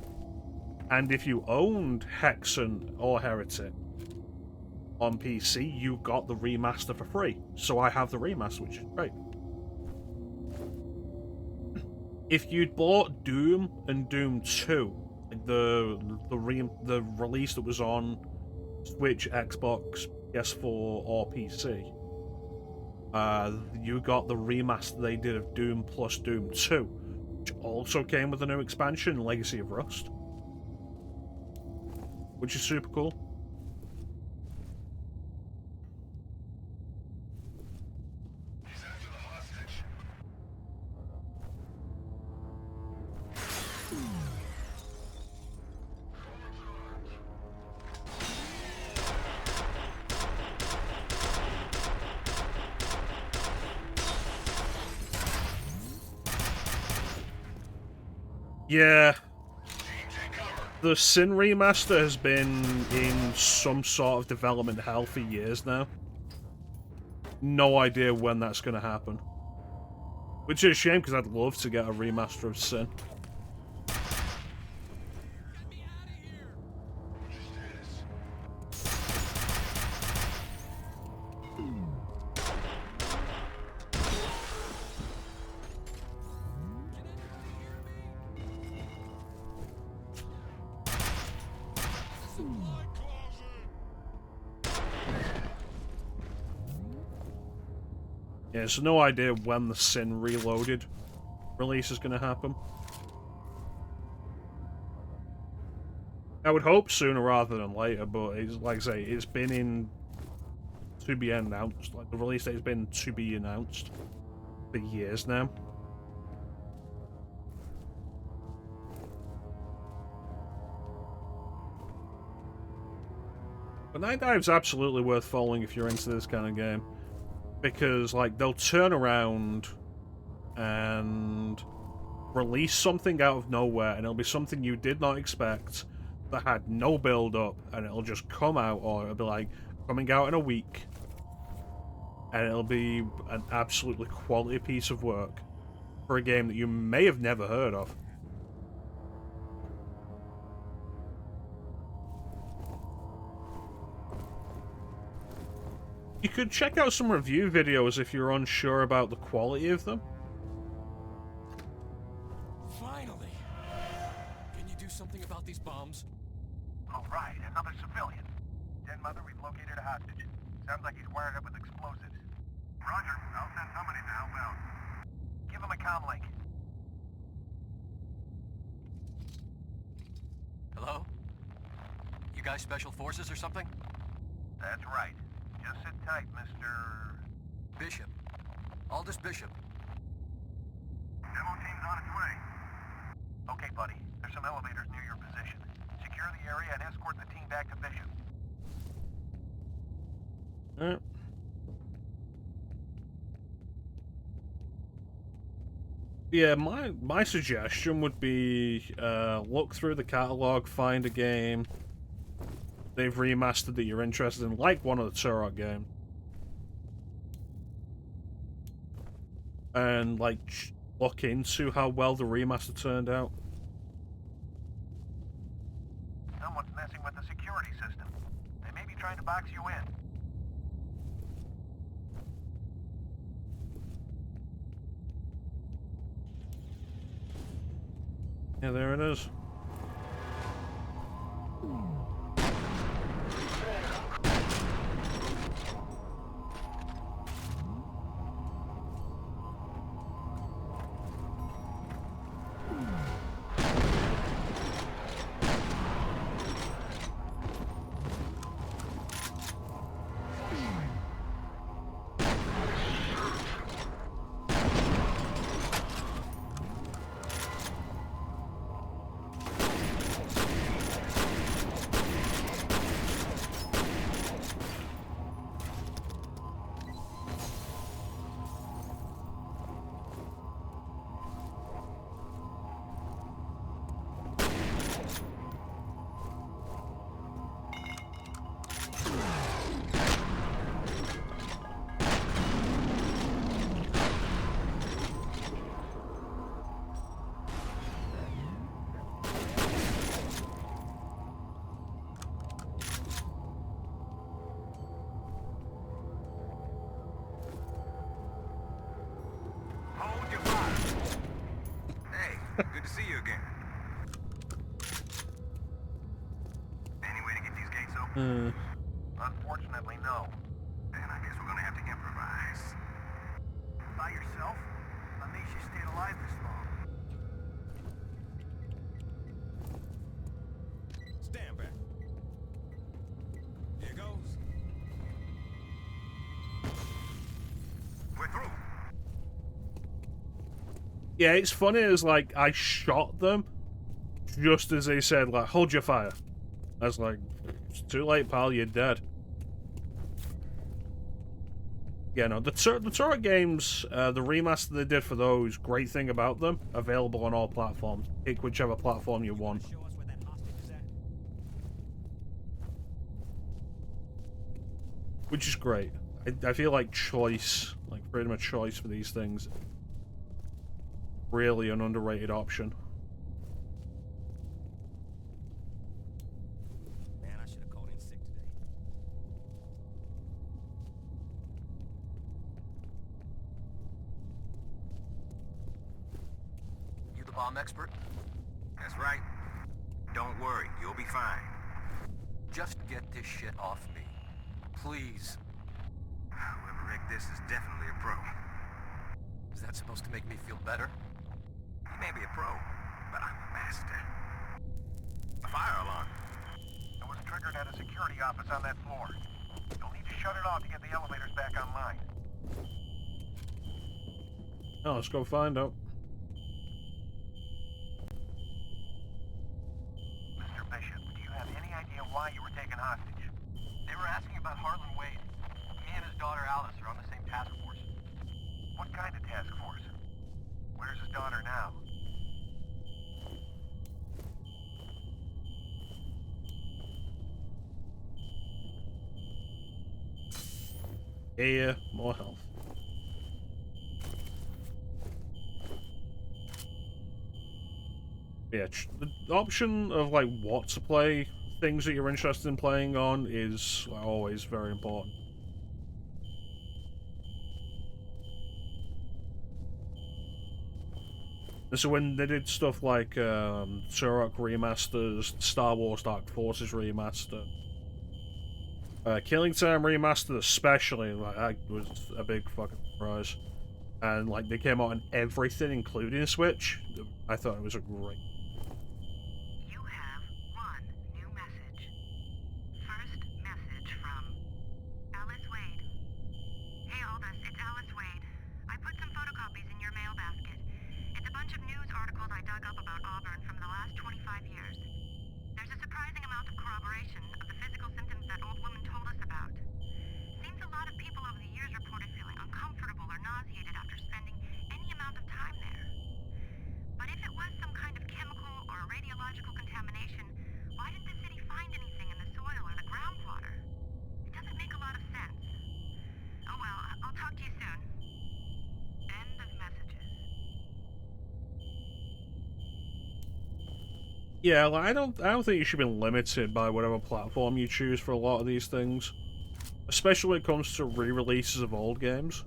And if you owned Hexen or Heretic on PC, you got the remaster for free. So I have the remaster, which is great. If you'd bought Doom and Doom 2, like the release that was on Switch, Xbox, PS4, or PC, you got the remaster they did of Doom plus Doom 2, which also came with a new expansion, Legacy of Rust, which is super cool. Yeah. The Sin remaster has been in some sort of development hell for years now. No idea when that's going to happen. Which is a shame, because I'd love to get a remaster of Sin. Yeah, so no idea when the Sin Reloaded release is going to happen. I would hope sooner rather than later, but it's, like I say, it's been in to be announced. Like, the release date has been to be announced for years now. But Night Dive's absolutely worth following if you're into this kind of game. Because, like, they'll turn around and release something out of nowhere, and it'll be something you did not expect, that had no build-up, and it'll just come out, or it'll be, like, coming out in a week, and it'll be an absolutely quality piece of work for a game that you may have never heard of. You could check out some review videos if you're unsure about the quality of them. Finally! Can you do something about these bombs? All right, another civilian. Den Mother, we've located a hostage. Sounds like he's wired up with explosives. Roger, I'll send somebody to help out. Give him a comm link. Hello? You guys special forces or something? That's right. Just sit tight, Mr. Bishop. Aldous Bishop. Demo team's on its way. Okay, buddy. There's some elevators near your position. Secure the area and escort the team back to Bishop. Alright. Yeah, my suggestion would be look through the catalog, find a game they've remastered that you're interested in, like one of the Turok games. And, like, look into how well the remaster turned out. Someone's messing with the security system. They may be trying to box you in. Yeah, there it is. Hold your fire. Hey, good to see you again. Any way to get these gates open? Unfortunately, no. Then I guess we're gonna have to improvise. By yourself? Amazed you stayed alive this long. Stand back. Here goes. We're through. Yeah, it's funny as, like, I shot them just as they said, like, hold your fire. I was like, it's too late, pal, you're dead. Yeah, no, the Turok games, the remaster they did for those, great thing about them, available on all platforms. Pick whichever platform you want. Show us where that hostage is at? which is great. I feel like choice, like freedom of choice for these things, really an underrated option. Man, I should have called in sick today. You the bomb expert? That's right. Don't worry, you'll be fine. Just get this shit off me. Please. Whoever rigged this is definitely a pro. Is that supposed to make me feel better? You may be a pro, but I'm a master. A fire alarm. It was triggered at a security office on that floor. You'll need to shut it off to get the elevators back online. Oh, let's go find out. Mr. Bishop, do you have any idea why you were taken hostage? They were asking about Harlan Wade. Me and his daughter Alice are on the same task force. What kind of task force? Where's his daughter now? Yeah, more health. Yeah, the option of like what to play, things that you're interested in playing on, is always very important. And so when they did stuff like Turok remasters, Star Wars Dark Forces remaster, Killing Time remastered especially, like that was a big fucking surprise. And like they came out on everything, including Switch. I thought it was a great. You have one new message. First message from Alice Wade. Hey Aldous, it's Alice Wade. I put some photocopies in your mail basket. It's a bunch of news articles I dug up about Auburn from the last 25 years. There's a surprising amount of corroboration of the physical symptoms that old woman told us about. Seems a lot of people over the years reported feeling uncomfortable or nauseated after spending any amount of time there. But if it was some kind of chemical or radiological contamination, why didn't the city find anything in the soil or the groundwater? It doesn't make a lot of sense. Oh well, I'll talk to you soon. End of messages. Yeah, like, I don't think you should be limited by whatever platform you choose for a lot of these things, especially when it comes to re-releases of old games.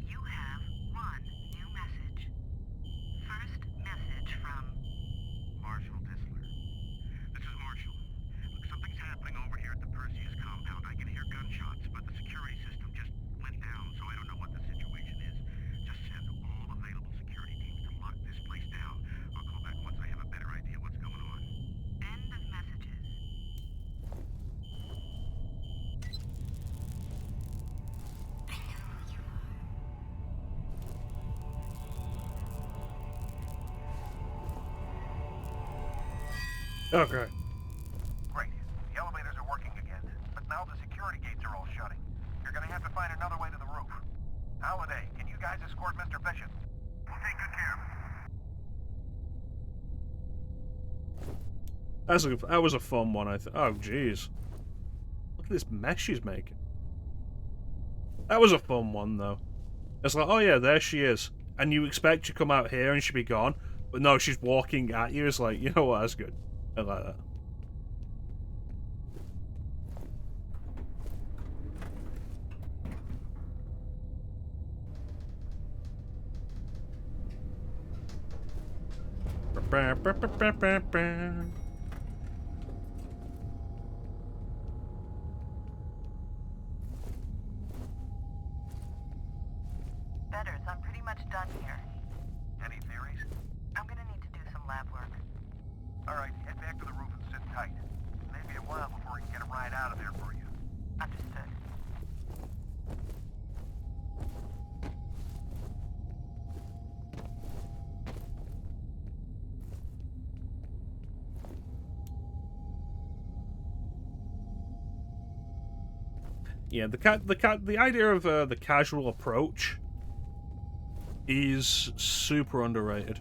You have one new message. First message from Marshall Disler. This is Marshall. Look, something's happening over here at the Perseus compound. I can hear gunshots, but the security system just went down, so I don't know what the situation is. Just send all available security teams to lock this place down. I'll call back once I have a better idea what's going on. end of messages. Okay. Great. The elevators are working again, but now the security gates are all shutting. You're gonna have to find another way to the roof. Halliday, can you guys escort Mr. Bishop? We'll take good care of him. That was a fun one, I think. Oh, jeez. Look at this mess she's making. That was a fun one, though. It's like, oh yeah, there she is. And you expect to come out here and she'd be gone. But no, she's walking at you. It's like, you know what, that's good. I like that. Betters, I'm pretty much done here. Any theories? I'm gonna need to do some lab work. All right, head back to the roof and sit tight. It may be a while before we can get a ride out of there for you. Understood. Yeah, the idea of the casual approach is super underrated.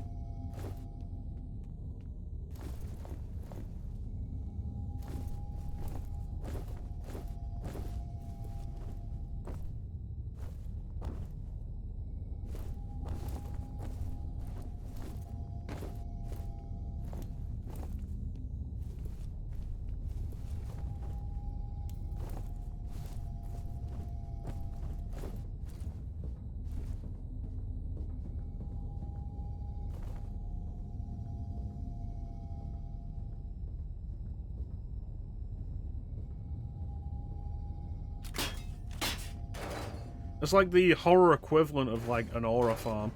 It's like the horror equivalent of like an aura farm.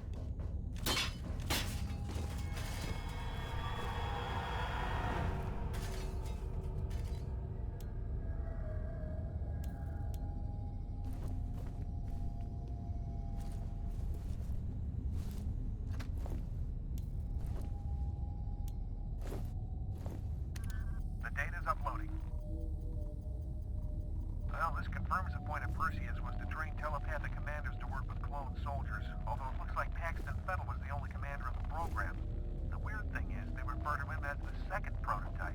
The data's uploading. Well, this confirms the point of Perseus was to train telepathic commanders to work with clone soldiers, although it looks like Paxton Fettel was the only commander of the program. The weird thing is, they refer to him as the second prototype.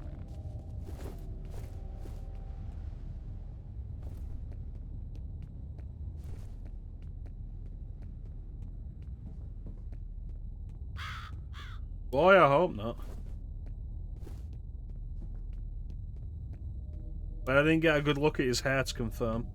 Boy, I hope not. But I didn't get a good look at his hair to confirm.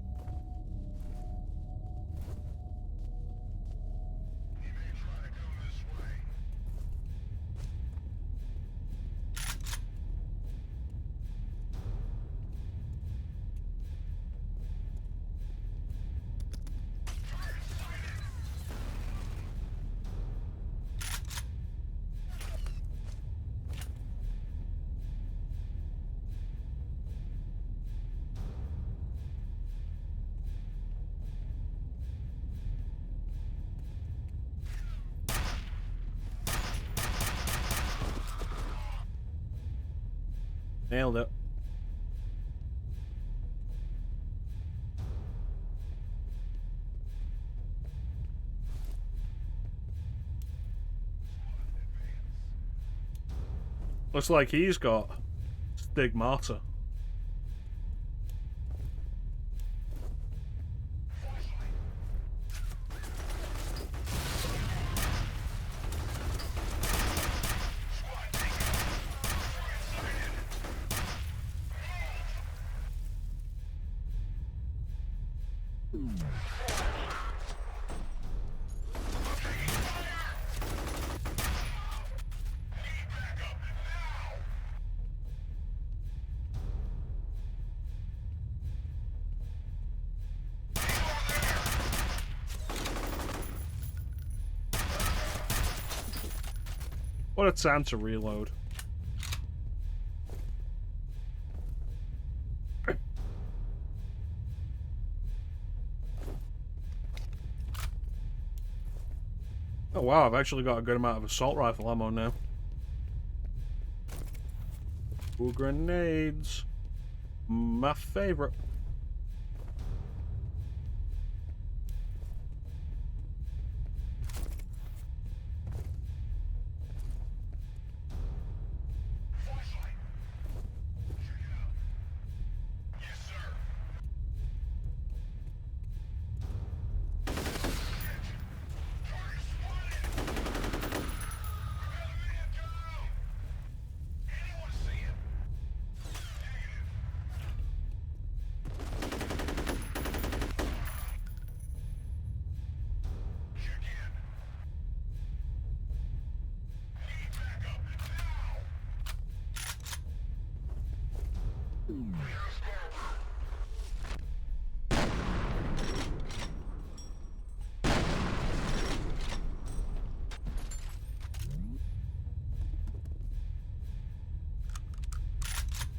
Nailed it. Looks like he's got stigmata. What a time to reload. Oh wow, I've actually got a good amount of assault rifle ammo now. Ooh, grenades. My favorite.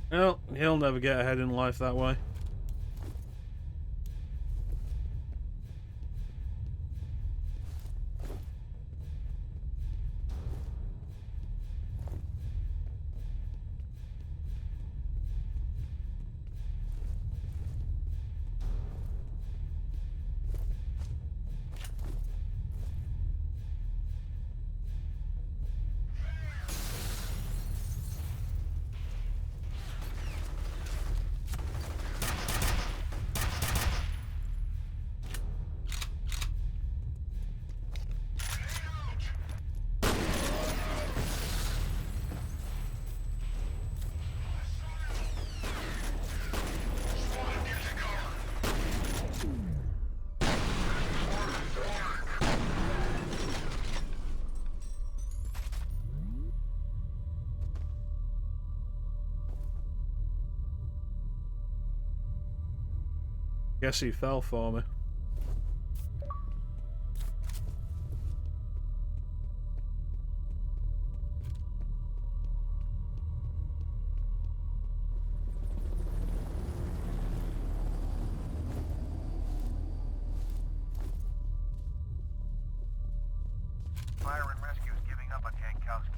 Well, he'll never get ahead in life that way. Guess he fell for me. Fire and rescue is giving up on Jankowski.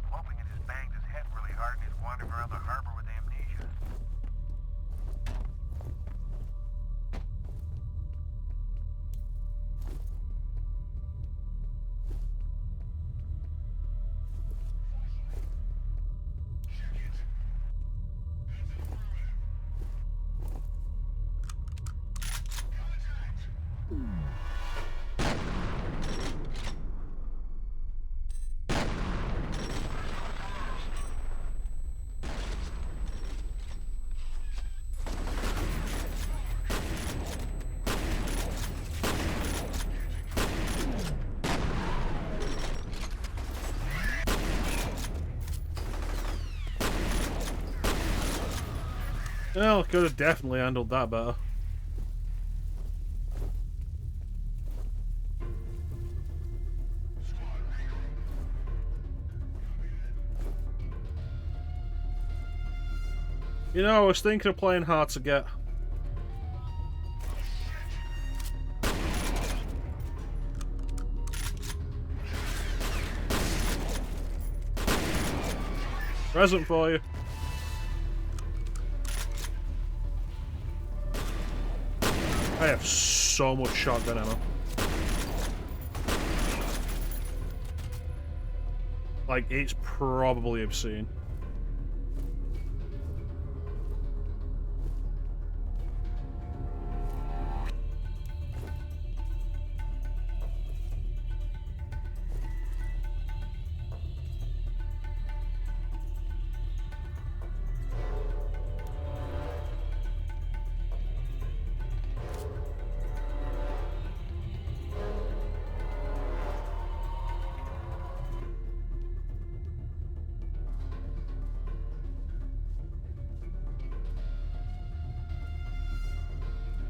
I'm hoping it has banged his head really hard and is wandering around the harbor with amnesia. Well, could have definitely handled that better. You know, I was thinking of playing hard to get. Present for you. I have so much shotgun ammo. Like, it's probably obscene.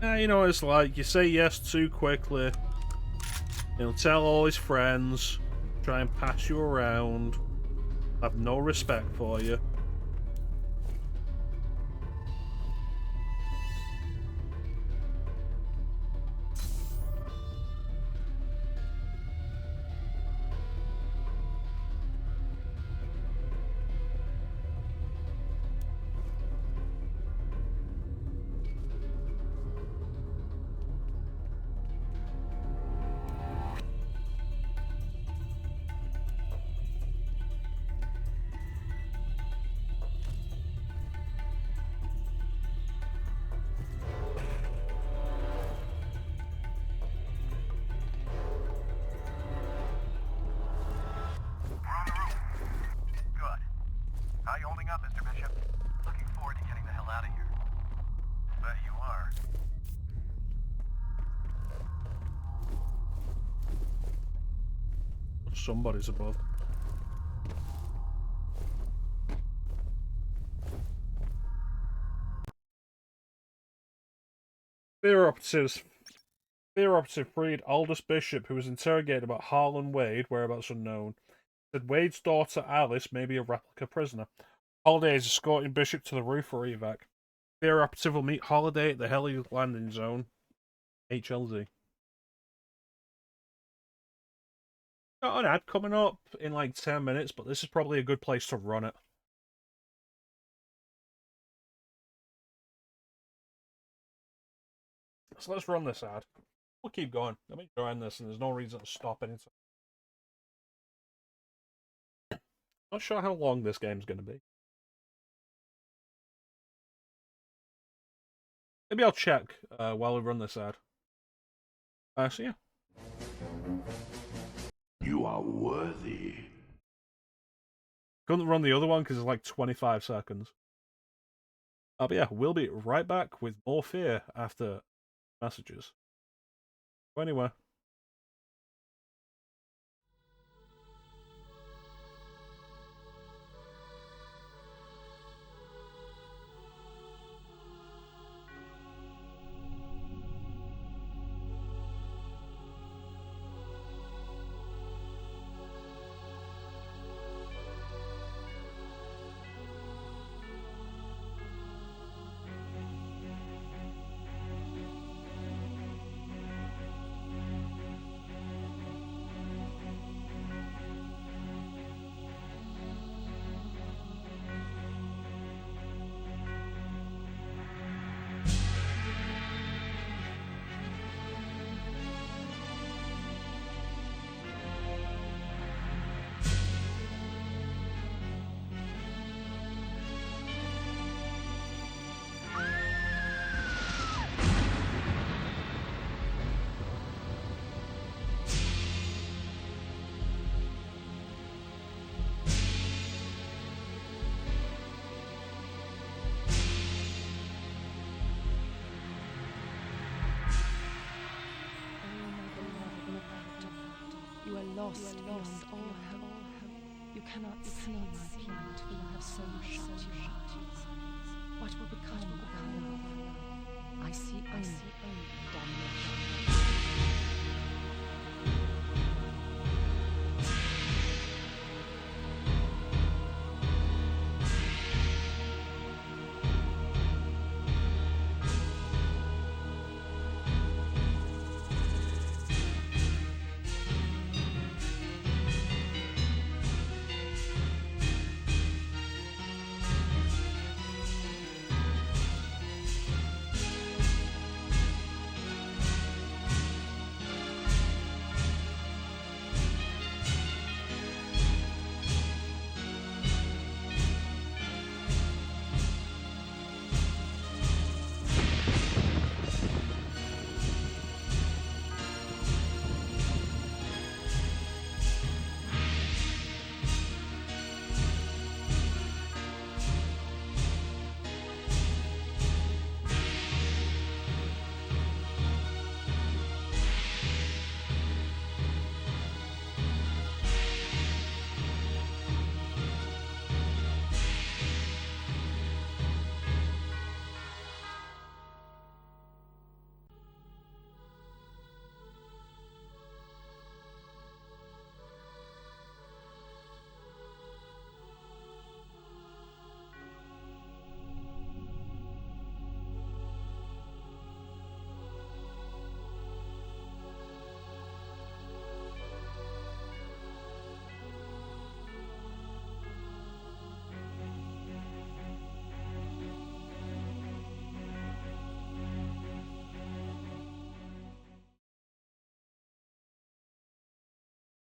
You know what it's like, you say yes too quickly, he'll tell all his friends, try and pass you around, have no respect for you. How you holding up, Mr. Bishop? Looking forward to getting the hell out of here. Bet you are. Somebody's above. F.E.A.R operatives. F.E.A.R operative freed Aldous Bishop, who was interrogated about Harlan Wade, whereabouts unknown. Said Wade's daughter Alice may be a replica prisoner. Holiday is escorting Bishop to the roof for evac. F.E.A.R operative will meet Holiday at the heli landing zone. HLZ. Got an ad coming up in like 10 minutes, but this is probably a good place to run it. So let's run this ad. We'll keep going. I'm enjoying this, and there's no reason to stop anytime. Not sure how long this game's going to be. Maybe I'll check while we run this ad. So yeah. You are worthy. Couldn't run the other one because it's like 25 seconds. But yeah, we'll be right back with more F.E.A.R after messages. Go anywhere. lost beyond all help. You cannot see my plight, for I have so shut your eyes. What will become of our love? I see only damnation.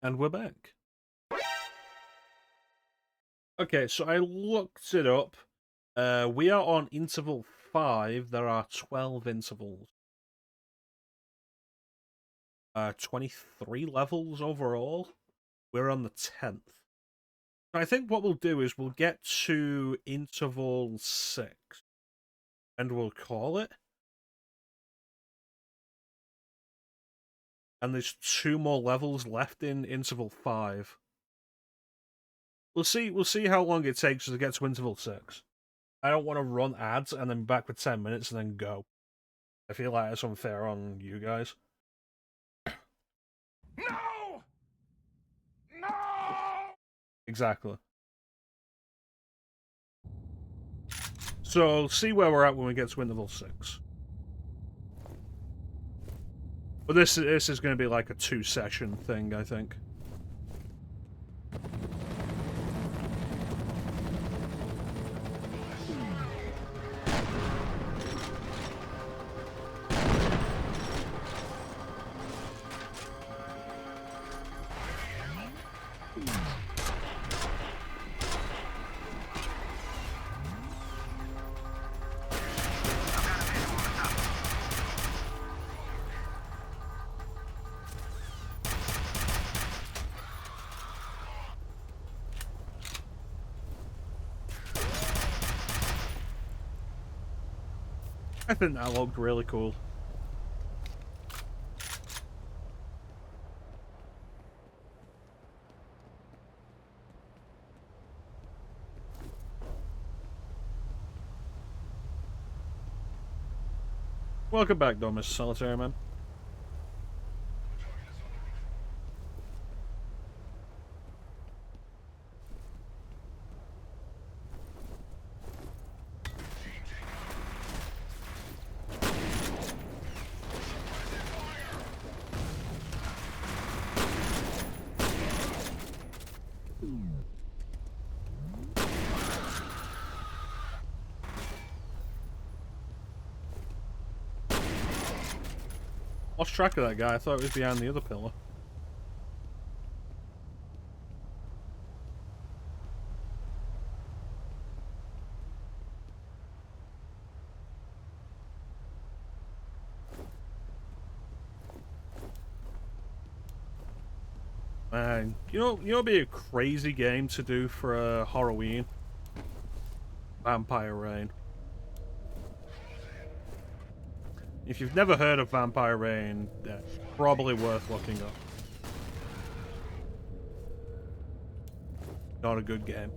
And we're back. Okay, so I looked it up. We are on interval 5. There are 12 intervals. 23 levels overall. We're on the 10th. I think what we'll do is we'll get to interval 6. And we'll call it. And there's 2 more levels left in interval 5. We'll see how long it takes to get to interval 6. I don't want to run ads and then back for 10 minutes and then go. I feel like that's unfair on you guys. No! No! Exactly. So, see where we're at when we get to interval 6. But this is going to be like a 2-session thing, I think. I think that looked really cool. Welcome back, though, Mr. Solitary Man. Lost track of that guy. I thought he was behind the other pillar. Man, you know, it'd be a crazy game to do for a Horrorween. Vampire Rain. If you've never heard of Vampire Rain, probably worth looking up. Not a good game.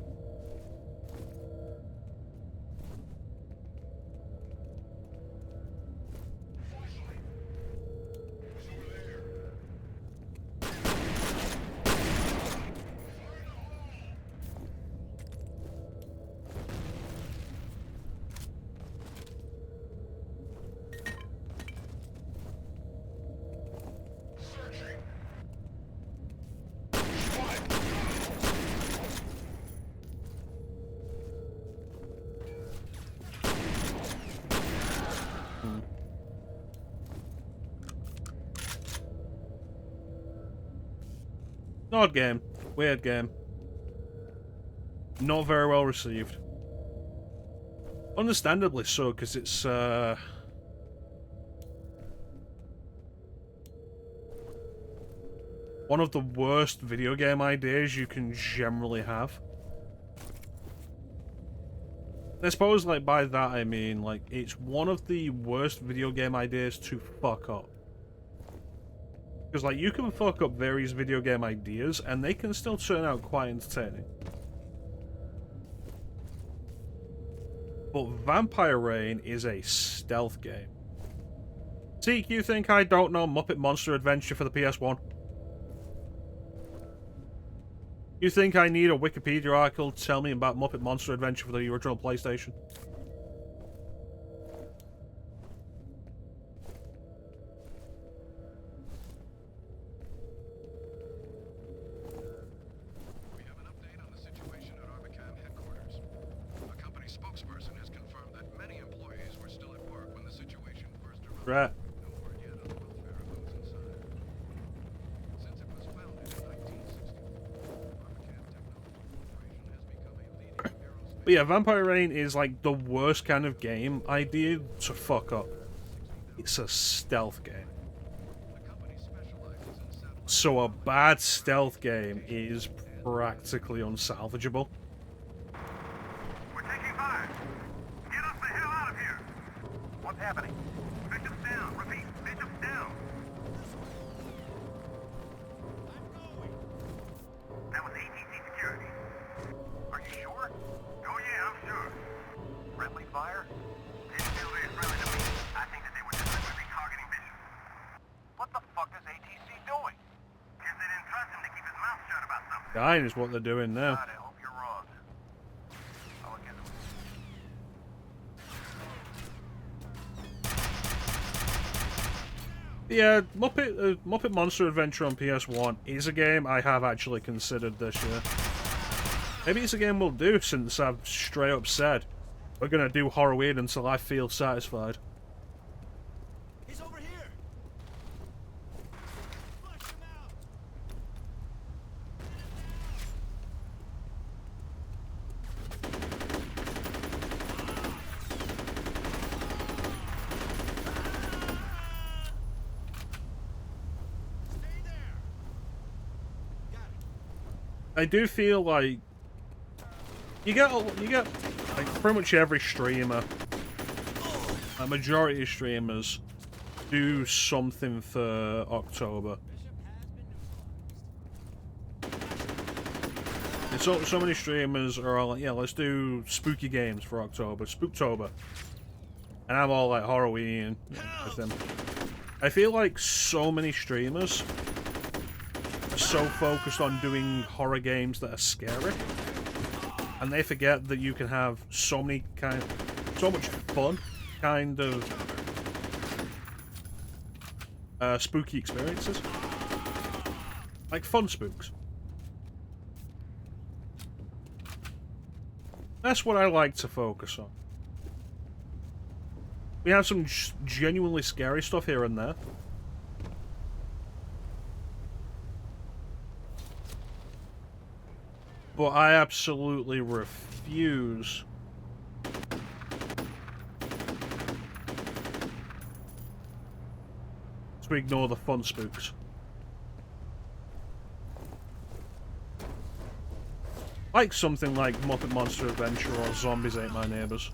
Odd game. Weird game. Not very well received. Understandably so, because it's, one of the worst video game ideas you can generally have. I suppose, like, by that I mean, like, it's one of the worst video game ideas to fuck up. Because, like, you can fuck up various video game ideas, and they can still turn out quite entertaining. But Vampire Reign is a stealth game. See, you think I don't know Muppet Monster Adventure for the PS1? You think I need a Wikipedia article to tell me about Muppet Monster Adventure for the original PlayStation? We have an update on the situation at Armacam headquarters. A company spokesperson has confirmed that many employees were still at work when the situation first erupted. Right. No word yet on the welfare of those inside. Since it was founded in 1960, Armacam Technology Corporation has become a leading aerospace... But yeah, Vampire Reign is like the worst kind of game idea to fuck up. It's a stealth game. So a bad stealth game is practically unsalvageable. We're taking fire. Get us the hell out of here. What's happening? Victims down. Repeat, victims down. That was ATC security. Are you sure? Oh yeah, I'm sure. Friendly fire? Didn't feel very friendly to me. I think that they were deliberately targeting Bishop. What the fuck is ATC doing? Guess they didn't trust him to keep his mouth shut about something. Dying is what they're doing now. God, I hope you're wrong. I'll look into it. Yeah, Muppet Monster Adventure on PS1 is a game I have actually considered this year. Maybe it's a game we'll do, since I've straight up said we're gonna do Horrorween until I feel satisfied. He's over here. Flush him out. Stay there. Got it. I do feel like you get like pretty much every streamer, a majority of streamers do something for October. And so many streamers are all like, yeah, let's do spooky games for October, Spooktober. And I'm all like Horrorween with them. I feel like so many streamers are so focused on doing horror games that are scary, and they forget that you can have so much fun kind of spooky experiences, like fun spooks. That's what I like to focus on. We have some genuinely scary stuff here and there. But I absolutely refuse to ignore the fun spooks. Like something like Muppet Monster Adventure or Zombies Ate My Neighbors.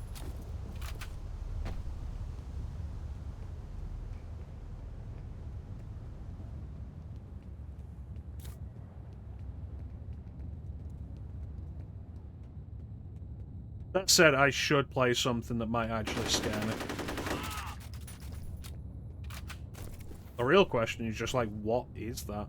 That said, I should play something that might actually scare me. The real question is just like, what is that?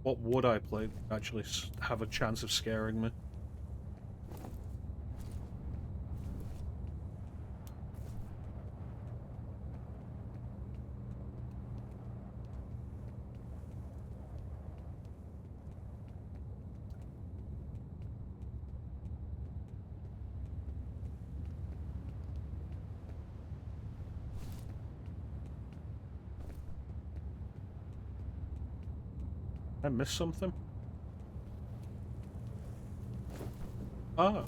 What would I play that actually have a chance of scaring me? I missed something? Oh.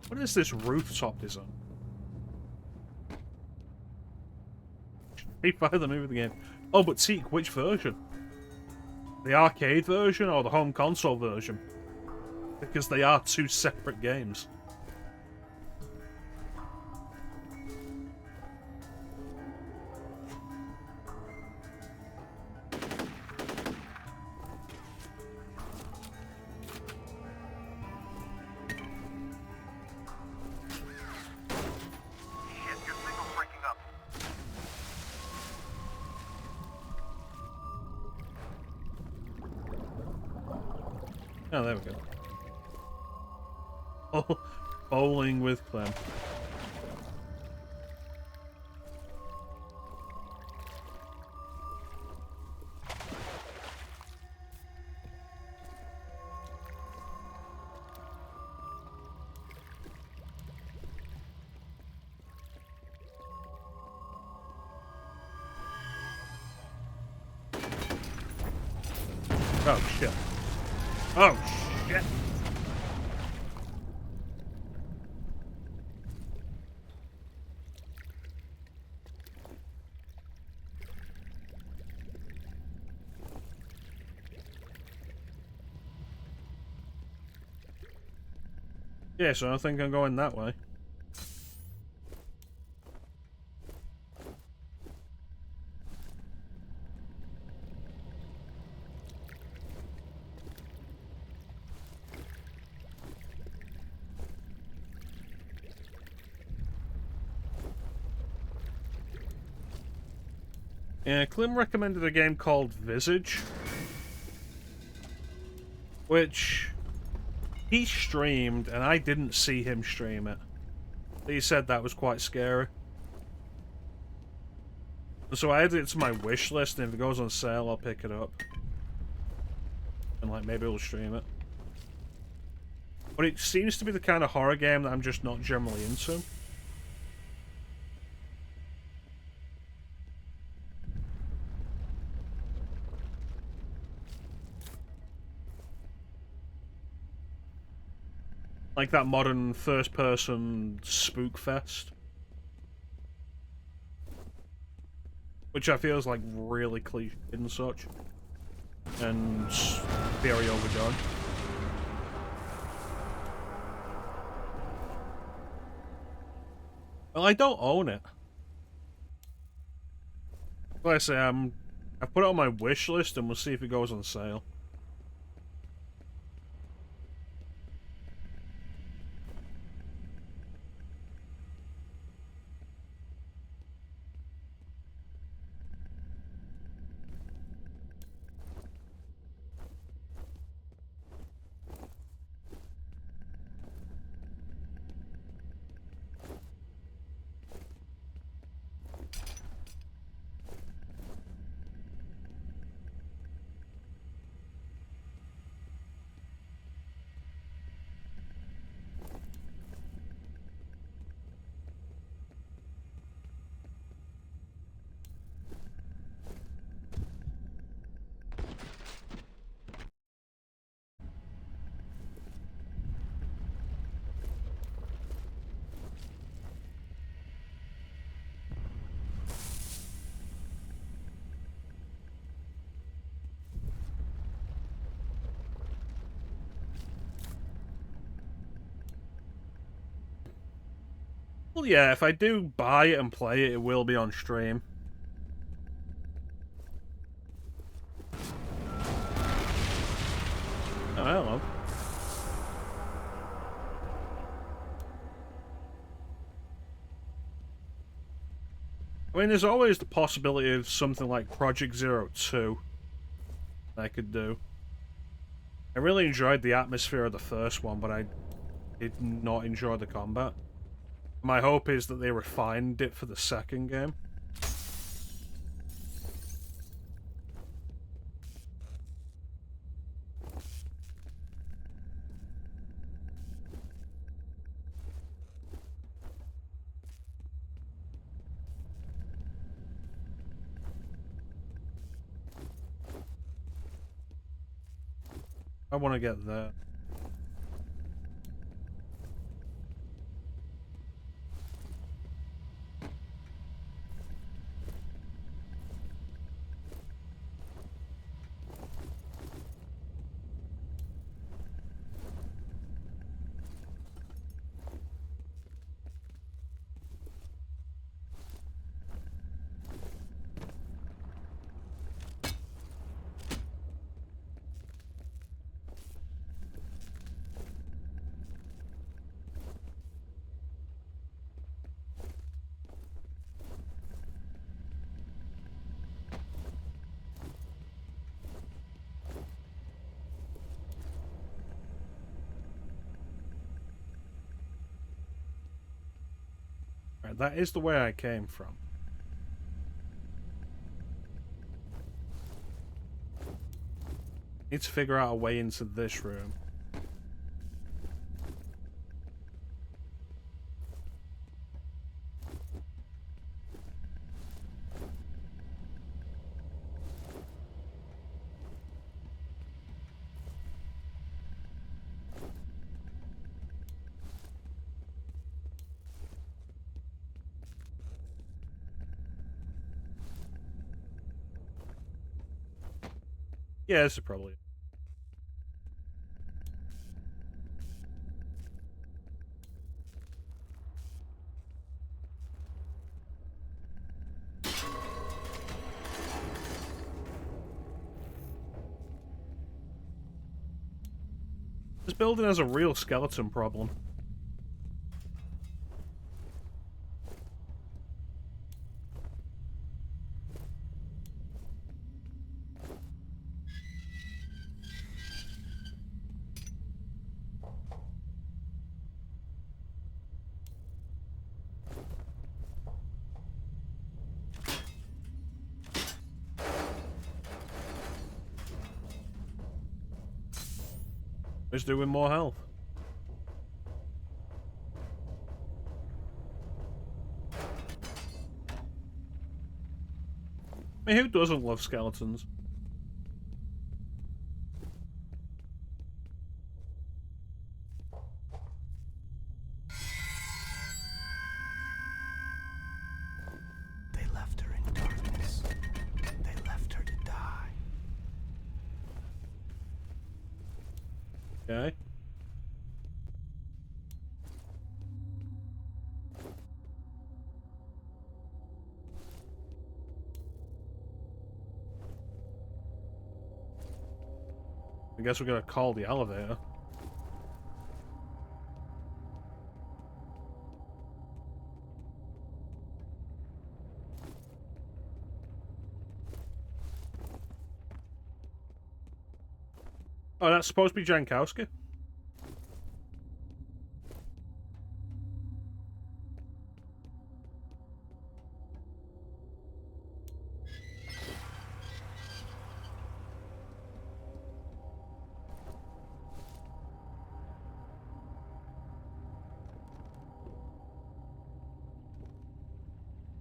What is this rooftop design? Replay the movie of the game. Oh, but Teak, which version? The arcade version or the home console version? Because they are two separate games. Shit, your signal's breaking up. Oh, there we go. Oh, bowling with Clem. Oh, shit. Oh, shit. Yeah, so I think I'm going that way. Yeah, Clem recommended a game called Visage, which he streamed, and I didn't see him stream it. He said that was quite scary. So I added it to my wish list, and if it goes on sale, I'll pick it up. And, like, maybe we'll stream it. But it seems to be the kind of horror game that I'm just not generally into. Like that modern first-person spook fest. Which I feel is like really cliche and such. And very overdone. Well, I don't own it. Like I say, I put it on my wish list and we'll see if it goes on sale. Well, yeah, if I do buy it and play it, it will be on stream. Oh, hello. I mean, there's always the possibility of something like Project Zero 2 I could do. I really enjoyed the atmosphere of the first one, but I did not enjoy the combat. My hope is that they refined it for the second game. I want to get there. Right, that is the way I came from. Need to figure out a way into this room. Yeah, this is probably it. This building has a real skeleton problem. Let's do with more health. I mean, who doesn't love skeletons? They left her in darkness. They left her to die. Okay. I guess we're gonna call the elevator. Oh, that's supposed to be Jankowski?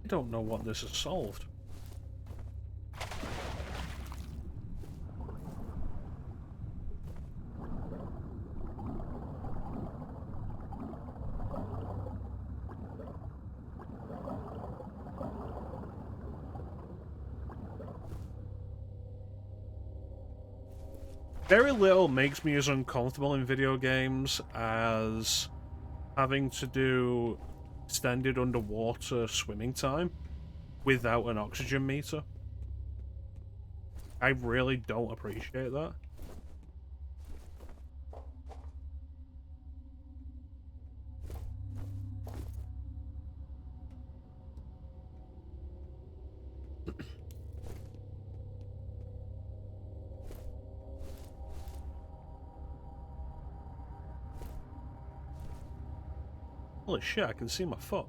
I don't know what this has solved. Very little makes me as uncomfortable in video games as having to do extended underwater swimming time without an oxygen meter. I really don't appreciate that. Holy shit, I can see my foot.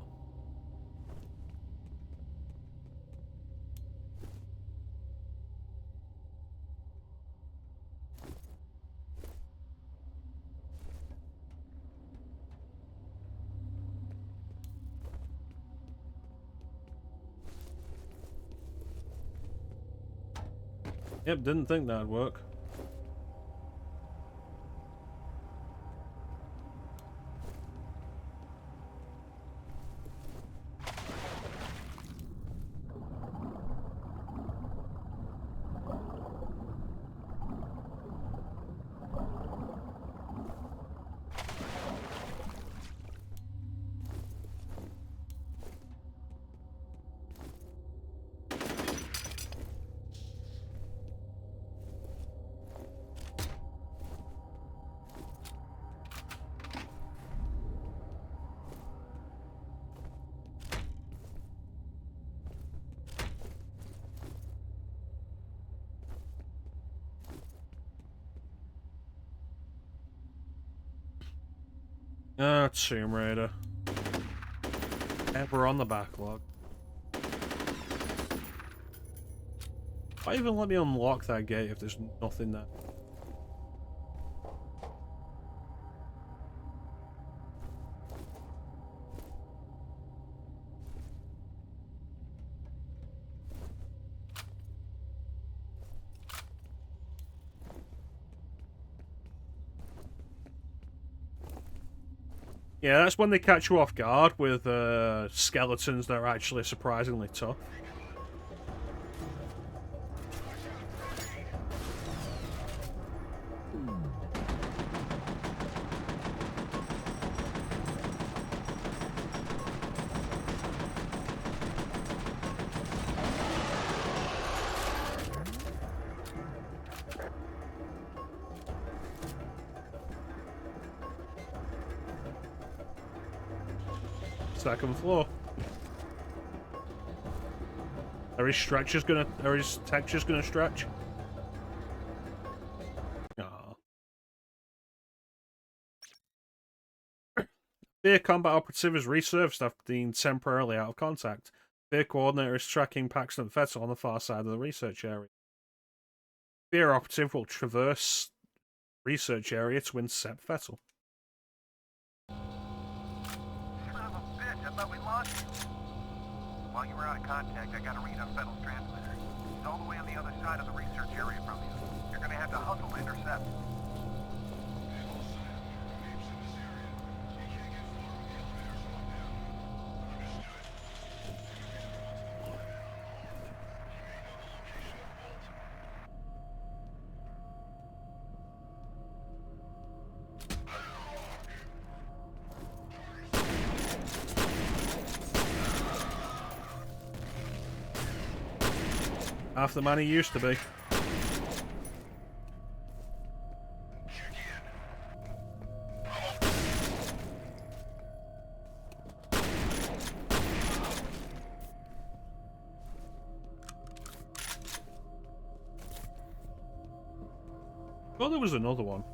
Yep, didn't think that'd work. Ah, Tomb Raider. Ever on the backlog. Why even let me unlock that gate if there's nothing there? Yeah, that's when they catch you off guard with skeletons that are actually surprisingly tough. Second floor. Are his textures gonna stretch? Aww. F.E.A.R combat operative is resurfaced after being temporarily out of contact. F.E.A.R coordinator is tracking Paxton Vettel on the far side of the research area. F.E.A.R operative will traverse research area to intercept Vettel. Son of a bitch, I thought we lost you. While you were out of contact, I got a read on Fettel's transmitter. He's all the way on the other side of the research area from you. You're gonna have to hustle to intercept. Half the man he used to be. Oh, there was another one.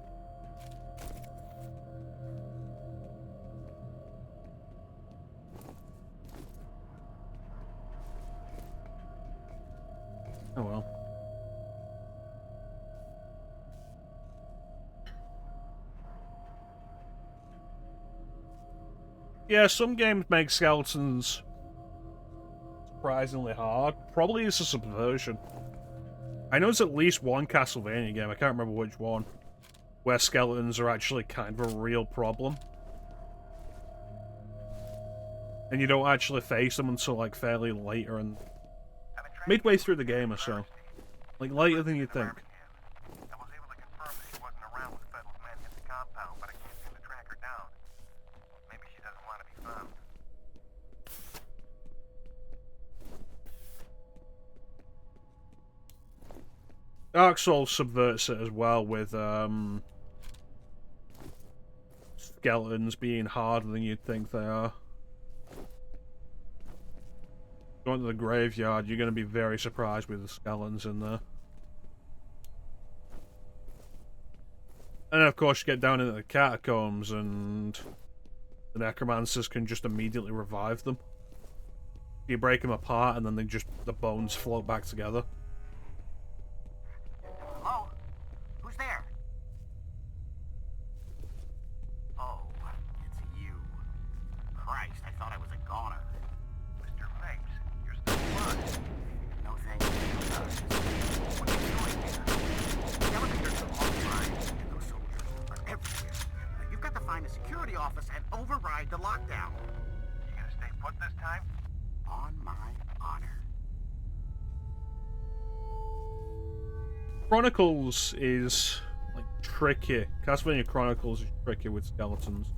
Oh well. Yeah, some games make skeletons surprisingly hard. Probably it's a subversion. I know it's at least one Castlevania game, I can't remember which one, where skeletons are actually kind of a real problem. And you don't actually face them until like fairly later and midway through the game or so. Like later than you'd think. I was able to confirm that she wasn't around when Fettel's men hit the compound, but I can't seem to track her down. Maybe she doesn't want to be found. Dark Souls subverts it as well with skeletons being harder than you'd think they are. Going to the graveyard, you're going to be very surprised with the skeletons in there. And of course, you get down into the catacombs, and the necromancers can just immediately revive them. You break them apart, and then the bones float back together. Hello? Who's there? Oh, it's you. Christ, I thought I was a goner. Mr. Mapes, you're still alive. No thank you. What are you doing here? The elevators are offline, and those soldiers are everywhere. Now, you've got to find the security office and override the lockdown. You gonna stay put this time? On my honor. Chronicles is, like, tricky. Castlevania Chronicles is tricky with skeletons.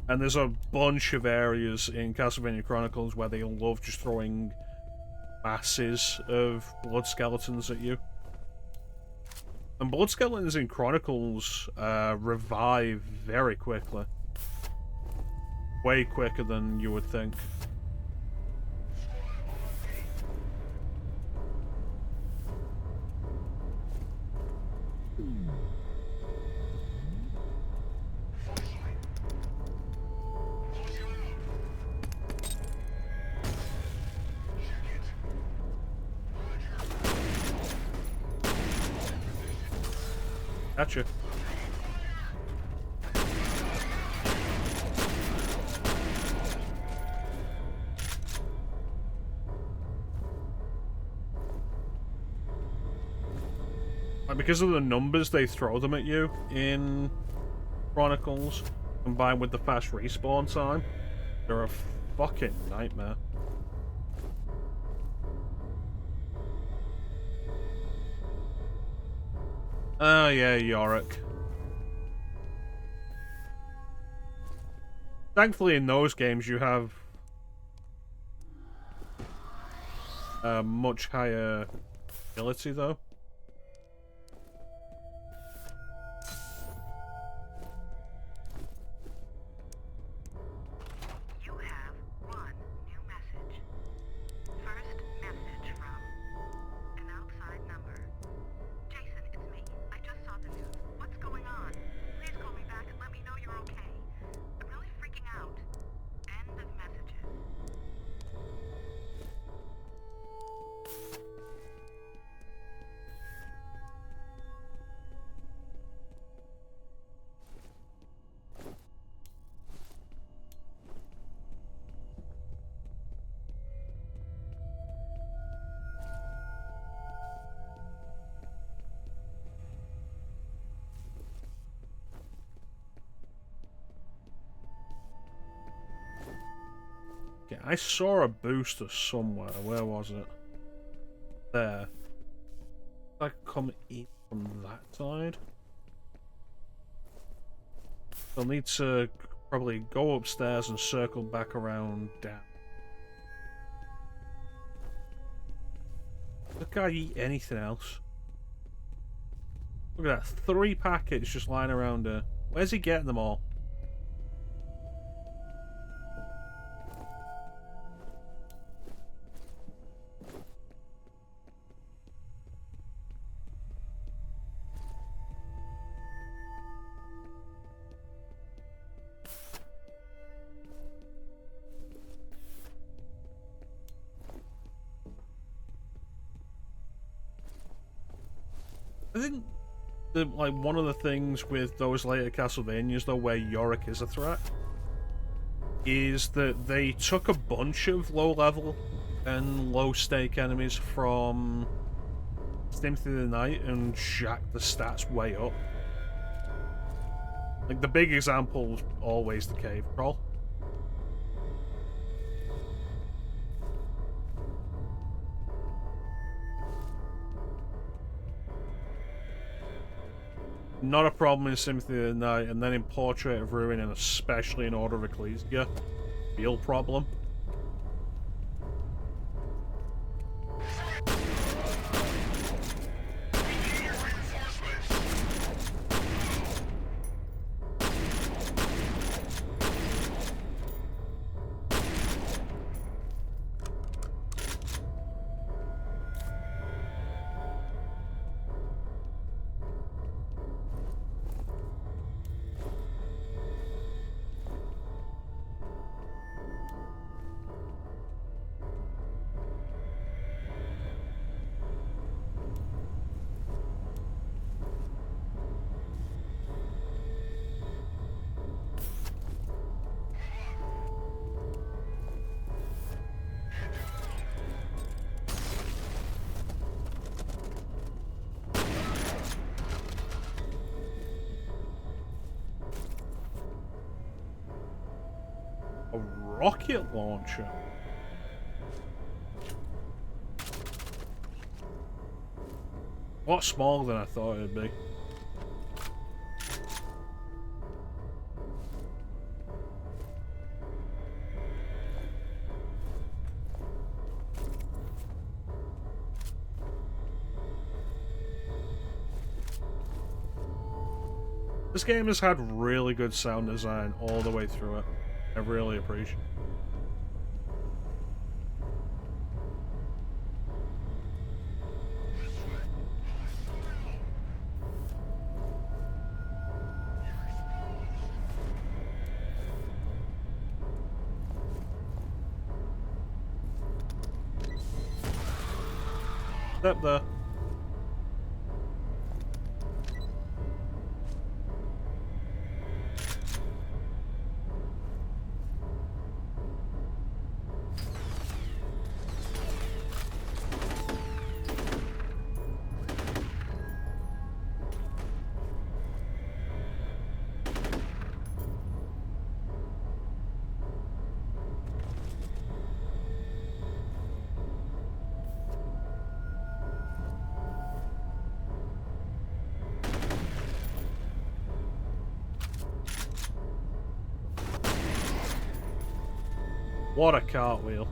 And there's a bunch of areas in Castlevania Chronicles where they love just throwing masses of blood skeletons at you. And blood skeletons in Chronicles revive very quickly. Way quicker than you would think. Gotcha. Like, because of the numbers they throw them at you in Chronicles, combined with the fast respawn time, they're a fucking nightmare. Oh yeah, Yorick. Thankfully in those games you have much higher ability though. You have one new message. First message from an outside number. Jason, it's me. I just saw the news. What's going on? Please call me back and let me know you're okay. I'm really freaking out. End of messages. Okay, I saw a booster somewhere. Where was it? There. I come in from that side. I'll need to probably go upstairs and circle back around down. Look, I eat anything else. Look at that, 3 packets just lying around here. Where's he getting them all? I think like one of the things with those later Castlevanias though where Yorick is a threat is that they took a bunch of low level and low stake enemies from Symphony of the Night and jacked the stats way up. Like the big example is always the cave crawl. Not a problem in Symphony of the Night, and then in Portrait of Ruin, and especially in Order of Ecclesia, real problem. A rocket launcher. A lot smaller than I thought it'd be. This game has had really good sound design all the way through it. I really appreciate it. Up there. What a cartwheel.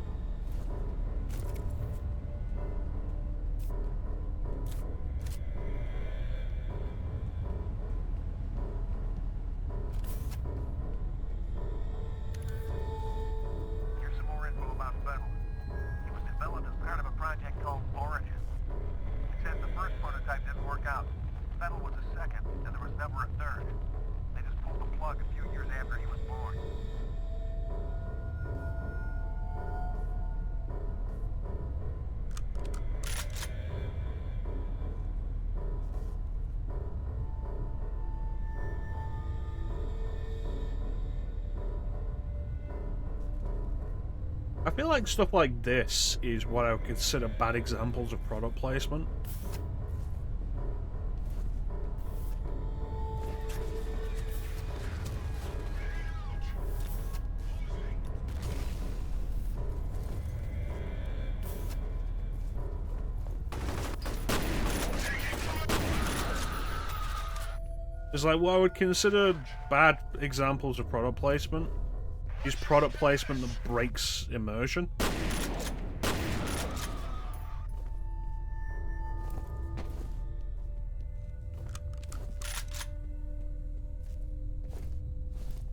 Here's some more info about F.E.A.R. It was developed as part of a project called Origin. It says the first prototype didn't work out. F.E.A.R was the second, and there was never a third. They just pulled the plug a few years after he was born. I feel like stuff like this is what I would consider bad examples of product placement. It's like what I would consider bad examples of product placement is product placement that breaks immersion.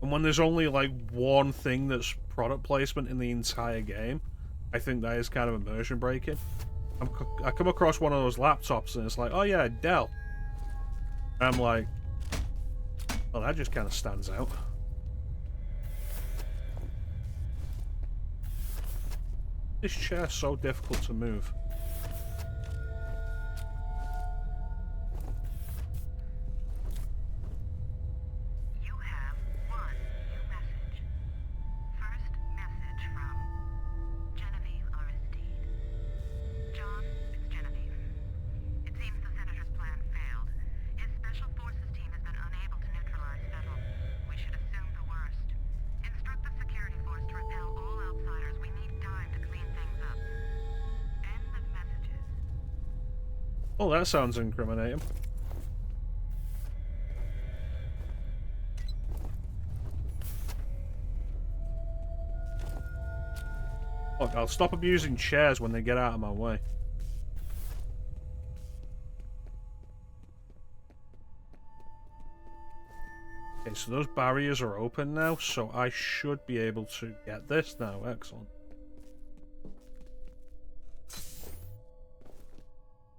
And when there's only like one thing that's product placement in the entire game, I think that is kind of immersion breaking. I come across one of those laptops and it's like, oh yeah, Dell. I'm like, well, that just kind of stands out. This chair's so difficult to move. You have one new message. First message from Genevieve Aristide. John, it's Genevieve. It seems the Senator's plan failed. His Special Forces team has been unable to neutralize F.E.A.R. We should assume the worst. Instruct the security force to repel all outsiders. We need time to clean things up. End of messages. Oh, that sounds incriminating. Look, I'll stop abusing chairs when they get out of my way. Okay, so those barriers are open now, so I should be able to get this now. Excellent.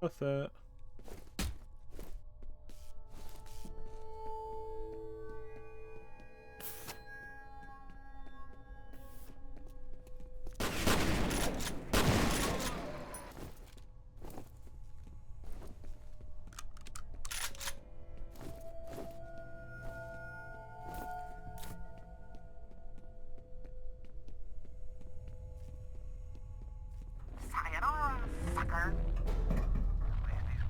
Worth it. Sayonara, sucker. Man, these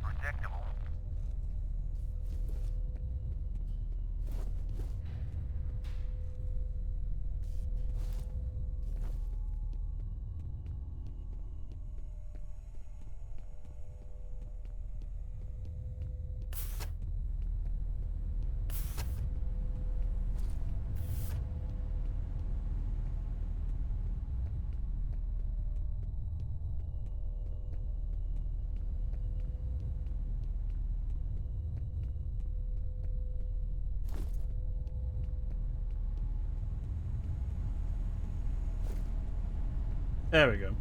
There we go. Am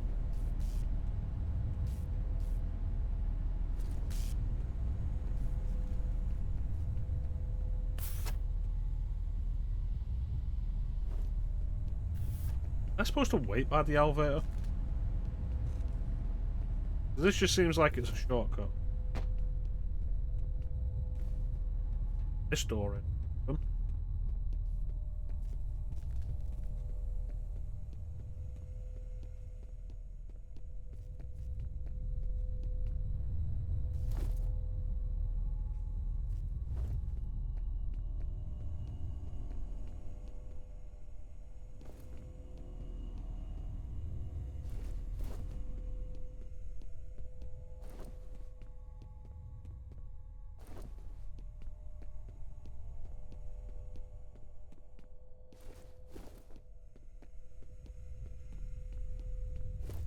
I supposed to wait by the elevator? This just seems like it's a shortcut. This door in.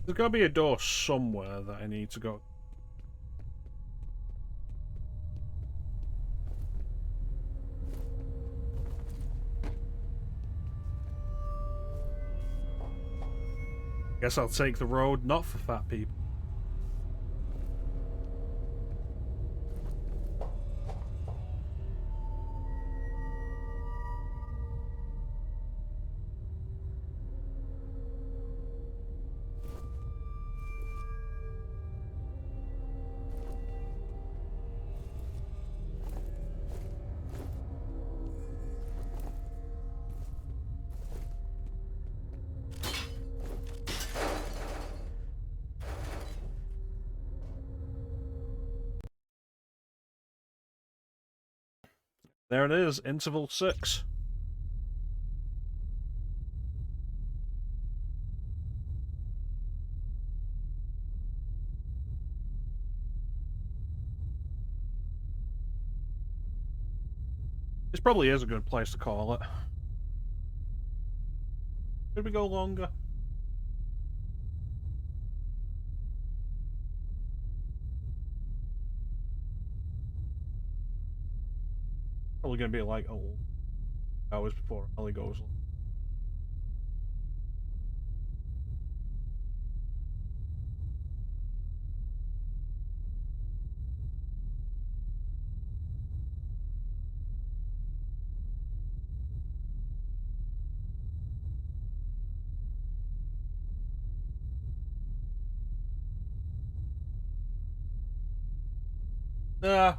There's gotta be a door somewhere that I need to go. Guess I'll take the road not for fat people. There it is, interval 6. This probably is a good place to call it. Should we go longer? Probably gonna be like hours before Ellie goes.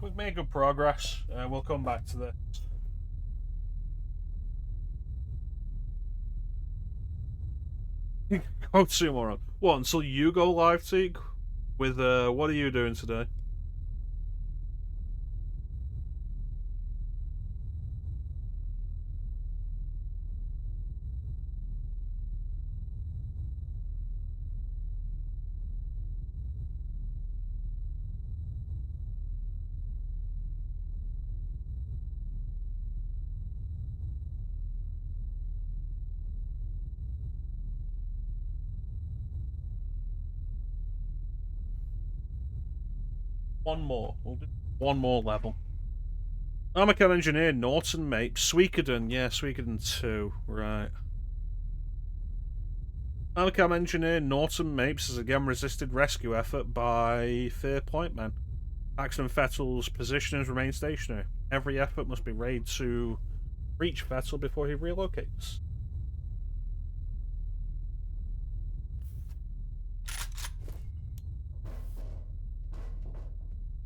We've made good progress. We'll come back to this. Go tomorrow. What, until you go live, Teak? With, what are you doing today? One more. We'll do one more level. Armacam Engineer, Norton Mapes, Suikoden. Yeah, Suikoden 2. Right. Armacam Engineer, Norton Mapes has again resisted rescue effort by F.E.A.R point man. Axton Fettel's positions remain stationary. Every effort must be made to reach Fettel before he relocates.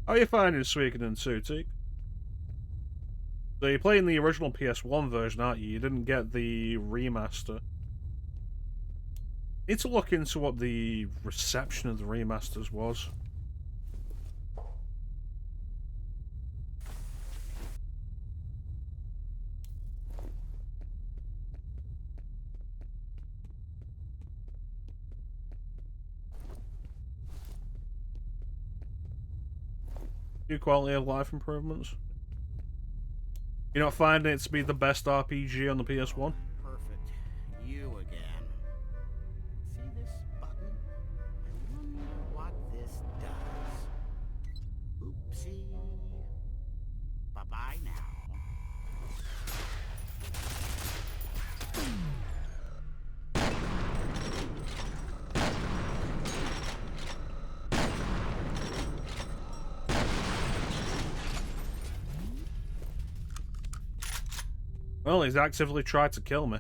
How are you finding Suikoden 2, Teak? So you're playing the original PS1 version, aren't you? You didn't get the remaster. Need to look into what the reception of the remasters was. Few quality of life improvements. You're not finding it to be the best RPG on the PS1? Perfect. You again. See this button? I wonder what this does. Oopsie. Bye-bye now. Well, he's actively tried to kill me.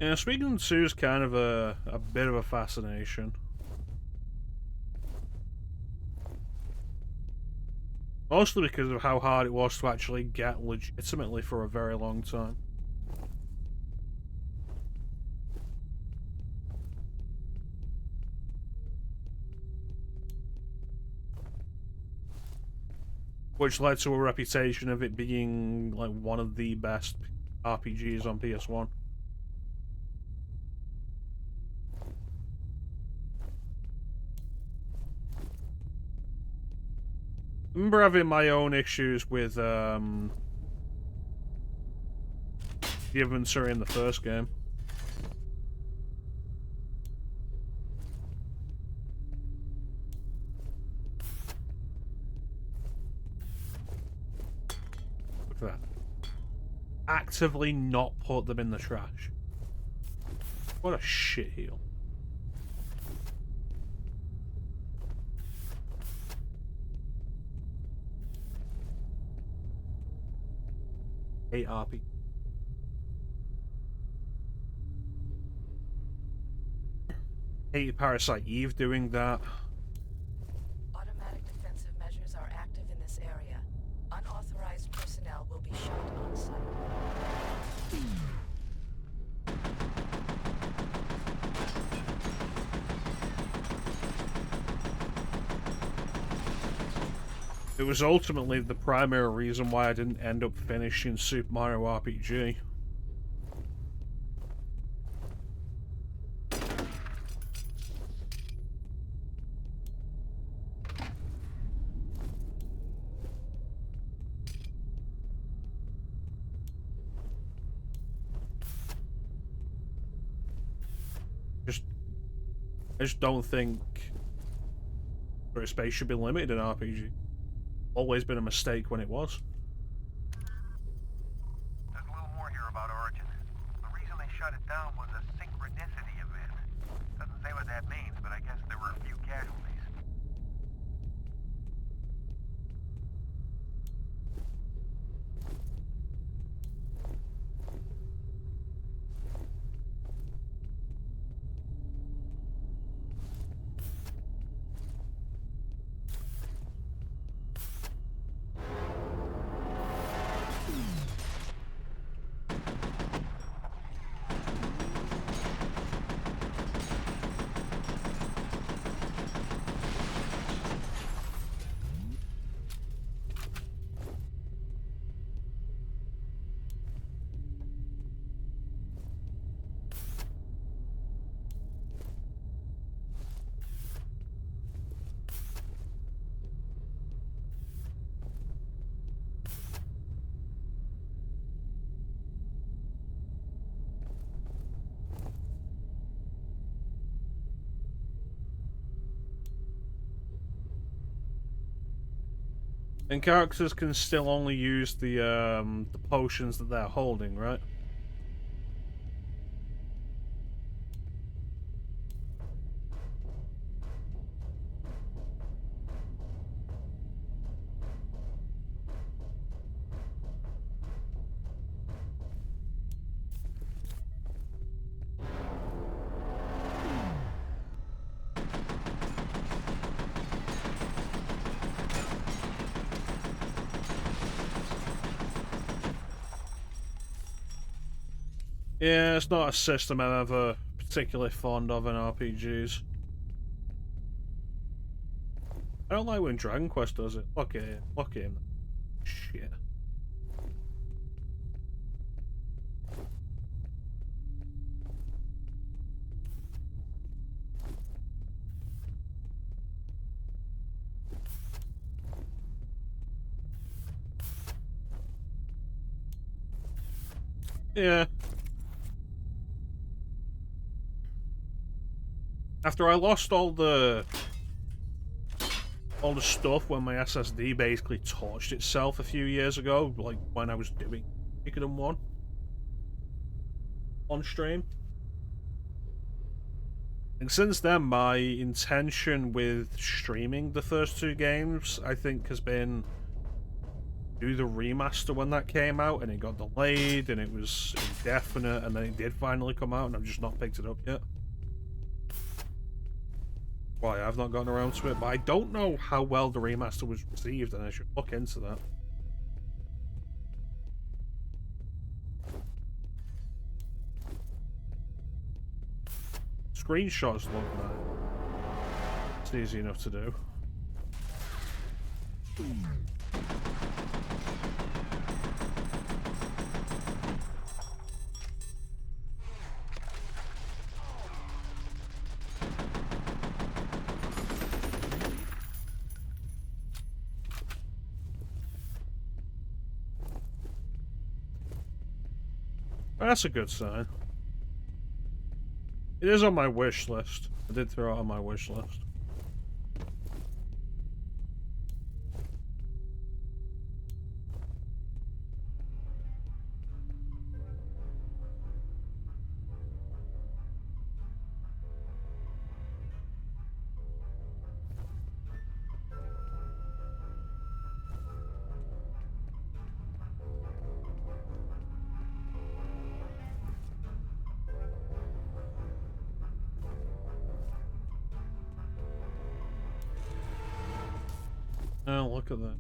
Yeah, speaking of Sue's kind of a bit of a fascination. Mostly because of how hard it was to actually get legitimately for a very long time. Which led to a reputation of it being like one of the best RPGs on PS1. I remember having my own issues with the inventory in the first game. Look at that. Actively not put them in the trash. What a shitheel. Hate RP. Hate Parasite Eve doing that. Automatic defensive measures are active in this area. Unauthorized personnel will be shot on sight. It was ultimately the primary reason why I didn't end up finishing Super Mario RPG. I just don't think space should be limited in RPG. Always been a mistake when it was. There's a little more here about Origin. The reason they shut it down was a synchronicity event. Doesn't say what that means, but I guess there were a few casualties. And characters can still only use the potions that they're holding, right? Yeah, it's not a system I'm ever particularly fond of in RPGs. I don't like when Dragon Quest does it. Look at him. Look at him. Shit. Yeah, After I lost all the stuff when my SSD basically torched itself a few years ago, like when I was doing Suikoden 1 on stream. And since then, my intention with streaming the first two games, I think, has been do the remaster when that came out, and it got delayed, and it was indefinite, and then it did finally come out, and I've just not picked it up yet. Why, I've not gotten around to it, but I don't know how well the remaster was received, and I should look into that. Screenshots look nice. It's easy enough to do. That's a good sign. It is on my wish list. I did throw it on my wish list. Oh, look at that.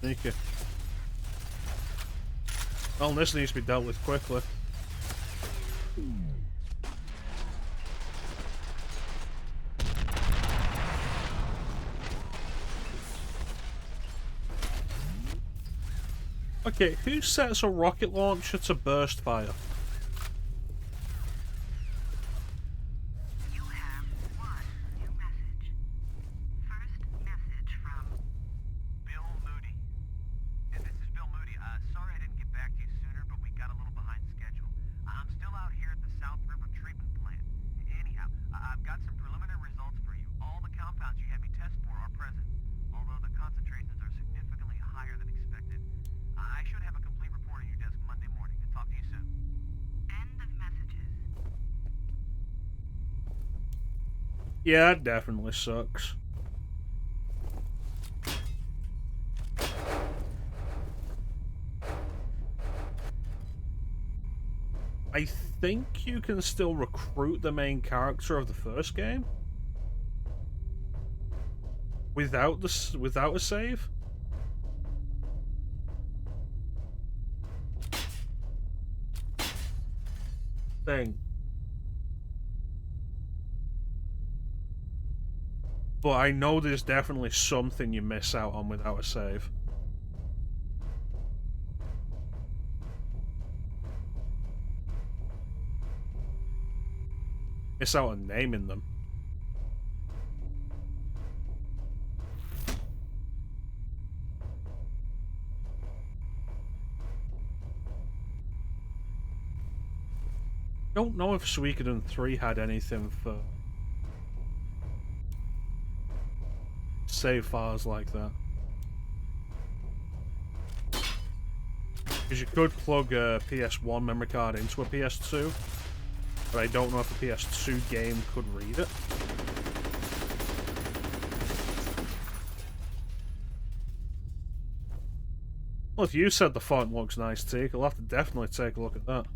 Thank you. Well, this needs to be dealt with quickly. Okay, who sets a rocket launcher to burst fire? You have one new message. First message from Bill Moody. Yeah, this is Bill Moody. Sorry I didn't get back to you sooner, but we got a little behind schedule. I'm still out here at the South River Treatment Plant. Anyhow, I've got some preliminary results for you. All the compounds you had me test for are present, although the concentrations are significantly higher than expected. I should have a complete report on your desk Monday morning. I'll talk to you soon. end of messages. Yeah, it definitely sucks. I think you can still recruit the main character of the first game without a save. Thing. But I know there's definitely something you miss out on without a save. Miss out on naming them. Don't know if Suikoden 3 had anything for save files like that. Because you could plug a PS1 memory card into a PS2, but I don't know if the PS2 game could read it. Well, if you said the font looks nice, Teak, I'll have to definitely take a look at that.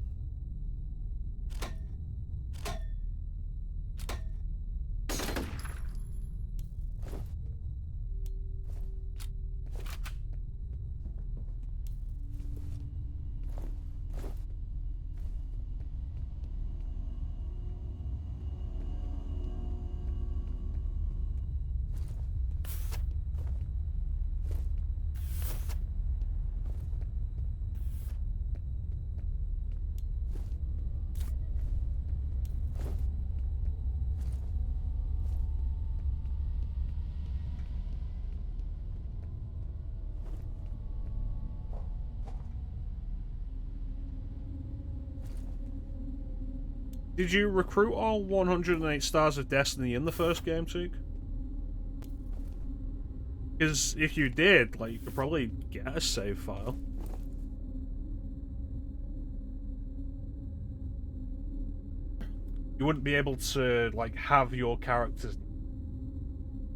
Did you recruit all 108 stars of destiny in the first game, Teak? Because if you did, like, you could probably get a save file. You wouldn't be able to, like, have your characters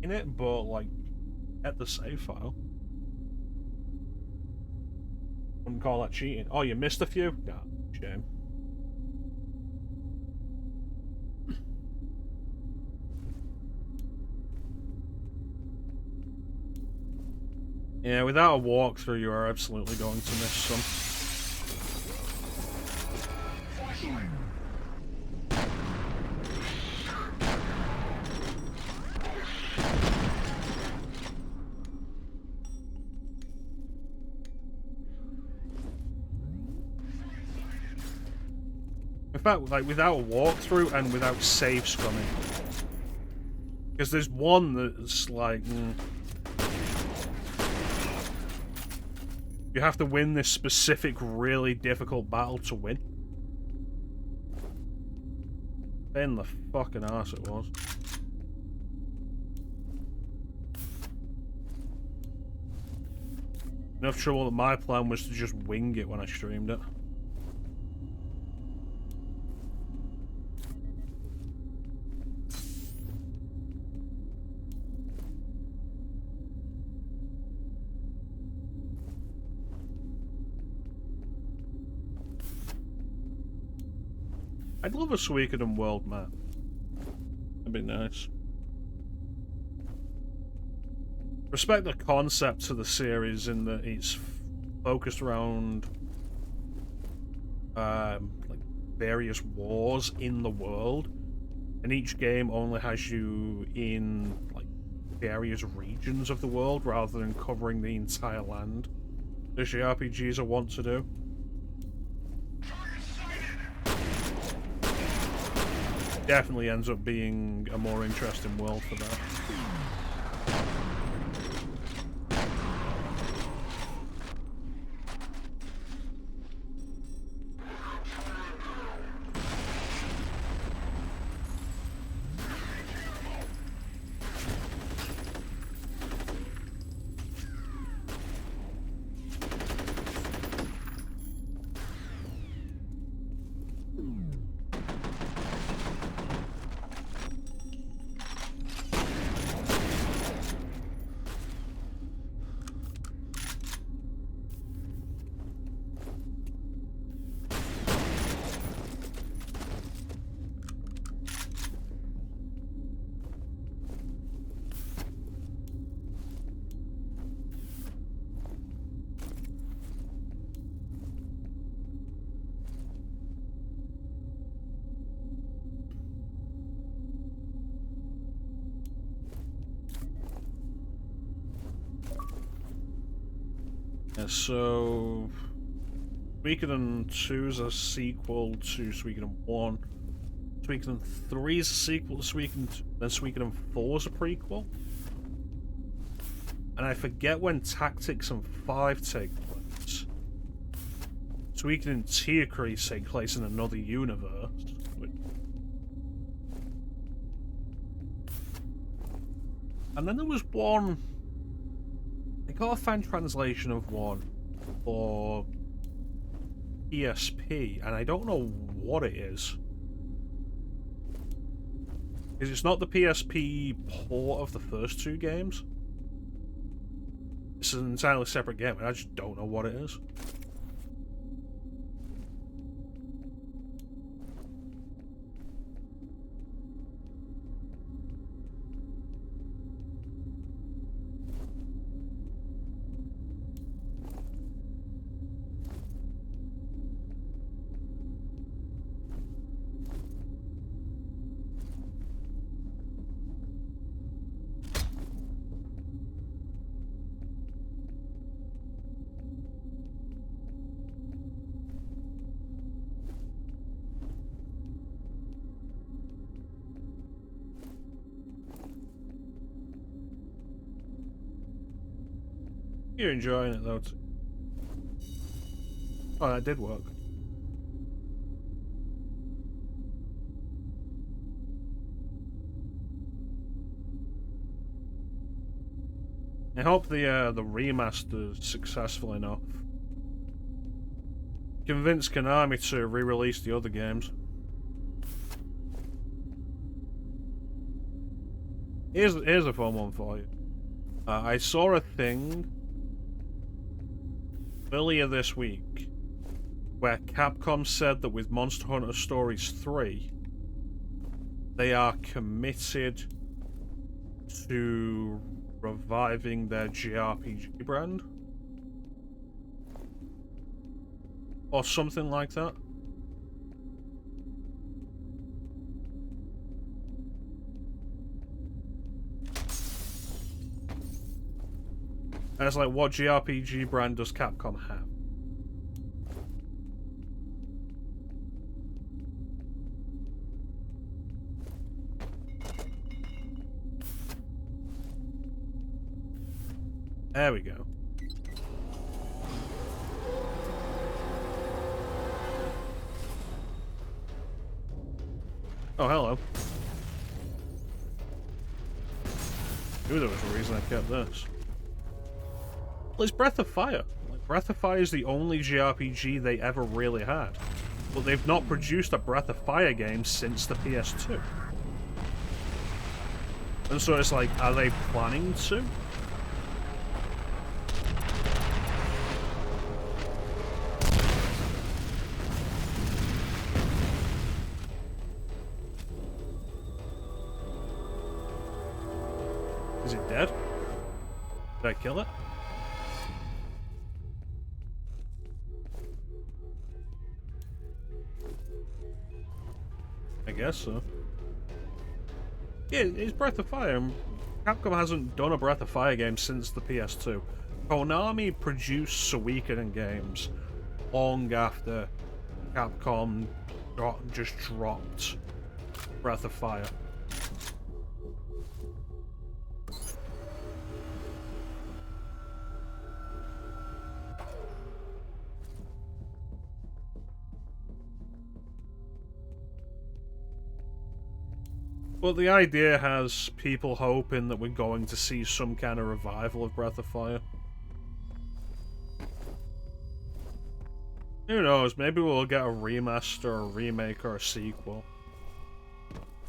in it, but, like, get the save file. Wouldn't call that cheating. Oh, you missed a few? Nah, shame. Yeah, without a walkthrough, you are absolutely going to miss some. In fact, like, without a walkthrough and without save scrumming. Because there's one that's like... You have to win this specific, really difficult battle to win. In the fucking arse it was. Enough trouble that my plan was to just wing it when I streamed it. I'd love a Suikoden world map. That'd be nice. Respect the concept to the series in that it's focused around like various wars in the world, and each game only has you in like various regions of the world rather than covering the entire land, as the RPGs are wont to do. Definitely ends up being a more interesting world for that. Yeah, so Suikoden 2 is a sequel to Suikoden 1. Suikoden 3 is a sequel to Suikoden 2, then Suikoden 4 is a prequel. And I forget when Tactics and 5 take place. Suikoden Tierkreis take place in another universe. And then there was one... I got a fan translation of one for PSP, and I don't know what it is. Because it's not the PSP port of the first two games. It's an entirely separate game, and I just don't know what it is. You're enjoying it though. Oh, that did work. I hope the remaster's successful enough. Convince Konami to re-release the other games. Here's a fun one for you. I saw a thing earlier this week where Capcom said that with Monster Hunter Stories 3, they are committed to reviving their JRPG brand. Or something like that. And it's like, what JRPG brand does Capcom have? There we go. Oh, hello. Knew there was a reason I kept this. Well, it's Breath of Fire. Like, Breath of Fire is the only JRPG they ever really had. But they've not produced a Breath of Fire game since the PS2. And so it's like, are they planning to? Is it dead? Did I kill it? I guess so. Yeah, it's Breath of Fire. Capcom hasn't done a Breath of Fire game since the PS2. Konami produced Suikoden games long after Capcom just dropped Breath of Fire. But the idea has people hoping that we're going to see some kind of revival of Breath of Fire. Who knows, maybe we'll get a remaster, a remake, or a sequel.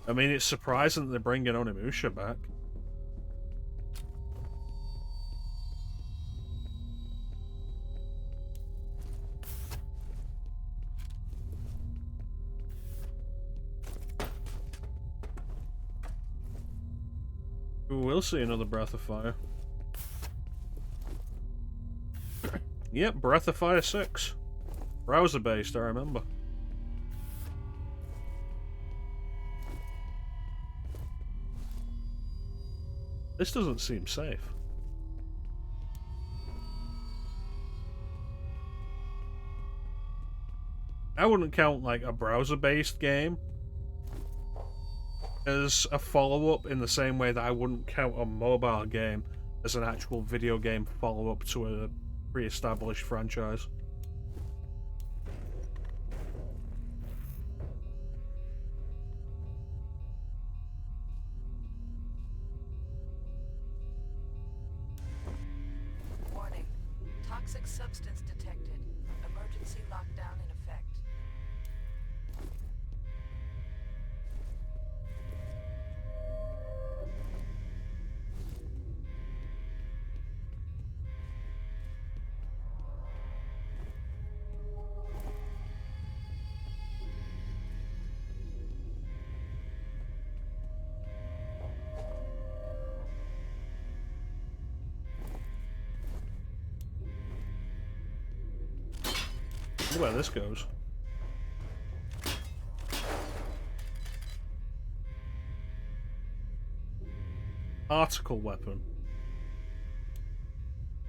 I mean, it's surprising that they're bringing Onimusha back. We'll see another Breath of Fire. Yep, Breath of Fire 6. Browser-based, I remember. This doesn't seem safe. I wouldn't count, like, a browser-based game as a follow-up in the same way that I wouldn't count a mobile game as an actual video game follow-up to a pre-established franchise. Warning. Toxic substance detected. Emergency lockdown in effect. Look where this goes. Article weapon.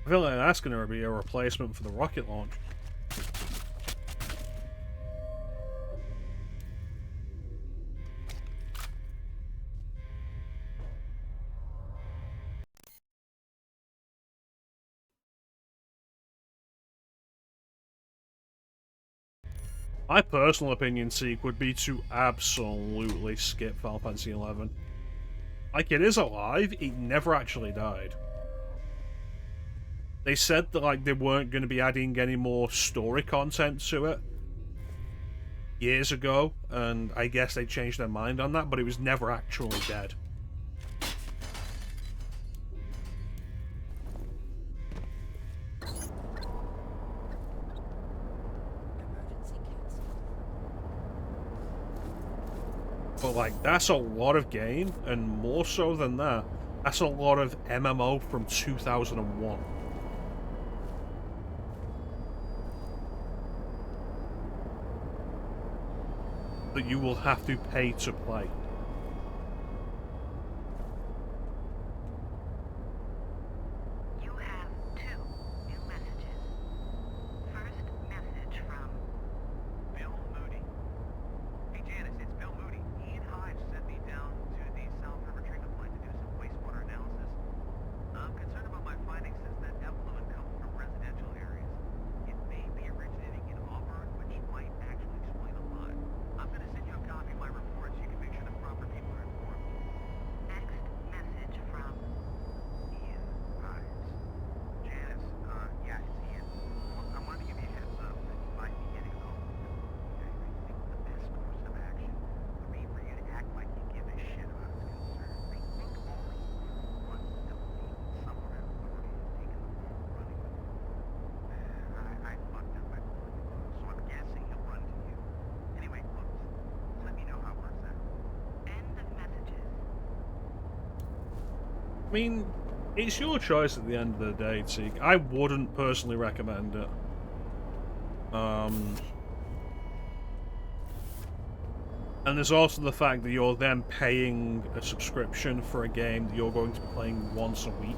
I feel like that's going to be a replacement for the rocket launch. My personal opinion, Seek, would be to absolutely skip Final Fantasy XI. Like, it is alive, it never actually died. They said that like they weren't going to be adding any more story content to it years ago, and I guess they changed their mind on that, but it was never actually dead. But like, that's a lot of game, and more so than that, that's a lot of MMO from 2001. That you will have to pay to play. You have 2 new messages. First message from Bill Moody. Hey Janice, it's Bill Moody. Ian Hives sent me down to the South River treatment plant to do some wastewater analysis. I'm concerned about my findings since that effluent comes from residential areas. It may be originating in Auburn, which might actually explain a lot. I'm going to send you a copy of my report so you can make sure the proper people are informed. next message from Ian Hives. Janice, yeah, it's Ian. Look, I wanted to give you a heads up that you might be getting a call. Okay, I think the best course of action would be for you to act like you give a shit about his concern. I think only one still needs someone at authority has taken the ball running with it. I fucked up by pulling you off, so I'm guessing he'll run to you. Anyway, look, let me know how it works out. end of messages. I mean, it's your choice at the end of the day, Teak. I wouldn't personally recommend it. And there's also the fact that you're then paying a subscription for a game that you're going to be playing once a week.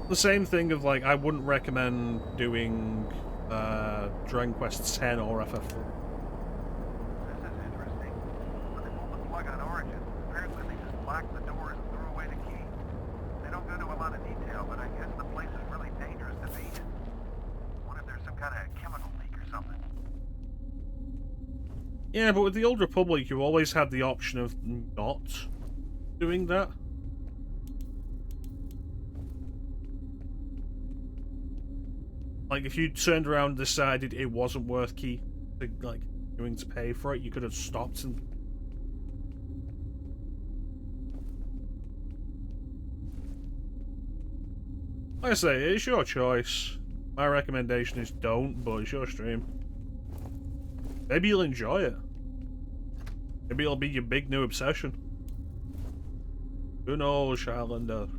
The same thing of like, I wouldn't recommend doing Dragon Quest X or FF4. This is interesting. When they pulled the plug on Origin, apparently they just locked the doors and threw away the key. They don't go into a lot of detail, but I guess the place is really dangerous to be in. What if there's some kind of chemical leak or something? Yeah, but with the Old Republic, you always had the option of not doing that. Like, if you turned around and decided it wasn't worth doing to pay for it, you could have stopped and... Like I say, it's your choice. My recommendation is don't, but it's your stream. Maybe you'll enjoy it. Maybe it'll be your big new obsession. Who knows, Charlander?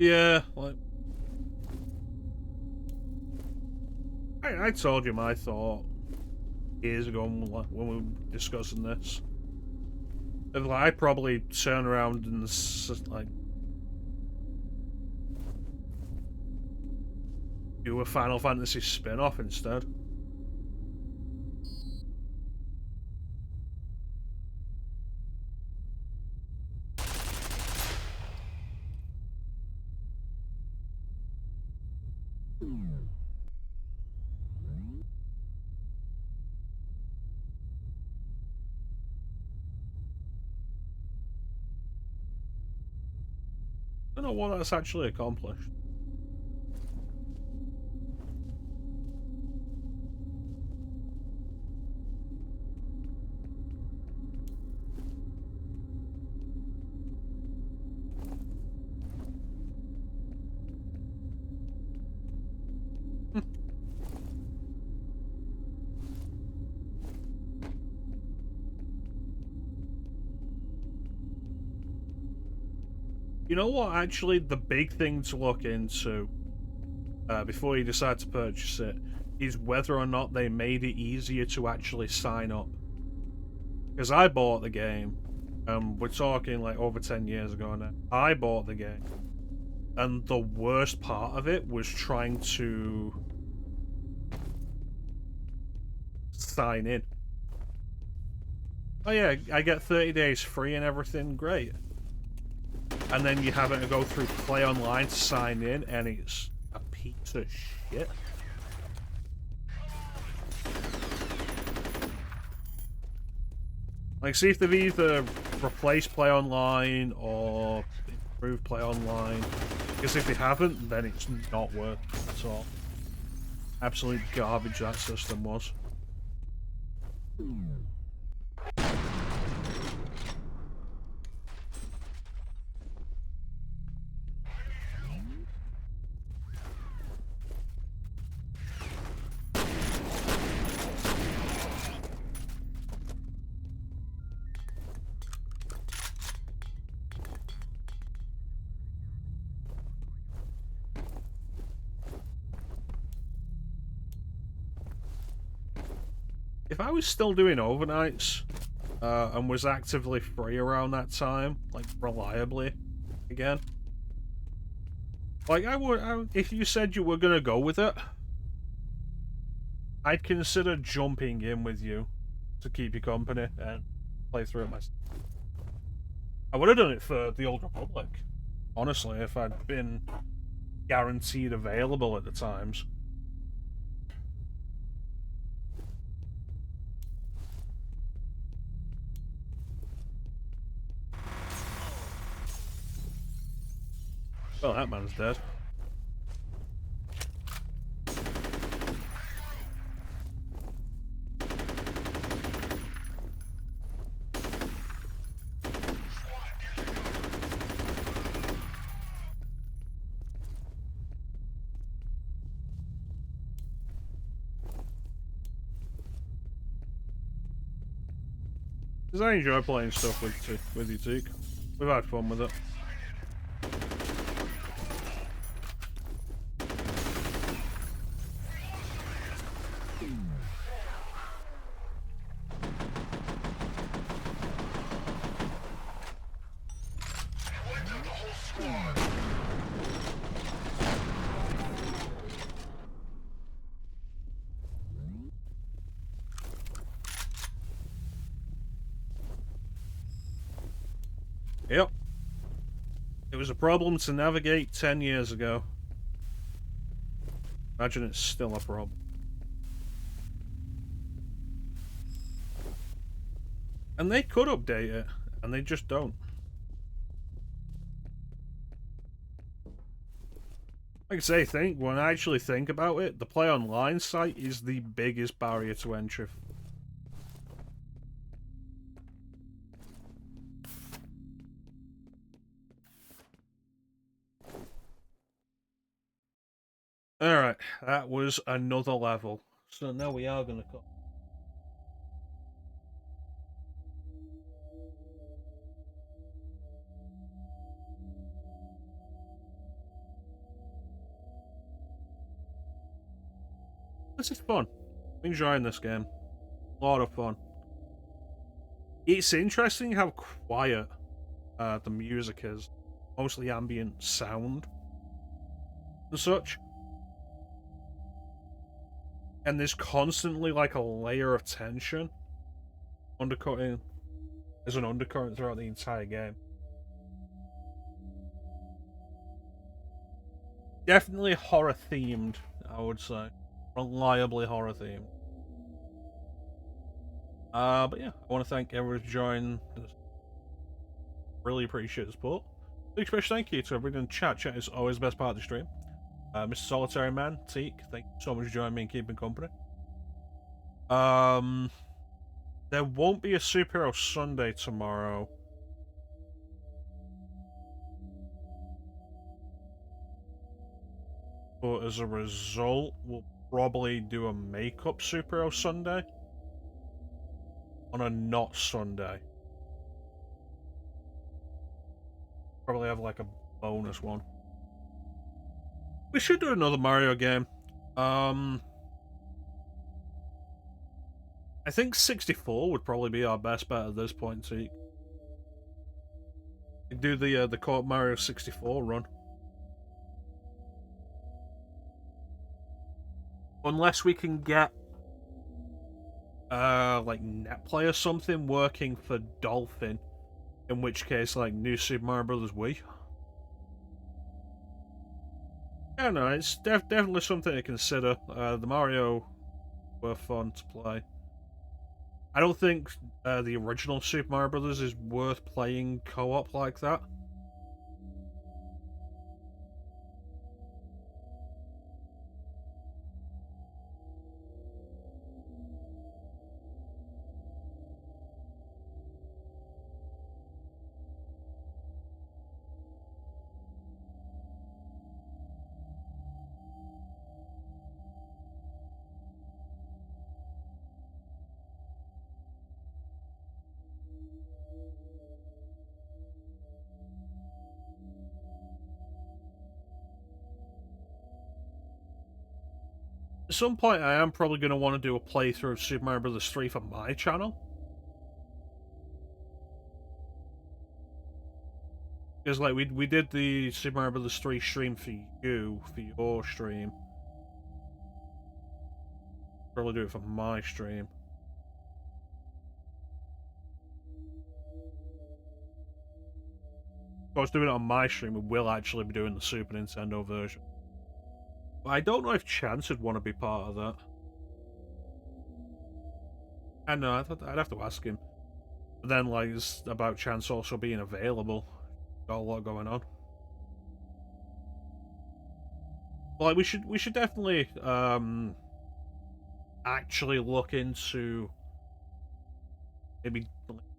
Yeah, like... I told you my thought years ago when we were discussing this. And, like, I'd probably turn around and like do a Final Fantasy spin-off instead. I don't know what that's actually accomplished. You know what, actually, the big thing to look into before you decide to purchase it is whether or not they made it easier to actually sign up. Because I bought the game, we're talking like over 10 years ago now. I bought the game, and the worst part of it was trying to sign in. Oh yeah, I get 30 days free and everything, great. And then you having to go through Play Online to sign in, and it's a piece of shit. Like, see if they've either replaced Play Online or improved Play Online. Because if they haven't, then it's not worth it at all. Absolute garbage that system was. If I was still doing overnights, and was actively free around that time, like, reliably, again, like, if you said you were gonna go with it, I'd consider jumping in with you to keep you company and play through it myself. I would have done it for the Old Republic, honestly, if I'd been guaranteed available at the times. Well, that man's dead. Because I enjoy playing stuff with you, Teak. We've had fun with it. Yep. It was a problem to navigate 10 years ago. Imagine it's still a problem. And they could update it, and they just don't. Like I say, when I actually think about it, the Play Online site is the biggest barrier to entry. Alright, that was another level. So now we are gonna cut. This is fun. I'm enjoying this game. A lot of fun. It's interesting how quiet the music is. Mostly ambient sound and such. And there's constantly like a layer of tension undercutting. There's an undercurrent throughout the entire game. Definitely horror themed, I would say. Reliably horror themed. But yeah, I want to thank everyone who's joined. Really appreciate the support. Big special thank you to everyone in chat. Chat is always the best part of the stream. Mr. Solitary Man, Teak, thank you so much for joining me and keeping company. There won't be a Superhero Sunday tomorrow. But as a result, we'll probably do a makeup Superhero Sunday on a not Sunday. Probably have like a bonus one. We should do another Mario game. I think 64 would probably be our best bet at this point, so you could do the co-op Mario 64 run. Unless we can get like Netplay or something working for Dolphin, in which case like New Super Mario Bros. Wii. Yeah, no, it's definitely something to consider. The Mario were fun to play. I don't think the original Super Mario Bros. Is worth playing co-op like that. At some point, I am probably going to want to do a playthrough of Super Mario Bros. 3 for my channel. Because, like, we did the Super Mario Bros. 3 stream for you, for your stream. Probably do it for my stream. If I was doing it on my stream, we will actually be doing the Super Nintendo version. But I don't know if Chance would want to be part of that. I know, I'd have to ask him. But then, like, it's about Chance also being available. Got a lot going on. But, like, we should definitely actually look into maybe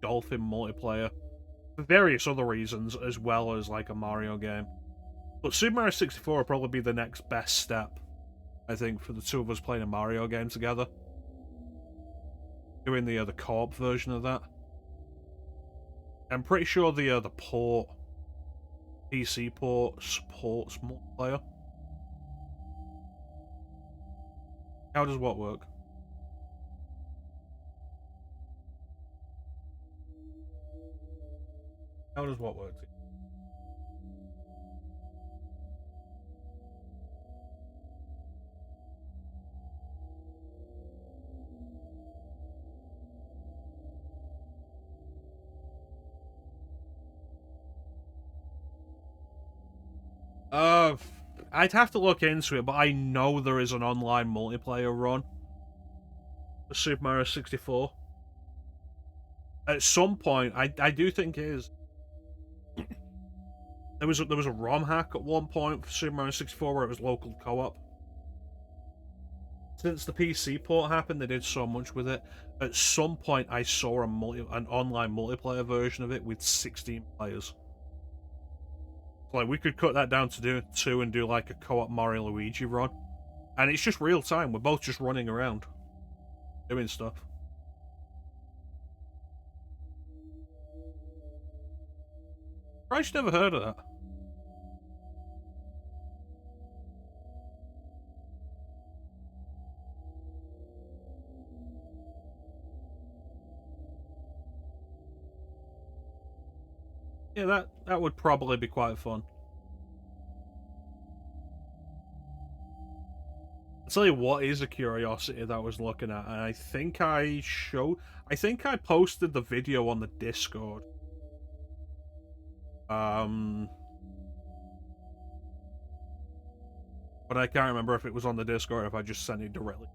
Dolphin multiplayer for various other reasons, as well as like a Mario game. But Super Mario 64 will probably be the next best step, I think, for the two of us playing a Mario game together. Doing the co-op version of that. I'm pretty sure the port, PC port, supports multiplayer. How does what work? How does what work? I'd have to look into it, but I know there is an online multiplayer run for Super Mario 64. At some point, I do think it is. There was a ROM hack at one point for Super Mario 64 where it was local co-op. Since the PC port happened, they did so much with it. At some point, I saw an online multiplayer version of it with 16 players. Like, we could cut that down to do 2 and do like a co-op Mario Luigi run. And it's just real time. We're both just running around. Doing stuff. Christ, never heard of that. Yeah, that would probably be quite fun. I'll tell you what is a curiosity that I was looking at, and I think I posted the video on the Discord. But I can't remember if it was on the Discord or if I just sent it directly.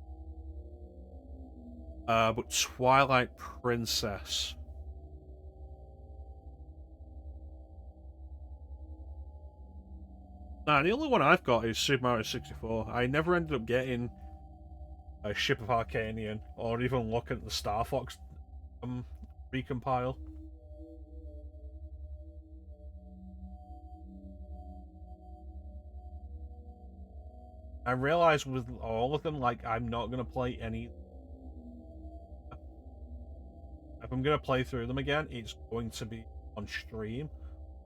But Twilight Princess. Nah, the only one I've got is Super Mario 64. I never ended up getting a Ship of Arcanian or even looking at the Star Fox recompile. I realize with all of them, like, I'm not going to play any. If I'm going to play through them again, it's going to be on stream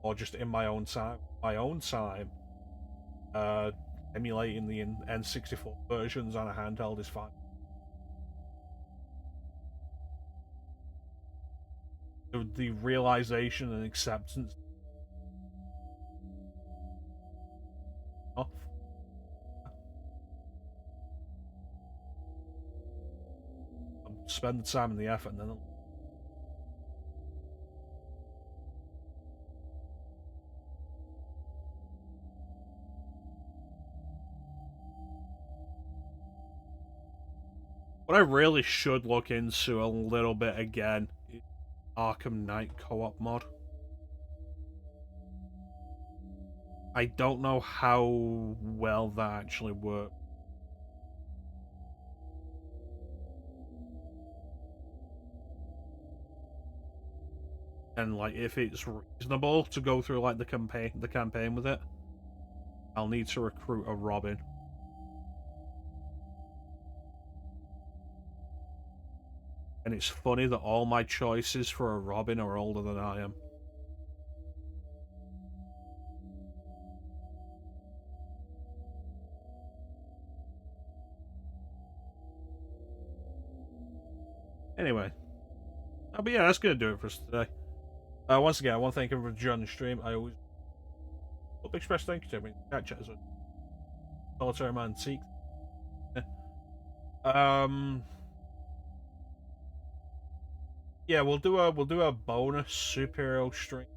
or just in my own time. Emulating the N64 versions on a handheld is fine. The realization and acceptance off. Spend the time and the effort, and then what I really should look into a little bit again is Arkham Knight co-op mod. I don't know how well that actually works. And like, if it's reasonable to go through like the campaign with it, I'll need to recruit a Robin. And it's funny that all my choices for a Robin are older than I am. Anyway. Oh, but yeah, that's going to do it for us today. Once again, I want to thank everyone for joining the stream. I always hope to express thank you to everyone. Catch it as a solitary man seek. Yeah, we'll do a bonus superhero stream.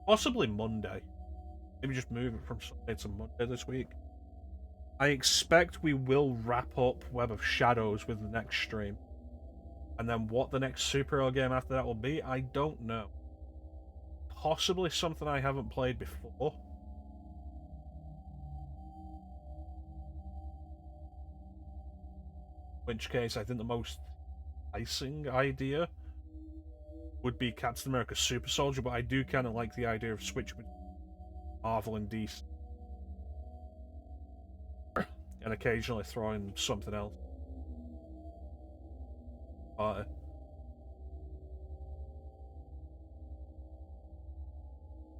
Possibly Monday. Maybe just move it from Sunday to Monday this week. I expect we will wrap up Web of Shadows with the next stream. And then what the next superhero game after that will be, I don't know. Possibly something I haven't played before. In which case, I think the most enticing idea would be Captain America Super Soldier, but I do kind of like the idea of switching between Marvel and DC. And occasionally throwing something else. If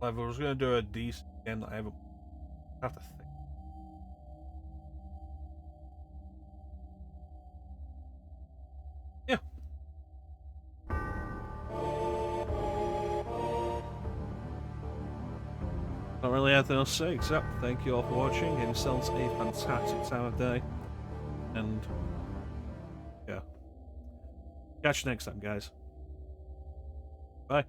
I was going to do a DC game that I haven't, I have to think. Yeah. Not really anything else to say except thank you all for watching. Give yourselves a fantastic time of day. And yeah. Catch you next time, guys. Bye.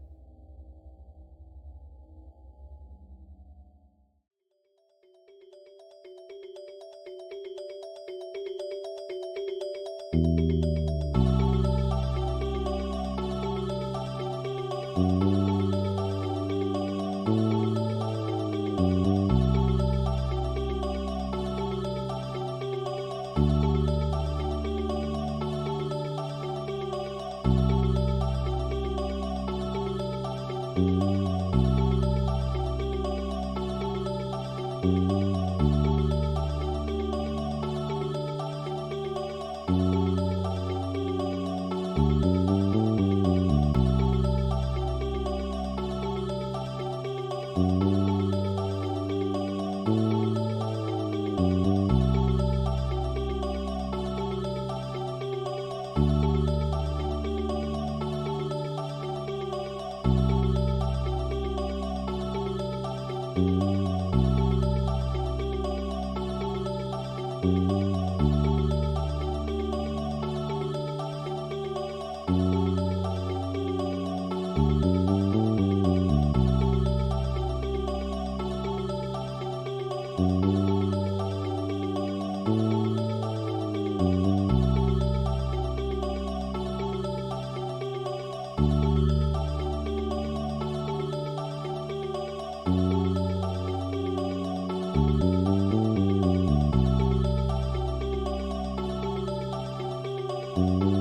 you.